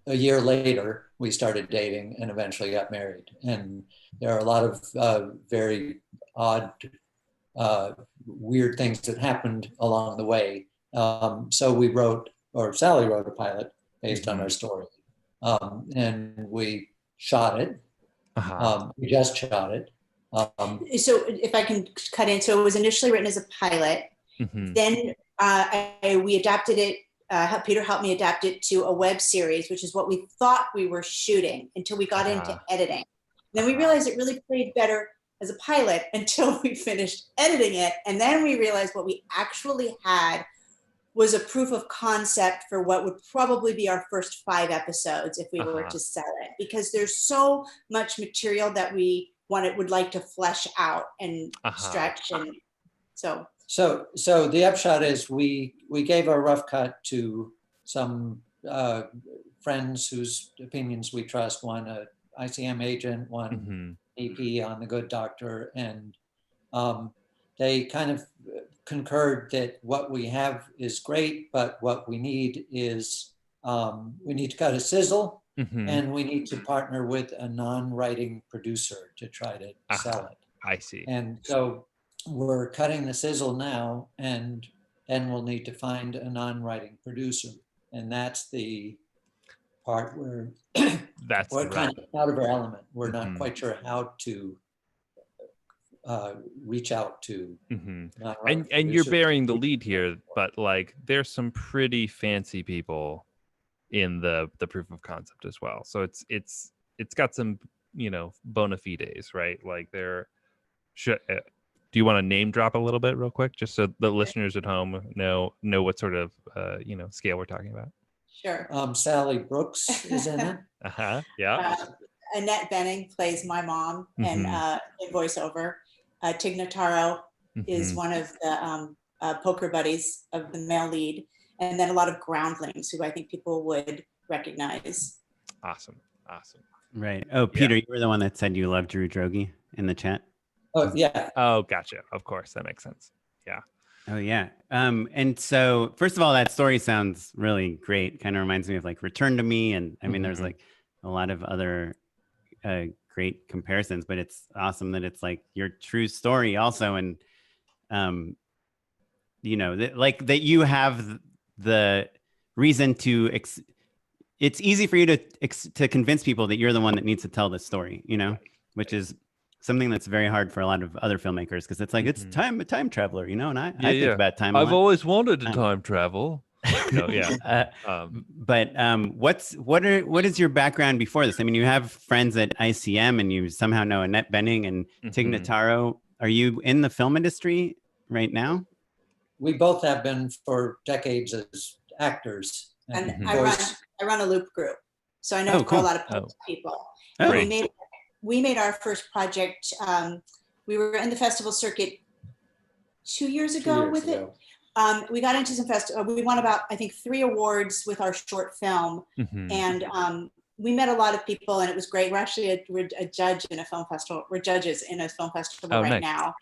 a year later, we started dating and eventually got married. And there are a lot of very odd, weird things that happened along the way. So Sally wrote a pilot based on our story. And we shot it. We just shot it. So if I can cut in, so it was initially written as a pilot. Then we adapted it. Peter helped me adapt it to a web series, which is what we thought we were shooting until we got into editing. Then we realized it really played better as a pilot until we finished editing it. And then we realized what we actually had was a proof of concept for what would probably be our first 5 episodes if we were to sell it, because there's so much material that we would like to flesh out and stretch. And So the upshot is we gave a rough cut to some friends whose opinions we trust, one a ICM agent, one AP on The Good Doctor, and they kind of concurred that what we have is great, but what we need is we need to cut a sizzle, and we need to partner with a non-writing producer to try to sell it. I see. And so we're cutting the sizzle now, and then we'll need to find a non-writing producer. And that's the part where we're kind of out of our element. We're not quite sure how to reach out to. And you're bearing the lead here, but like there's some pretty fancy people in the proof of concept as well. So it's got some, bona fides, right? Like do you want to name drop a little bit real quick, just so the listeners at home know what sort of scale we're talking about? Sure. Sally Brooks is in it. Yeah. Annette Benning plays my mom in voiceover. Tig Notaro is one of the poker buddies of the male lead. and then a lot of groundlings who I think people would recognize. Awesome. Right. Oh, Peter, you were the one that said you loved Drew Drogi in the chat. Oh, yeah. Oh, gotcha. Of course, that makes sense. Yeah. Oh yeah. And so first of all, that story sounds really great. Kind of reminds me of like Return to Me, and I mean, there's like a lot of other great comparisons, but it's awesome that it's like your true story also, and you know, like that you have the reason to. It's easy for you to convince people that you're the one that needs to tell this story, you know, which is something that's very hard for a lot of other filmmakers, because it's like it's a time traveler, you know, and I think about time. I've always wanted to time travel. No, yeah. But what is your background before this? I mean, you have friends at ICM, and you somehow know Annette Bening and Tig Notaro. Are you in the film industry right now? We both have been for decades as actors. And I run a loop group, so I know a lot of post people. We made our first project. We were in the festival circuit 2 years ago with it. We got into some festival. We won about, I think, 3 awards with our short film, and we met a lot of people, and it was great. We're actually a judge in a film festival. We're judges in a film festival right now,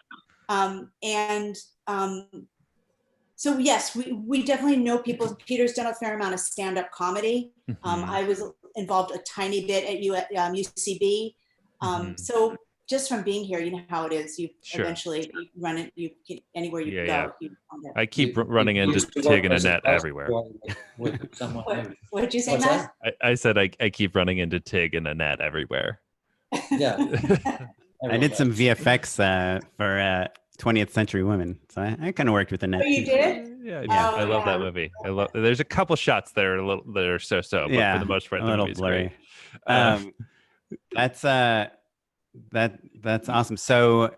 so yes, we definitely know people. Peter's done a fair amount of stand-up comedy. I was involved a tiny bit at UCB. So just from being here, you know how it is. You eventually run it. You anywhere you go. You I keep running into Tig and Annette everywhere. What did you say, Matt? I said I keep running into Tig and Annette everywhere. Yeah. I did some VFX for 20th Century Women, so I kind of worked with Annette. Oh, you did? Yeah. I love that movie. There's a couple shots that are so-so, but for the most part, a little blurry. That's awesome. So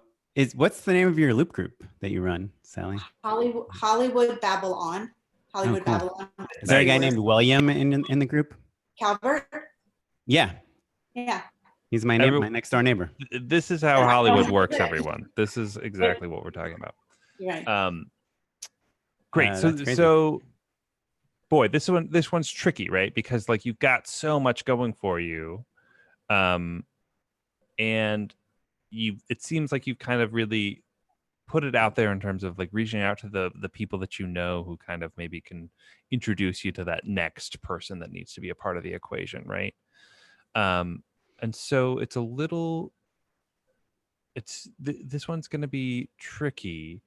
what's the name of your loop group that you run, Sally? Hollywood Babble On. Hollywood Babble On. Is there a guy named William in the group? Calvert? Yeah. Yeah. He's my neighbor, my next door neighbor. This is how Hollywood works, everyone. This is exactly what we're talking about. Right. Great. So boy, this one's tricky, right? Because like you've got so much going for you. And it seems like you've kind of really put it out there in terms of like reaching out to the people that you know who kind of maybe can introduce you to that next person that needs to be a part of the equation, right? And so it's this one's going to be tricky.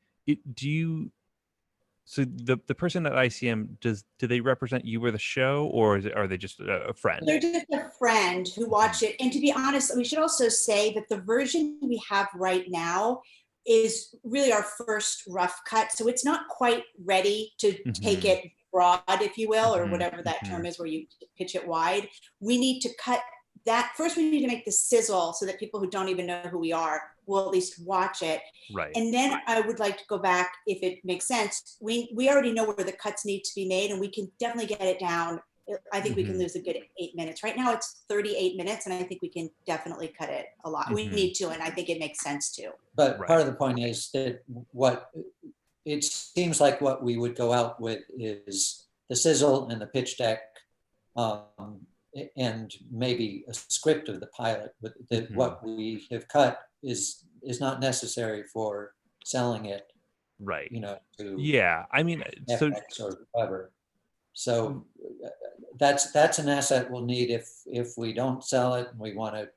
So the person at ICM, do they represent you or the show, or are they just a friend? They're just a friend who watch it. And to be honest, we should also say that the version we have right now is really our first rough cut. So it's not quite ready to take it broad, if you will, or whatever that term is where you pitch it wide. We need to cut that. First, we need to make the sizzle so that people who don't even know who we are will at least watch it. Right. And then I would like to go back, if it makes sense. We already know where the cuts need to be made, and we can definitely get it down. I think we can lose a good 8 minutes. Right now it's 38 minutes, and I think we can definitely cut it a lot. We need to, and I think it makes sense to. But part of the point is that what it seems like what we would go out with is the sizzle and the pitch deck, and maybe a script of the pilot, but what we have cut is not necessary for selling it, right? You know, to I mean, FX or whatever. So that's an asset we'll need if we don't sell it and we want to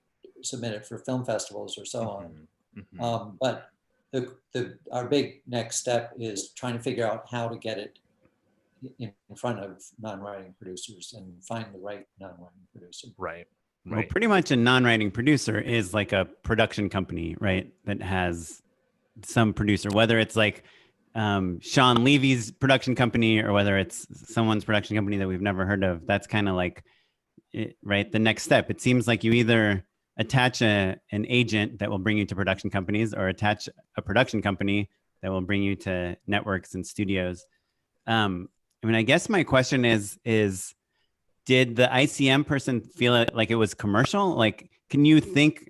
submit it for film festivals or so on. But our big next step is trying to figure out how to get it in front of non-writing producers and find the right non-writing producer. Right. Well, pretty much a non-writing producer is like a production company, right? That has some producer, whether it's like Sean Levy's production company or whether it's someone's production company that we've never heard of. That's kind of like, right, the next step. It seems like you either attach an agent that will bring you to production companies or attach a production company that will bring you to networks and studios. I mean, I guess my question is did the ICM person feel it like it was commercial? Like, can you think?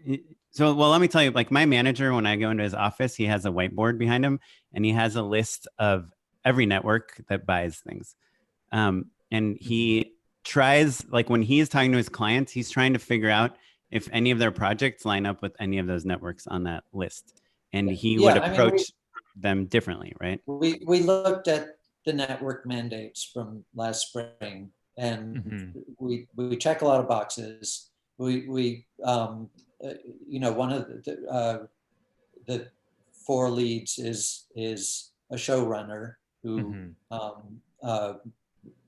So, well, let me tell you, like my manager, when I go into his office, he has a whiteboard behind him and he has a list of every network that buys things. And he tries, like when he is talking to his clients, he's trying to figure out if any of their projects line up with any of those networks on that list. And he would approach them differently, right? We looked at the network mandates from last spring, and we check a lot of boxes. We one of the 4 leads is a showrunner who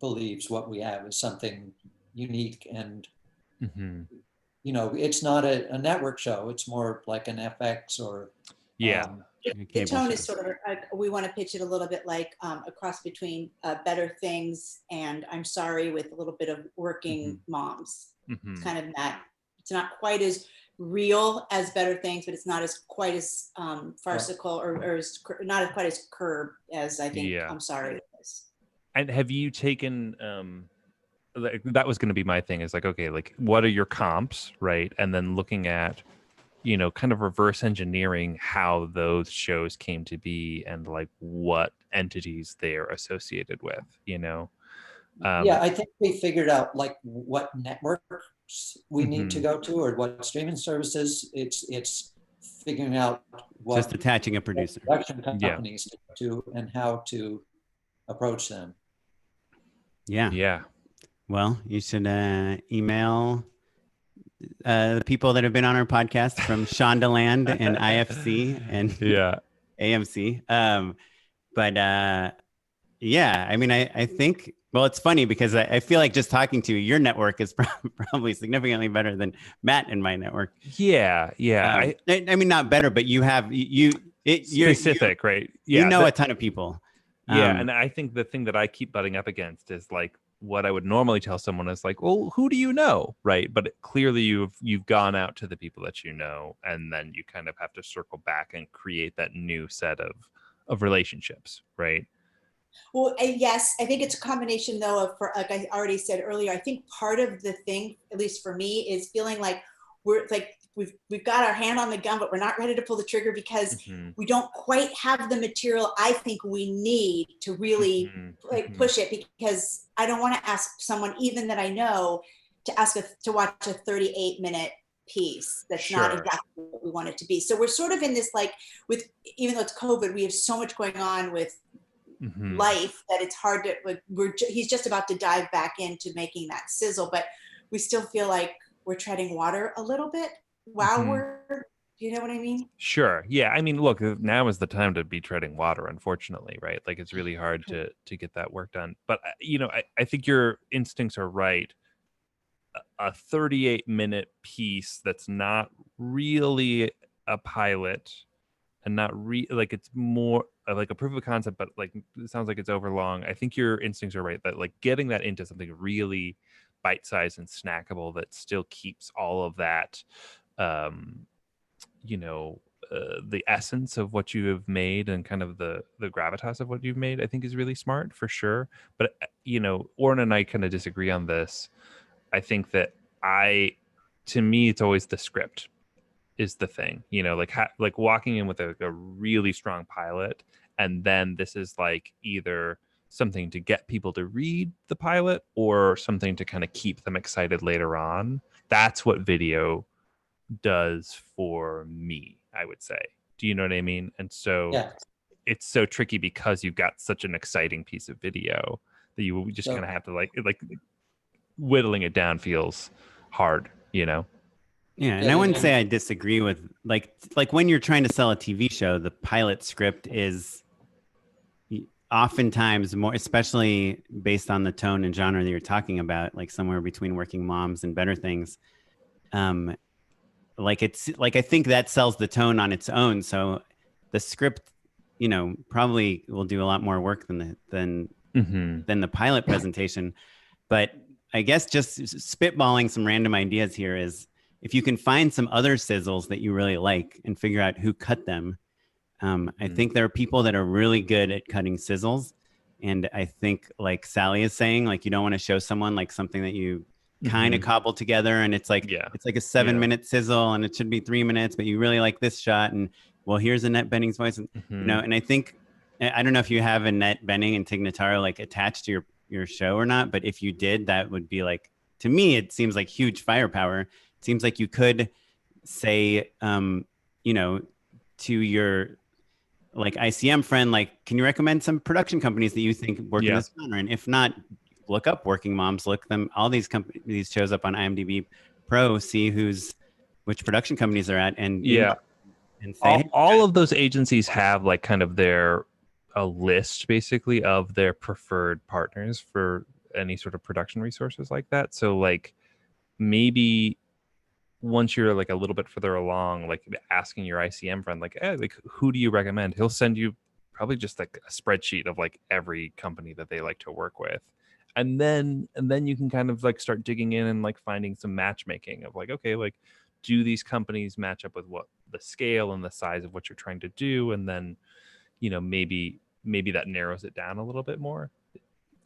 believes what we have is something unique, and it's not a network show. It's more like an FX or the tone is sort of we want to pitch it a little bit like a cross between Better Things and I'm Sorry, with a little bit of working moms. It's kind of that. It's not quite as real as Better Things, but it's not as quite as farcical or as, not quite as curb as I think I'm Sorry is. And have you taken that was going to be my thing, is like, okay, like what are your comps, right? And then looking at, kind of reverse engineering how those shows came to be and like what entities they're associated with, I think we figured out like what networks we need to go to or what streaming services. It's figuring out what just attaching a producer, production companies to and how to approach them. Yeah. Well, you should email the people that have been on our podcast from Shondaland and IFC and AMC. I mean, I think, well, it's funny because I feel like just talking to you, your network is probably significantly better than Matt and my network. Yeah. I mean, not better, but you have you're specific, right? Yeah, you know a ton of people. And I think the thing that I keep butting up against is like what I would normally tell someone is like, well, who do you know, right? But clearly you've gone out to the people that you know, and then you kind of have to circle back and create that new set of relationships, right? Well, yes, I think it's a combination though of, like I already said earlier, I think part of the thing, at least for me, is feeling like we're like we've got our hand on the gun, but we're not ready to pull the trigger because we don't quite have the material I think we need to really push it, because I don't want to ask someone even that I know to watch a 38-minute piece that's not exactly what we want it to be. So we're sort of in this, like, with, even though it's COVID, we have so much going on with life that it's hard to, like, he's just about to dive back into making that sizzle, but we still feel like we're treading water a little bit while we're, you know what I mean? Sure. Yeah. I mean, look, now is the time to be treading water, unfortunately, right? Like, it's really hard to get that work done. But, I think your instincts are right. A 38-minute piece that's not really a pilot and not like, it's more like a proof of concept, but like it sounds like it's overlong. I think your instincts are right that like getting that into something really bite-sized and snackable that still keeps all of that the essence of what you have made and kind of the gravitas of what you've made, I think is really smart, for sure. But Oren and I kind of disagree on this. I think that to me it's always the script is the thing, like walking in with a really strong pilot, and then this is like either something to get people to read the pilot or something to kind of keep them excited later on. That's what video does for me, I would say. Do you know what I mean? And so it's so tricky because you've got such an exciting piece of video that you just kind of have to like whittling it down feels hard, Yeah, and I wouldn't say I disagree with like when you're trying to sell a TV show, the pilot script is oftentimes more, especially based on the tone and genre that you're talking about, like somewhere between Working Moms and Better Things. Like it's like, I think that sells the tone on its own. So the script, probably will do a lot more work than the pilot presentation. But I guess just spitballing some random ideas here is, if you can find some other sizzles that you really like and figure out who cut them. I think there are people that are really good at cutting sizzles. And I think, like Sally is saying, like, you don't want to show someone like something that you kind of cobbled together, and it's like it's like a 7-minute sizzle and it should be 3 minutes, but you really like this shot, and well, here's Annette Bening's voice, and and I think, I don't know if you have Annette Bening and Tig Notaro like attached to your show or not, but if you did, that would be like, to me, it seems like huge firepower. It seems like you could say, you know, to your like ICM friend, like, can you recommend some production companies that you think work in this genre? And if not, look up Working Moms, look them, all these companies, these shows up on IMDb Pro, see which production companies they're at, and and say, all of those agencies have like kind of a list basically of their preferred partners for any sort of production resources like that. So like maybe once you're like a little bit further along, like asking your ICM friend, like, hey, like who do you recommend? He'll send you probably just like a spreadsheet of like every company that they like to work with. And then you can kind of like start digging in and like finding some matchmaking of like, okay, like do these companies match up with what the scale and the size of what you're trying to do? And then, you know, maybe that narrows it down a little bit more.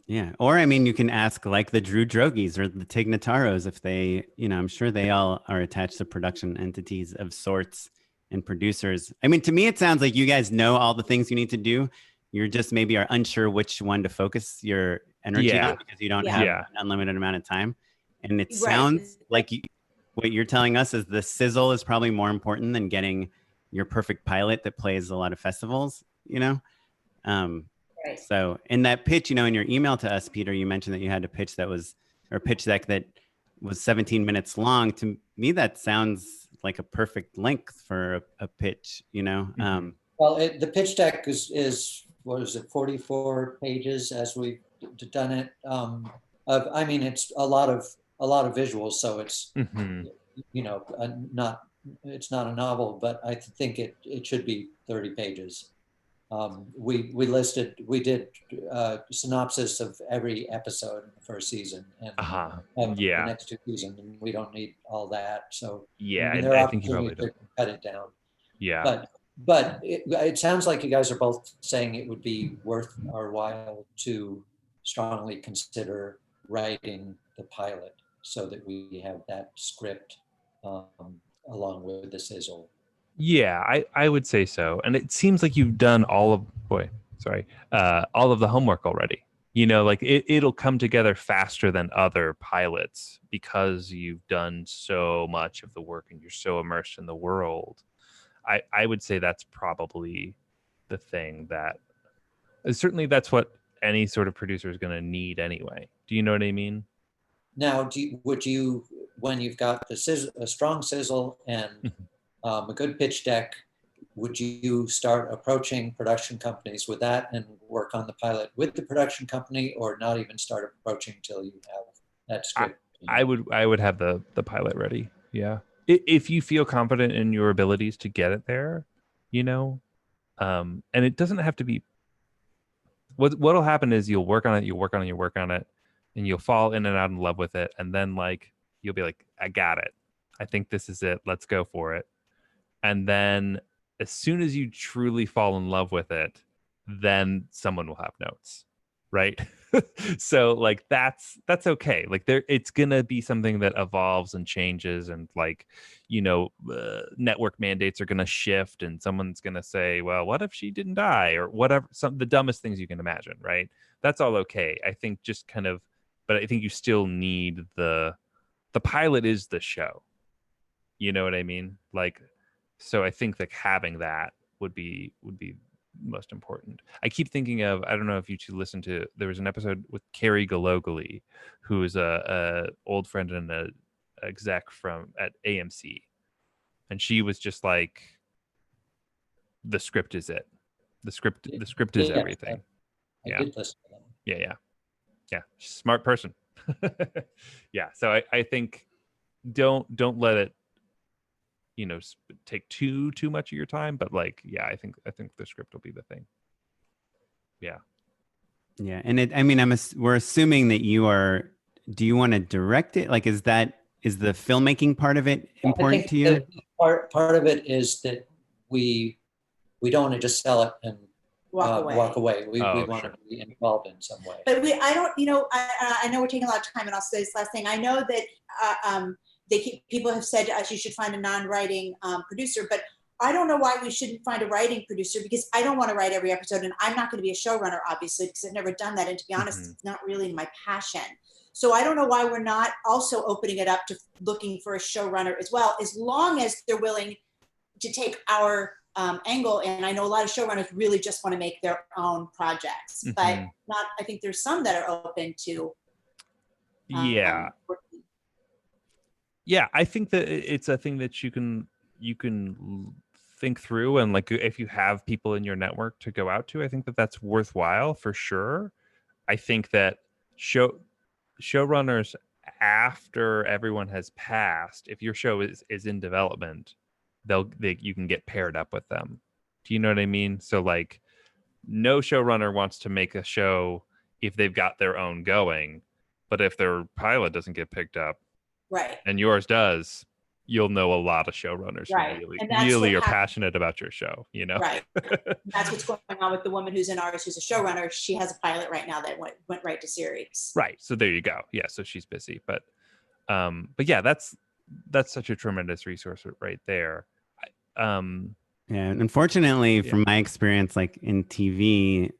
Yeah. Or, I mean, you can ask like the Drew Drogies or the Tig Notaros if they, you know, I'm sure they all are attached to production entities of sorts and producers. I mean, to me, it sounds like you guys know all the things you need to do. You're just maybe are unsure which one to focus your energy on because you don't have an unlimited amount of time. And it sounds like what you're telling us is the sizzle is probably more important than getting your perfect pilot that plays a lot of festivals, you know? So in that pitch, you know, in your email to us, Peter, you mentioned that you had a pitch pitch deck that was 17 minutes long. To me, that sounds like a perfect length for a pitch, you know? Well, the pitch deck is what is it, 44 pages as we've done it. I mean, it's a lot of visuals, so it's, you know, it's not a novel, but I think it should be 30 pages. We did synopsis of every episode in the first season and the next two seasons, and we don't need all that. So I think you probably don't cut it down. But it sounds like you guys are both saying it would be worth our while to strongly consider writing the pilot so that we have that script along with the sizzle. Yeah, I would say so. And it seems like you've done all of the homework already. You know, like it'll come together faster than other pilots because you've done so much of the work and you're so immersed in the world. I would say that's probably the thing that certainly that's what any sort of producer is going to need anyway. Do you know what I mean? Now, would you, when you've got a strong sizzle and a good pitch deck, would you start approaching production companies with that and work on the pilot with the production company, or not even start approaching till you have that script? I would have the pilot ready. Yeah. If you feel confident in your abilities to get it there, you know, and it doesn't have to be, what'll happen is you'll work on it, and you'll fall in and out in love with it. And then like, you'll be like, I got it. I think this is it. Let's go for it. And then as soon as you truly fall in love with it, then someone will have notes, right? So like that's okay. Like it's gonna be something that evolves and changes, and like, you know, network mandates are gonna shift, and someone's gonna say, well, what if she didn't die, or whatever, the dumbest things you can imagine, right? That's all okay. I think just kind of, but I think you still need the pilot is the show. You know what I mean? Like, so I think that having that would be most important. I keep thinking of, I don't know if you two listened to, there was an episode with Carrie Galogly, who is a old friend and a exec at AMC, and she was just like, the script is it. The script is everything. I did listen to them. Yeah. Smart person. Yeah. So I think don't let it, you know, take too much of your time, but like, yeah, I think the script will be the thing. Yeah. And we're assuming that do you want to direct it? Like, is the filmmaking part of it important to you? Part of it is that we don't want to just sell it and walk away. We want to be involved in some way. But I know we're taking a lot of time, and I'll say this last thing. I know that people have said to us, you should find a non-writing producer, but I don't know why we shouldn't find a writing producer, because I don't want to write every episode, and I'm not going to be a showrunner, obviously, because I've never done that. And to be honest, it's not really my passion. So I don't know why we're not also opening it up to looking for a showrunner as well, as long as they're willing to take our angle. And I know a lot of showrunners really just want to make their own projects, but not, I think there's some that are open to. Yeah, I think that it's a thing that you can think through, and like if you have people in your network to go out to, I think that that's worthwhile for sure. I think that showrunners, after everyone has passed, if your show is in development, you can get paired up with them. Do you know what I mean? So like, no showrunner wants to make a show if they've got their own going, but if their pilot doesn't get picked up, right, and yours does, you'll know a lot of showrunners right. who And that's really are what passionate about your show, you know? Right. That's what's going on with the woman who's in ours, who's a showrunner. She has a pilot right now that went right to series. Right. So there you go. Yeah. So she's busy, but yeah, that's such a tremendous resource right there. Yeah. Unfortunately, from my experience, like in TV,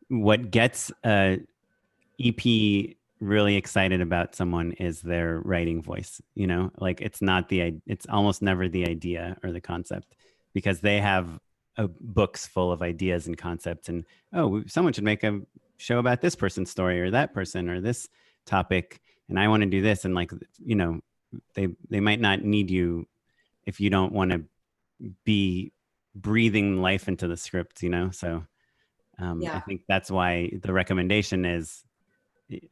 what gets a EP really excited about someone is their writing voice, you know, like it's almost never the idea or the concept, because they have books full of ideas and concepts, and someone should make a show about this person's story or that person or this topic, and I want to do this. And like, you know, they might not need you if you don't want to be breathing life into the script, you know? So I think that's why the recommendation is,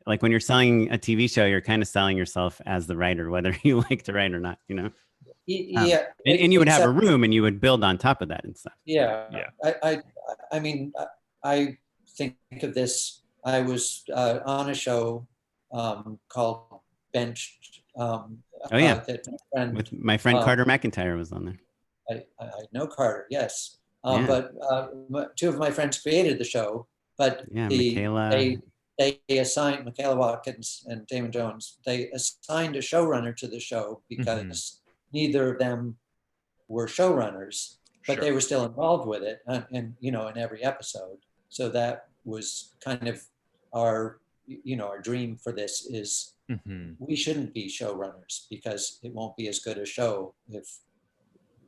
like, when you're selling a TV show, you're kind of selling yourself as the writer, whether you like to write or not, you know? Yeah. And you would have a room and you would build on top of that and stuff. Yeah. I mean, I think of this. I was on a show called Benched. Oh yeah. With my friend Carter McIntyre was on there. I know Carter, yes. But two of my friends created the show, but Michaela. They assigned Michaela Watkins and Damon Jones. They assigned a showrunner to the show because neither of them were showrunners, but they were still involved with it, and you know, in every episode. So that was kind of our dream for this is we shouldn't be showrunners, because it won't be as good a show if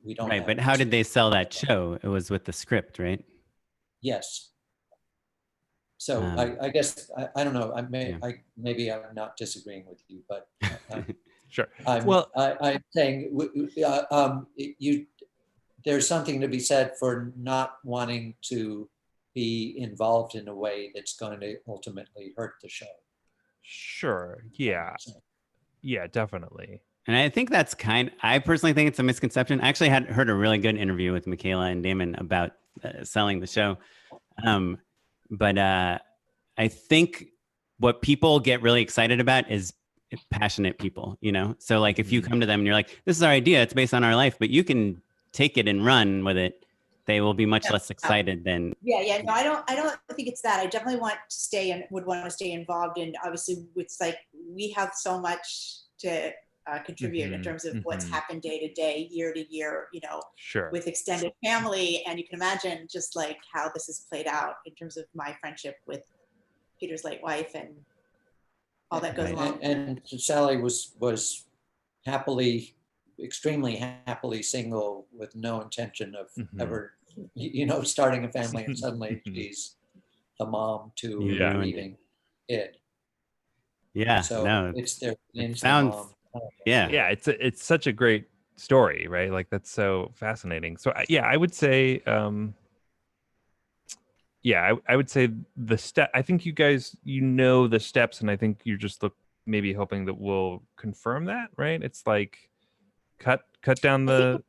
we don't. Right, but how did they sell that show? It was with the script, right? Yes. So I guess I don't know. Maybe I'm not disagreeing with you, but sure. I'm saying there's something to be said for not wanting to be involved in a way that's going to ultimately hurt the show. Sure. Yeah. Yeah, definitely. And I think that's I personally think it's a misconception. I actually had heard a really good interview with Michaela and Damon about selling the show. But I think what people get really excited about is passionate people, you know? So like, if you come to them and you're like, this is our idea, it's based on our life, but you can take it and run with it, they will be much less excited than. No, I don't think it's that. I definitely want to stay and would want to stay involved. And obviously it's like, we have so much to contribute in terms of what's happened day to day, year to year, you know, with extended family. And you can imagine just like how this has played out in terms of my friendship with Peter's late wife and all that goes along. And Sally was extremely happily single with no intention of ever, you know, starting a family, and suddenly she's the mom to a grieving kid. Yeah, so it's their sounds. Yeah, it's such a great story, right? Like, that's so fascinating. So I would say I would say the step. I think you guys, you know, the steps, and I think you're just maybe hoping that we'll confirm that, right? It's like cut down the.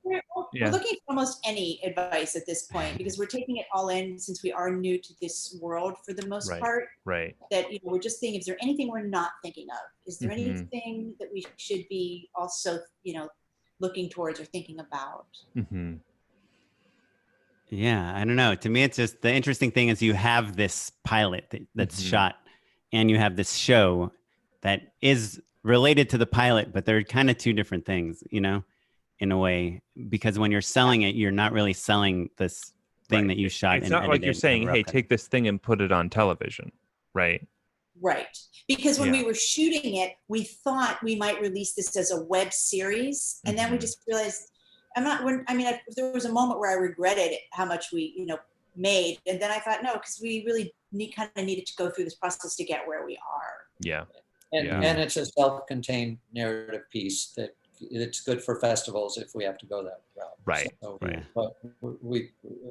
We're looking for almost any advice at this point, because we're taking it all in, since we are new to this world for the most part. Right. That, you know, we're just thinking, is there anything we're not thinking of? Is there anything that we should be also, you know, looking towards or thinking about? Yeah, I don't know. To me, it's just the interesting thing is you have this pilot that's shot, and you have this show that is related to the pilot, but they're kind of two different things, you know? in a way, because when you're selling it, you're not really selling this thing that you shot. It's and not like you're edited saying, and rough hey, cut. take this thing and put it on television, right? Right. Because when Yeah. we were shooting it, we thought we might release this as a web series. And then we just realized, there was a moment where I regretted how much we, made. And then I thought, no, because we really kind of needed to go through this process to get where we are. Yeah. And it's a self-contained narrative piece that it's good for festivals if we have to go that route. Right. So, Yeah. But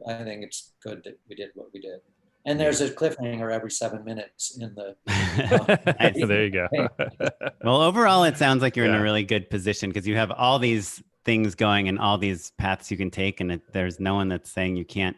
I think it's good that we did what we did. And there's a cliffhanger every 7 minutes in the. Nice. There you go. Well, overall, it sounds like you're in Yeah. a really good position because you have all these things going and all these paths you can take, and there's no one that's saying you can't,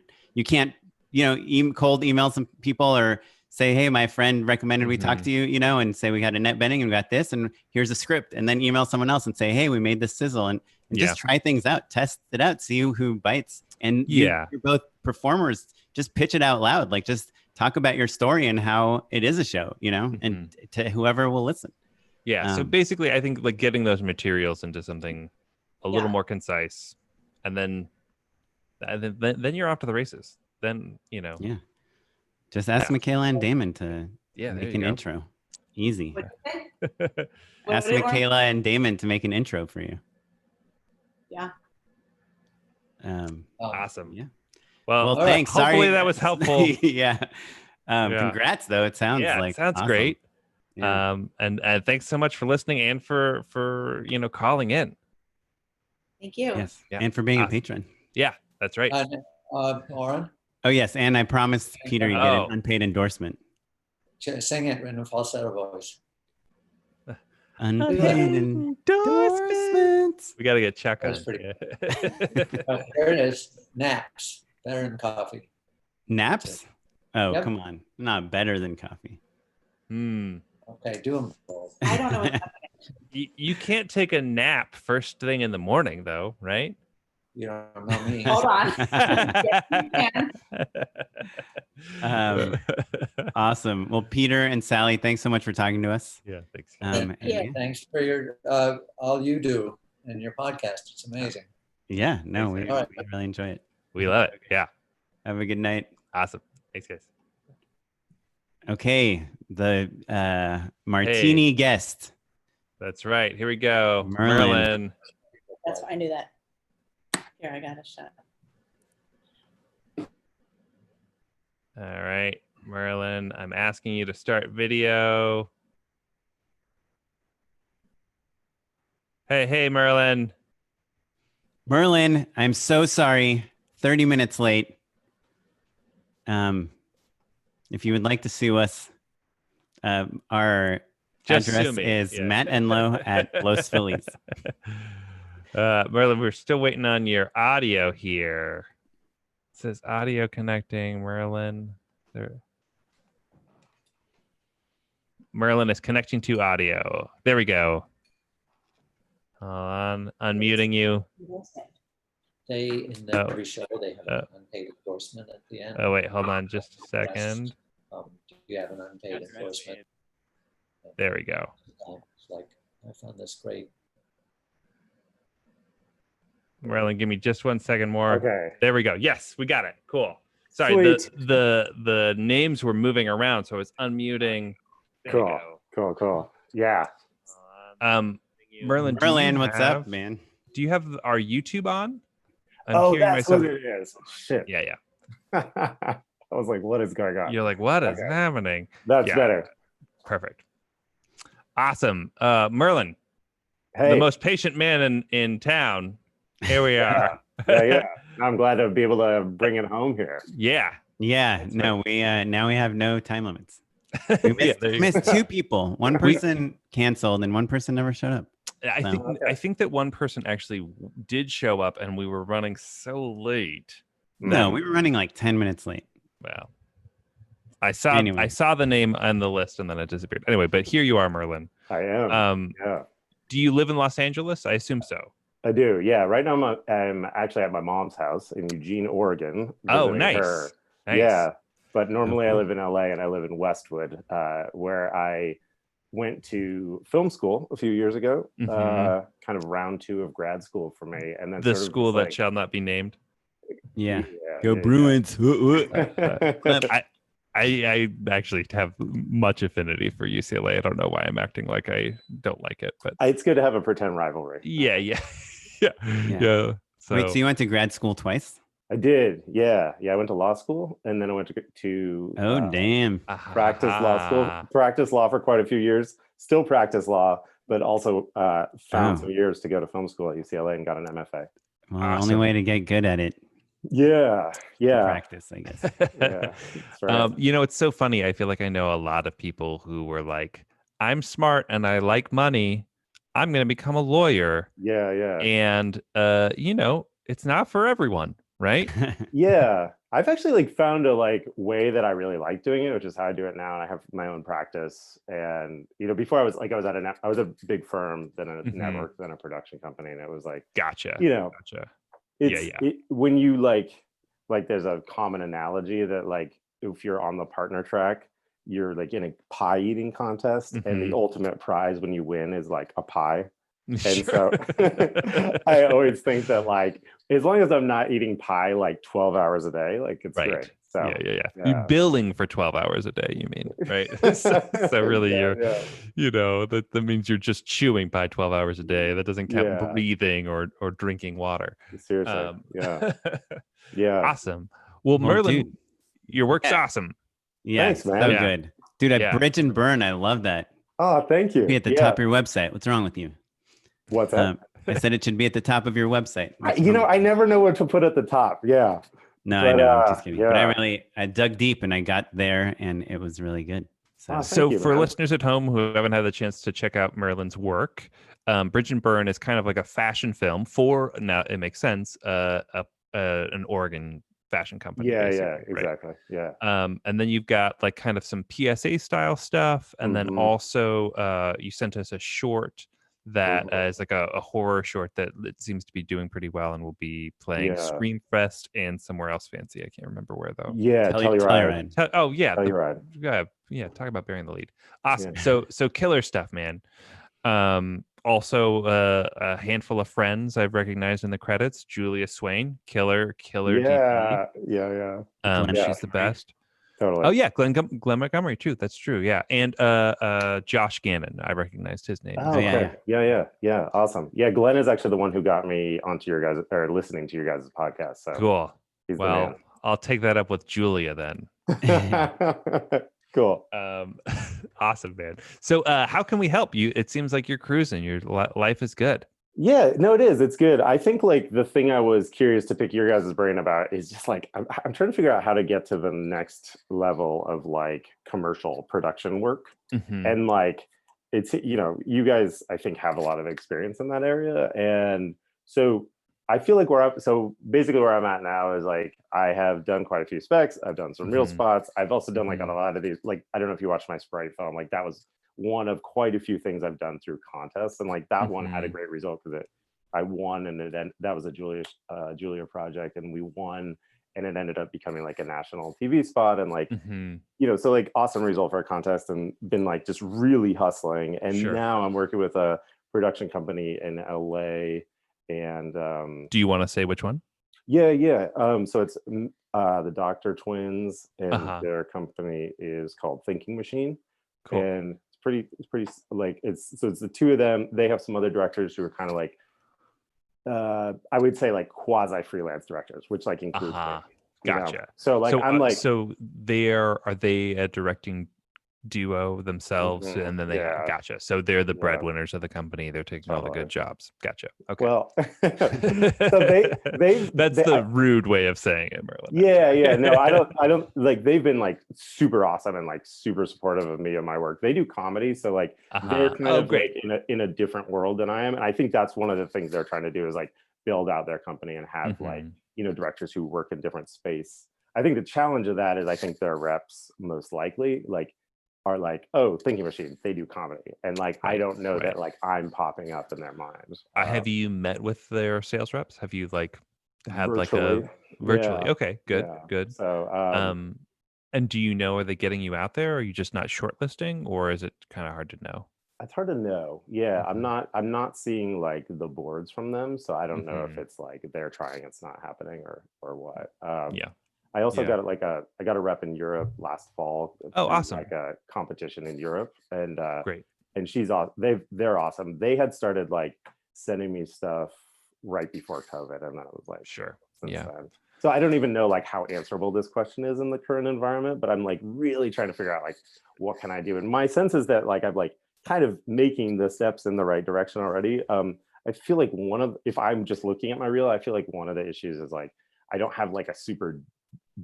cold email some people or say, hey, my friend recommended we talk to you, and say we got a net bending and we got this, and here's a script, and then email someone else and say, hey, we made this sizzle, and just try things out, test it out, see who bites. And you're both performers. Just pitch it out loud, like just talk about your story and how it is a show, and to whoever will listen. Yeah. So basically, I think like getting those materials into something a little more concise, and then you're off to the races. Then Just ask Michaela and Damon to make an go. intro. Easy. What Ask did it want? Michaela and Damon to make an intro for you. Yeah. Awesome. Yeah. Well, thanks. hopefully Sorry. that was helpful. Yeah. Congrats, though. It sounds like it sounds awesome. great. Yeah. And thanks so much for listening and for calling in. Thank you. Yes. And for being a patron. Yeah, that's right. Lauren? Oh, yes. And I promised Peter you get an unpaid endorsement. Sing it in a falsetto voice. Unpaid endorsements. We got to get Chuck on. That's pretty there it is. Naps. Better than coffee. Naps? Oh, Yep. come on. Not better than coffee. Okay, do them both. I don't know what's happening. You can't take a nap first thing in the morning, though, right? You don't know me. Hold on. Yes, you can. Awesome. Well, Peter and Sally, thanks so much for talking to us. Yeah, thanks. Thanks for your all you do and your podcast. It's amazing. Yeah, no, we All right. really enjoy it. We love it. Yeah. Have a good night. Awesome. Thanks, guys. Okay, the martini guest. That's right. Here we go. Merlin. That's why I knew that. Here, I got a shot. All right, Merlin, I'm asking you to start video. Hey, Merlin. Merlin, I'm so sorry. 30 minutes late. If you would like to sue us, our Just address sue me. is Yeah. Matt Enlow at Los Phillies. Merlin, we're still waiting on your audio here. It says audio connecting, Merlin. Merlin is connecting to audio. There we go. Hold on, unmuting you. They in every show they have an unpaid endorsement at the end. Oh wait, hold on just a second. Do you have an unpaid endorsement? There we go. It's like I found this great. Merlin, give me just 1 second more. Okay. There we go. Yes, we got it. Cool. Sorry, Sweet. the names were moving around, so I was unmuting. There we go. Cool. Yeah. Merlin, do you what's have- up, man? Do you have our YouTube on? I'm Oh, hearing that's myself. what it is. Shit. Yeah. I was like, what is going on? You're like, what is Okay. happening? That's Yeah. better. Perfect. Awesome. Merlin, Hey. the most patient man in town. Here we are. Yeah. I'm glad to be able to bring it home here. Yeah. No, we now we have no time limits. We missed two people. One person canceled and one person never showed up. I think that one person actually did show up, and we were running so late. No, we were running like 10 minutes late. Well, I saw the name on the list, and then it disappeared. Anyway, but here you are, Merlin. I am. Yeah. Do you live in Los Angeles? I assume so. I do. Yeah. Right now I'm actually at my mom's house in Eugene, Oregon. Oh, visiting nice. her. Nice. Yeah. But normally I live in LA and I live in Westwood, where I went to film school a few years ago, Mhm. kind of round 2 of grad school for me, and then The sort of school just, that like, shall not be named. Yeah. yeah, Go yeah, Bruins. I actually have much affinity for UCLA. I don't know why I'm acting like I don't like it, but it's good to have a pretend rivalry. yeah. Yeah. So Wait, so you went to grad school twice? I did, yeah. I went to law school, and then I went to Oh, damn. practice law school. Practice law for quite a few years. Still practice law, but also found some years to go to film school at UCLA and got an MFA. Well, the only way to get good at it. Yeah. Practice, I guess. Yeah, that's right. It's so funny. I feel like I know a lot of people who were like, I'm smart and I like money. I'm going to become a lawyer. Yeah. And, it's not for everyone, right? Yeah. I've actually found a way that I really like doing it, which is how I do it now. I have my own practice, and before I was a big firm, then a network, then a production company, and it was like, gotcha. It's when you there's a common analogy that if you're on the partner track, you're in a pie eating contest, and the ultimate prize when you win is a pie. And so I always think that as long as I'm not eating pie 12 hours a day, it's right. great. So yeah. You're billing for 12 hours a day, you mean, right? so really that means you're just chewing pie 12 hours a day. That doesn't count breathing or drinking water. Seriously. Yeah. Awesome. Well, Merlin, dude, your work's awesome. Yeah, thanks, man. So good. Dude, I bridge and burn. I love that. Oh, thank you. Be at the top of your website. What's wrong with you? What's that? I said it should be at the top of your website. I never know what to put at the top. Yeah. No, I know. I'm just kidding. But I dug deep and I got there, and it was really good. So for listeners at home who haven't had the chance to check out Merlin's work, Bridge and Burn is kind of like a fashion film for, now it makes sense, an Oregon fashion company. Yeah, right? exactly. Yeah. And then you've got kind of some PSA style stuff, and then also you sent us a short that is a horror short that it seems to be doing pretty well and will be playing Screamfest and somewhere else fancy. I can't remember where though. Yeah, Telluride. Telluride. Yeah, talk about bearing the lead. Awesome. Yeah. So killer stuff, man. Also a handful of friends I've recognized in the credits. Julia Swain, killer DP. Yeah. She's the best. Totally. Oh yeah, Glenn Montgomery too. That's true. Yeah, and Josh Gannon. I recognized his name. Oh, okay. Yeah. Awesome. Yeah, Glenn is actually the one who got me onto your guys or listening to your guys' podcast. So cool. He's well, I'll take that up with Julia then. Cool. Awesome, man. So how can we help you? It seems like you're cruising. Your life is good. Yeah, no, it is. It's good. I think the thing I was curious to pick your guys' brain about is just I'm trying to figure out how to get to the next level of commercial production work. And it's, you guys, I think, have a lot of experience in that area. And so I feel like basically where I'm at now is I have done quite a few specs. I've done some real spots. I've also done a lot of these, I don't know if you watched my Sprite film, that was one of quite a few things I've done through contests, and that one had a great result because I won, and that was a Julia project, and we won, and it ended up becoming a national TV spot, and so awesome result for a contest, and been just really hustling, and now I'm working with a production company in LA, and do you want to say which one? Yeah. So it's the Doctor Twins, and their company is called Thinking Machine. Cool. And it's pretty it's the two of them. They have some other directors who are kind of I would say quasi freelance directors, which includes me. Gotcha. So I'm so are they a directing duo themselves, and then they gotcha. So they're the breadwinners of the company. They're taking all the good jobs. Gotcha. Okay. Well, so that's the rude way of saying it, Merlin. Yeah. No, I don't they've been super awesome and super supportive of me and my work. They do comedy, so they're kind of great. in a different world than I am, and I think that's one of the things they're trying to do is build out their company and have directors who work in different space. I think the challenge of that is I think their reps most likely are oh, Thinking Machine, they do comedy, and I don't know that I'm popping up in their minds. Have you met with their sales reps? Have you had virtually? virtually? Yeah. Okay, good. So And do you know, are they getting you out there? Or are you just not shortlisting, or is it kind of hard to know? It's hard to know. Yeah, I'm not seeing like the boards from them, so I don't know if Mhm. it's like they're trying, it's not happening, or what. Yeah. I also Yeah. got I got a rep in Europe last fall. Oh, through, awesome. Like a competition in Europe, and Great. and she's awesome. They're awesome. They had started like sending me stuff right before COVID, and I was like, Sure. since Yeah. then. So I don't even know like how answerable this question is in the current environment, but I'm like really trying to figure out like what can I do. And my sense is that like I'm like kind of making the steps in the right direction already. I feel like if I'm just looking at my reel, I feel like one of the issues is like I don't have like a super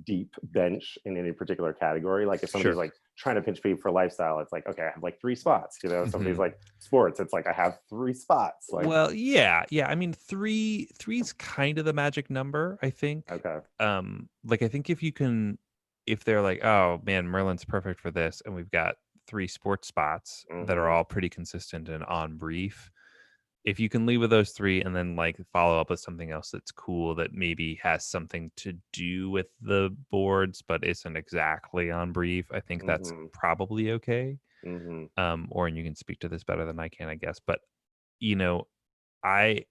deep bench in any particular category. Like if somebody's like trying to pitch me for lifestyle, it's like, okay, I have like 3 spots, you know. Somebody's like sports, it's like I have 3 spots. Like, well, yeah. I mean, three's kind of the magic number, I think. Okay. Like I think if they're like, oh man, Merlin's perfect for this, and we've got 3 sports spots that are all pretty consistent and on brief. If you can leave with those 3 and then like follow up with something else that's cool that maybe has something to do with the boards but isn't exactly on brief, I think that's probably okay. Oren, you can speak to this better than I can, I guess. But you know, I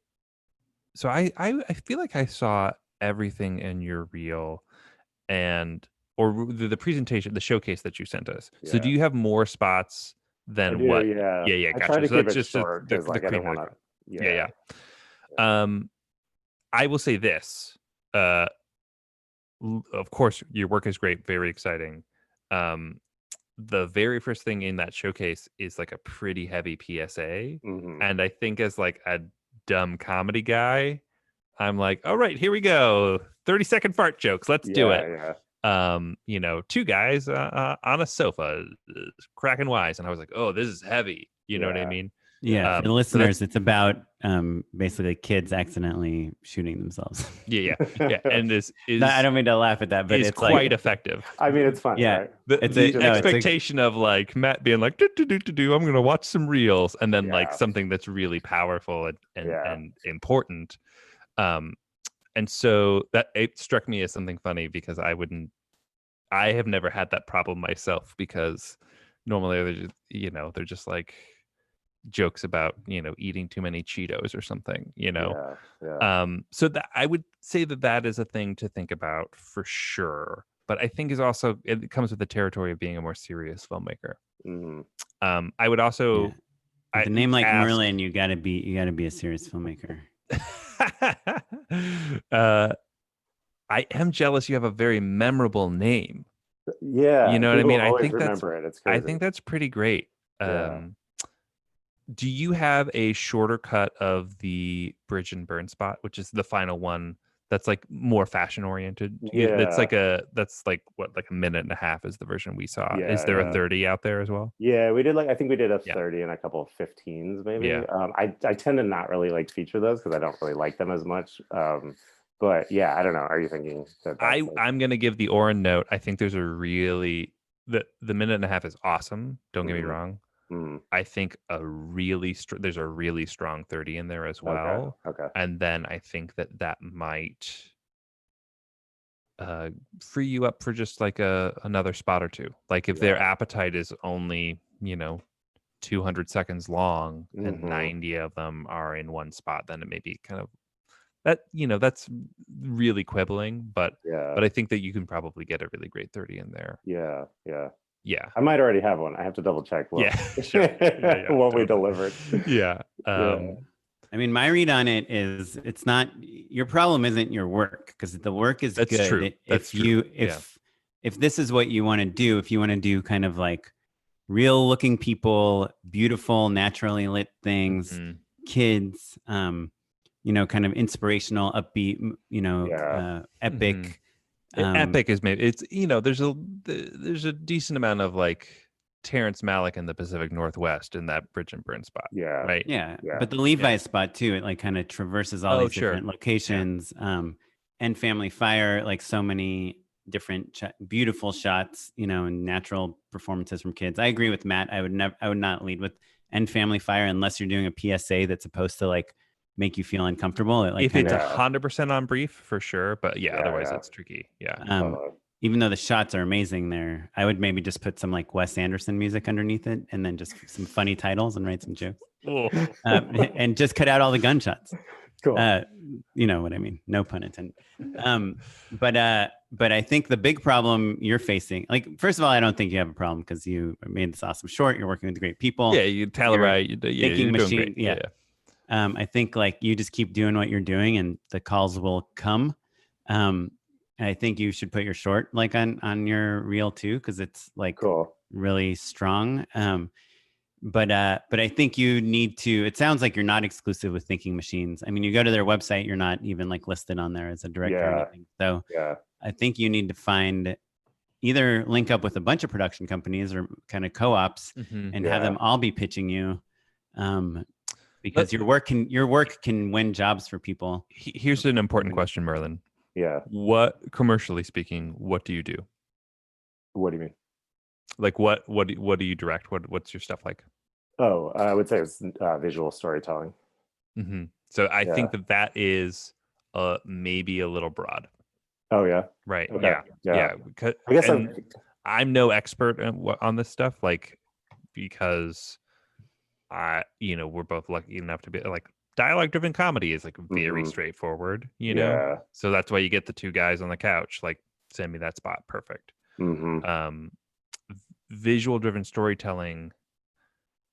feel like I saw everything in your reel or the presentation, the showcase that you sent us. So do you have more spots than what? Yeah. Yeah. I Gotcha. try to so keep that's it just short the because like I cream don't of the want to. crop. Yeah. I will say this. Of course, your work is great, very exciting. The very first thing in that showcase is like a pretty heavy PSA, and I think as like a dumb comedy guy, I'm like, all right, here we go, 30-second fart jokes, let's do it. You know, 2 guys on a sofa cracking wise, and I was like, oh, this is heavy, you know what I mean? Yeah, for the listeners, it's about basically kids accidentally shooting themselves. Yeah. And this is I don't mean to laugh at that, but it's quite like, effective. I mean, it's funny. Yeah, Right? The expectation of like Matt being like, I'm gonna watch some reels, and then like something that's really powerful and important. And so that it struck me as something funny because I have never had that problem myself, because normally they're just, they're just like jokes about, eating too many Cheetos or something, so that I would say that is a thing to think about for sure, but I think it comes with the territory of being a more serious filmmaker. I would also with a name like Merlin, you gotta be a serious filmmaker. I am jealous you have a very memorable name. Yeah, you know what I mean? I think remember it. It's crazy. I think that's pretty great. Do you have a shorter cut of the Bridge and Burn spot, which is the final one that's like more fashion oriented? Yeah. That's like a minute and a half is the version we saw. Yeah, is there a 30 out there as well? Yeah, we did I think we did a 30 and a couple of 15s maybe. Yeah. I tend to not really like feature those because I don't really like them as much. But yeah, I don't know. Are you thinking that I'm gonna give the Oren note. I think there's a really the minute and a half is awesome. Don't get me wrong. I think there's a really strong 30 in there as well. Okay. And then I think that might free you up for just like another spot or 2. Like if their appetite is only 200 seconds long and 90 of them are in one spot, then it may be kind of that's really quibbling, but I think that you can probably get a really great 30 in there. Yeah. I might already have one. I have to double check. Sure. What we delivered. I mean, my read on it is it's not your problem isn't your work, because the work is That's good. True. If this is what you want to do, if you want to do kind of like real looking people, beautiful, naturally lit things, kids, kind of inspirational, upbeat, epic. Epic is maybe it's there's a decent amount of like Terrence Malick in the Pacific Northwest in that Bridge and Burn spot. Right. Yeah. But the Levi spot too, it like kind of traverses all these different locations. And Family Fire, like so many different beautiful shots, and natural performances from kids. I agree with Matt. I would not lead with End Family Fire unless you're doing a PSA that's supposed to like make you feel uncomfortable. If it's 100% on brief, for sure, but otherwise it's tricky. even though the shots are amazing there, I would maybe just put some like Wes Anderson music underneath it, and then just some funny titles and write some jokes, and just cut out all the gunshots. Cool. You know what I mean? No pun intended. But I think the big problem you're facing, like, first of all, I don't think you have a problem because you made this awesome short. You're working with great people. Yeah, you Telluride. Thinking machine. Doing great. Yeah. I think like you just keep doing what you're doing, and the calls will come. I think you should put your short like on your reel too, because it's like really strong. But I think you need to, it sounds like you're not exclusive with Thinking Machines. I mean, you go to their website, you're not even like listed on there as a director or anything. So I think you need to find, either link up with a bunch of production companies or kind of co-ops and have them all be pitching you. Because your work can win jobs for people. Here's an important question, Merlin. Yeah. What, commercially speaking, what do you do? What do you mean? Like what do you direct? What's your stuff like? Oh, I would say it's visual storytelling. So I think that is maybe a little broad. Oh yeah. Right. Okay. Yeah. Because I guess I'm no expert on this stuff, like, because we're both lucky enough to be like, dialogue-driven comedy is like very straightforward, so that's why you get the two guys on the couch, like, send me that spot, perfect. Visual-driven storytelling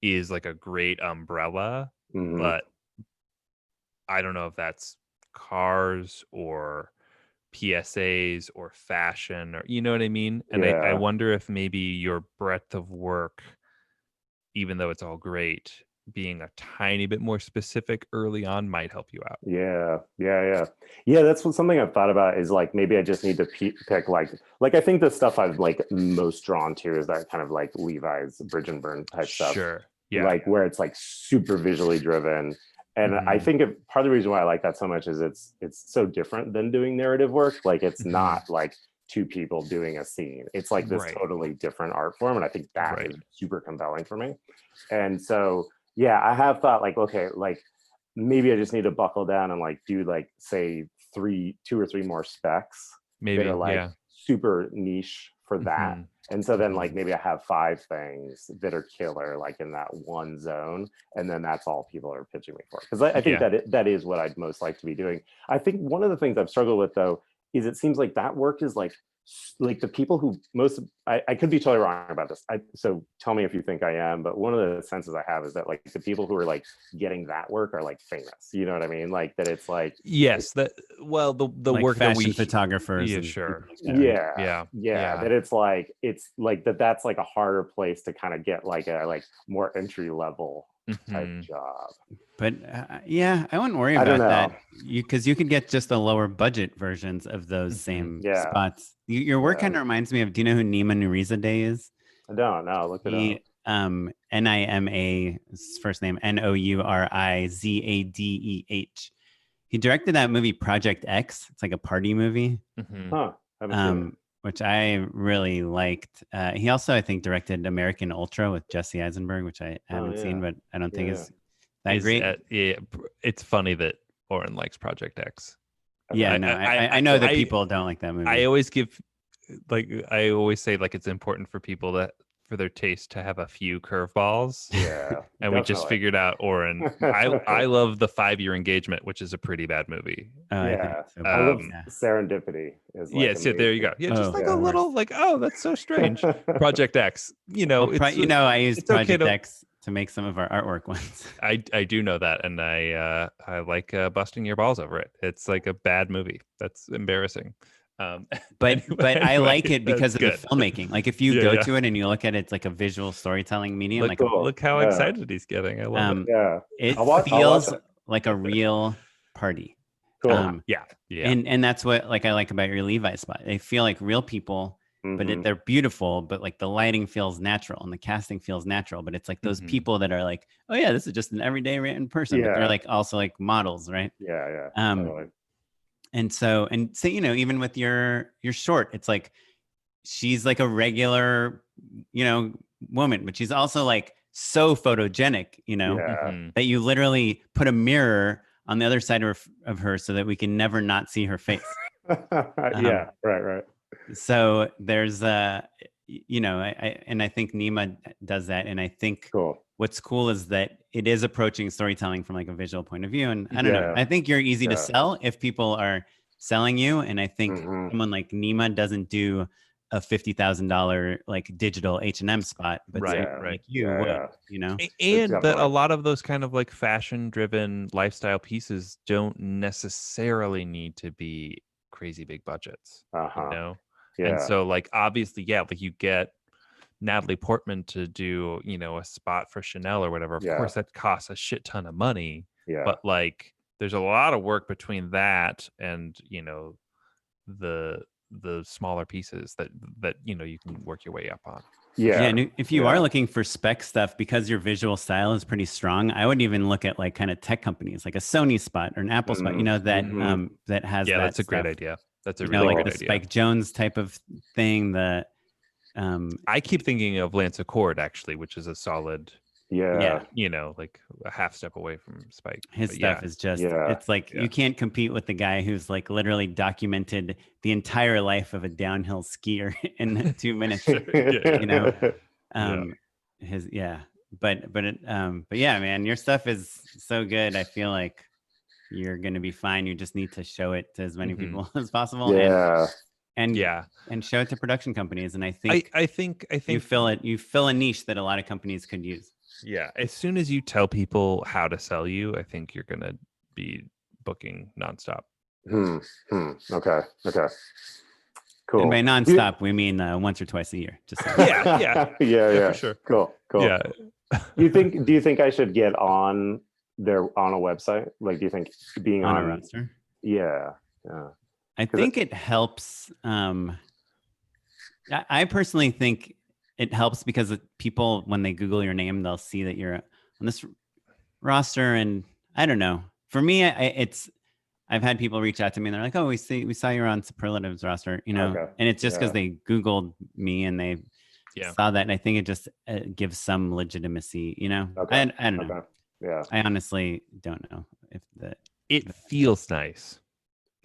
is like a great umbrella, but I don't know if that's cars or PSAs or fashion, or you know what I mean. And I wonder if maybe your breadth of work, even though it's all great, being a tiny bit more specific early on might help you out. Yeah. That's something I've thought about, is like, maybe I just need to pick like I think the stuff I've like most drawn to is that kind of like Levi's Bridge and Burn type stuff. Sure. Yeah. Like where it's like super visually driven. And I think part of the reason why I like that so much is it's so different than doing narrative work. Like it's not like two people doing a scene. It's like this totally different art form. And I think that is super compelling for me. And so, yeah, I have thought like, okay, like maybe I just need to buckle down and like do like, say 2 or 3 more specs maybe that are like super niche for that. And so then like maybe I have 5 things that are killer, like in that one zone. And then that's all people are pitching me for. Because I think that is what I'd most like to be doing. I think one of the things I've struggled with though, is it seems like that work is like the people who I could be totally wrong about this. So tell me if you think I am, but one of the senses I have is that like the people who are like getting that work are like famous. You know what I mean? Like that it's like, yes, the like work fashion that we photographers. Yeah, sure. That it's like that's like a harder place to kind of get like a more entry level type job. But I wouldn't worry about that, because you could get just the lower budget versions of those same spots. Your work kind of reminds me of, do you know who Nima Nourizadeh is? I don't know. Look it up. Nima, his first name Nourizadeh. He directed that movie Project X. It's like a party movie. Which I really liked. He also, I think, directed American Ultra with Jesse Eisenberg, which I haven't seen, but I don't think is that great. It's funny that Oren likes Project X. Yeah, I know that people don't like that movie. I always say like it's important for people for their taste to have a few curveballs. Yeah. And we just figured out Oren. I love the 5-Year Engagement, which is a pretty bad movie. I love Serendipity. So there you go. Yeah, just a little like, oh, that's so strange. Project X. I use Project X to make some of our artwork ones. I do know that, and I like busting your balls over it. It's like a bad movie. That's embarrassing. But I like it because of the filmmaking. Like if you go to it and you look at it, it's like a visual storytelling medium. Look how excited he's getting. I love it. It feels like a real party. Cool. And that's what like I like about your Levi spot. They feel like real people, but they're beautiful. But like the lighting feels natural and the casting feels natural. But it's like those people that are like, oh yeah, this is just an everyday written person. But they're like also like models, right? Totally. And so even with your short, it's like she's like a regular, woman, but she's also like so photogenic, that you literally put a mirror on the other side of her so that we can never not see her face. Right. So there's you know, I think Nima does that, and I think what's cool is that it is approaching storytelling from like a visual point of view. And I don't know, I think you're easy to sell if people are selling you, and I think someone like Nima doesn't do a $50,000 like digital H&M spot, but like you would, you know. And that a lot of those kind of like fashion driven lifestyle pieces don't necessarily need to be crazy big budgets, you know. And so like obviously like you get Natalie Portman to do, you know, a spot for Chanel or whatever, of course that costs a shit ton of money, but like there's a lot of work between that and, you know, the smaller pieces that you know you can work your way up on. And if you are looking for spec stuff, because your visual style is pretty strong, I would even look at like kind of tech companies like a Sony spot or an Apple spot, you know, that that has that's a great stuff. idea. That's a you really know, like great the idea. Spike Jones type of thing. I keep thinking of Lance Accord actually, which is a solid you know, like a half step away from Spike. His stuff is just it's like you can't compete with the guy who's like literally documented the entire life of a downhill skier in 2 minutes. You know, but yeah, man, your stuff is so good. I feel like you're gonna be fine. You just need to show it to as many people as possible. And show it to production companies. And I think you fill a niche that a lot of companies could use. Yeah, as soon as you tell people how to sell you, I think you're gonna be booking nonstop. Okay. Cool. And by nonstop, we mean once or twice a year. Just for sure. Cool. Yeah. Do you think I should get on a website? Like, do you think being on a roster? Yeah. I think it helps. I personally think it helps because people, when they Google your name, they'll see that you're on this roster. And I don't know. For me, I've had people reach out to me and they're like, "Oh, we saw you're on Superlatives roster," you know. And it's just because they Googled me and they saw that, and I think it just gives some legitimacy, you know. I don't know. Yeah. I honestly don't know if it feels nice.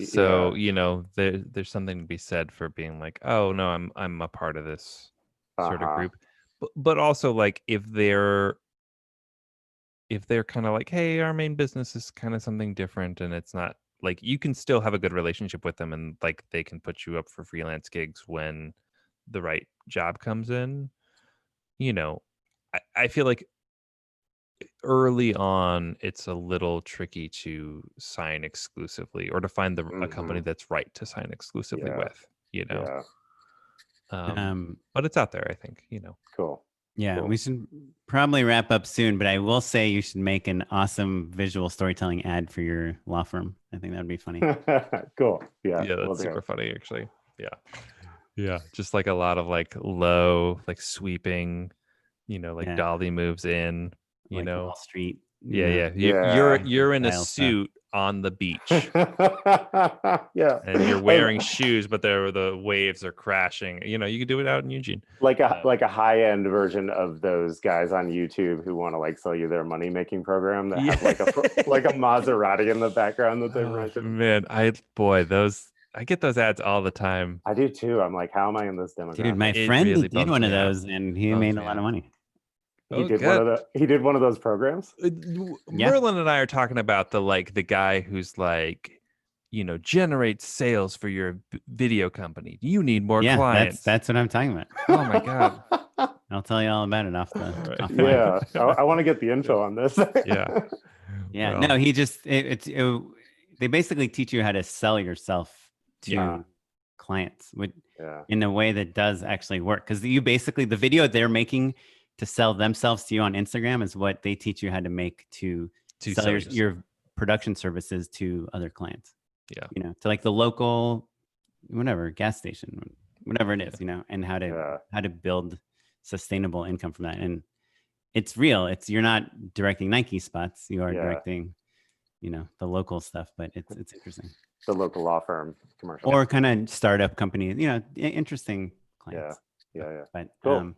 So you know, there's something to be said for being like, oh no, I'm a part of this sort of group, but also like if they're kind of like, hey, our main business is kind of something different, and it's not like, you can still have a good relationship with them, and like they can put you up for freelance gigs when the right job comes in. You know, I feel like early on it's a little tricky to sign exclusively or to find a company that's right to sign exclusively with, you know. But it's out there, I think, you know. Cool. We should probably wrap up soon, but I will say you should make an awesome visual storytelling ad for your law firm. I think that'd be funny. Cool. That's super funny, actually. Yeah, just like a lot of like low, like sweeping, you know, like Dolly moves in, you like know, Wall Street. You're in a suit on the beach. And you're wearing shoes, but the waves are crashing. You know, you could do it out in Eugene. Like a high-end version of those guys on YouTube who want to like sell you their money-making program that have like a Maserati in the background that they've rented. Man, I get those ads all the time. I do too. I'm like, how am I in this demographic? Dude, my friend did one of those and he made a lot of money. He did one of those programs. Merlin and I are talking about the guy who's like, you know, generates sales for your video company. You need more clients. That's what I'm talking about. Oh my god! I'll tell you all about it off the. I want to get the info on this. Well, no, he just they basically teach you how to sell yourself to clients in a way that does actually work, because you basically, the video they're making to sell themselves to you on Instagram is what they teach you how to make to sell your production services to other clients. You know, to like the local, whatever, gas station, whatever it is, you know, and how to build sustainable income from that. And it's real. You're not directing Nike spots. You are directing, you know, the local stuff, but it's interesting. The local law firm commercial. Or kind of startup companies, you know, interesting clients. Yeah. But cool.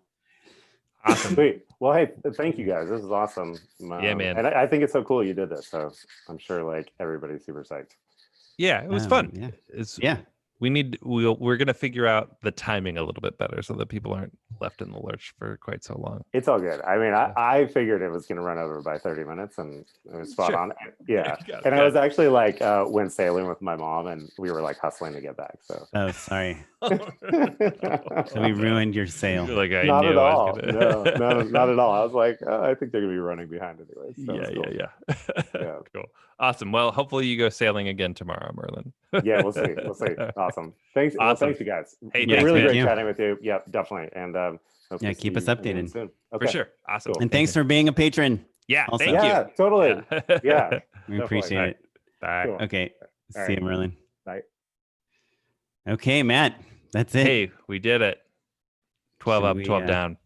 Awesome. Sweet. Well, hey, thank you guys. This is awesome. Yeah, man. And I think it's so cool you did this. So I'm sure like everybody's super psyched. Yeah, it was fun. Yeah. we're gonna figure out the timing a little bit better so that people aren't left in the lurch for quite so long. It's all good. I mean, I figured it was going to run over by 30 minutes, and it was spot on. Yeah, and I was actually like went sailing with my mom, and we were like hustling to get back. So oh, sorry. So we ruined your sail. You're like, I not knew at I all. was gonna... No, not at all. I was like, oh, I think they're gonna be running behind anyway. So Yeah. Cool. Awesome. Well, hopefully you go sailing again tomorrow, Merlin. Yeah, we'll see. We'll see. Awesome. Thanks. Well, thanks you guys. Hey, really great chatting with you. Yeah, definitely. And yeah, keep us updated soon. For sure. Awesome. Cool. And thanks for being a patron. Yeah, also. thank you. Yeah, totally. Yeah, we appreciate it. Bye. Cool. Okay. All See right. you, Merlin. Bye. Okay, Matt. That's it. Hey, we did it. 12 Should up, we, 12 down.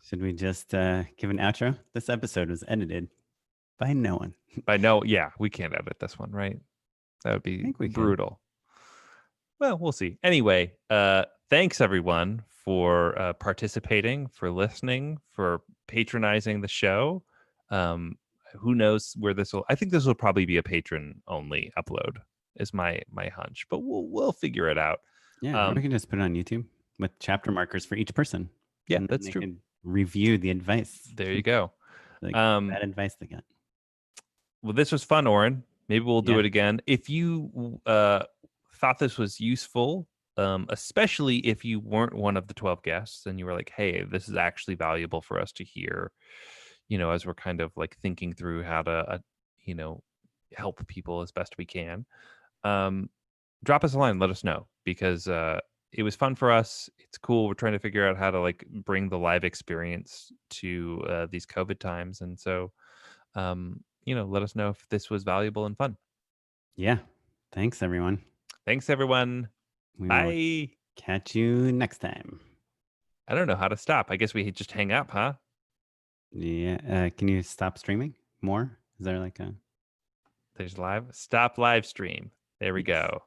Should we just give an outro? This episode was edited by no one. Yeah, we can't edit this one, right? That would be brutal. Well, we'll see. Anyway, thanks everyone for participating, for listening, for patronizing the show. Who knows where this will? I think this will probably be a patron only upload, is my hunch. But we'll figure it out. Yeah, or we can just put it on YouTube with chapter markers for each person. Yeah, and that's they true. Can review the advice. There you go. Like bad advice they got. Well, this was fun, Oren. Maybe we'll do it again. If you thought this was useful, especially if you weren't one of the 12 guests and you were like, hey, this is actually valuable for us to hear, as we're kind of like thinking through how to, help people as best we can, drop us a line, let us know, because it was fun for us. It's cool. We're trying to figure out how to like bring the live experience to these COVID times. And so, let us know if this was valuable and fun. Yeah. Thanks, everyone. Thanks, everyone. Bye. Catch you next time. I don't know how to stop. I guess we just hang up, huh? Yeah. Can you stop streaming more? Is there like a... There's live. Stop live stream. There we go.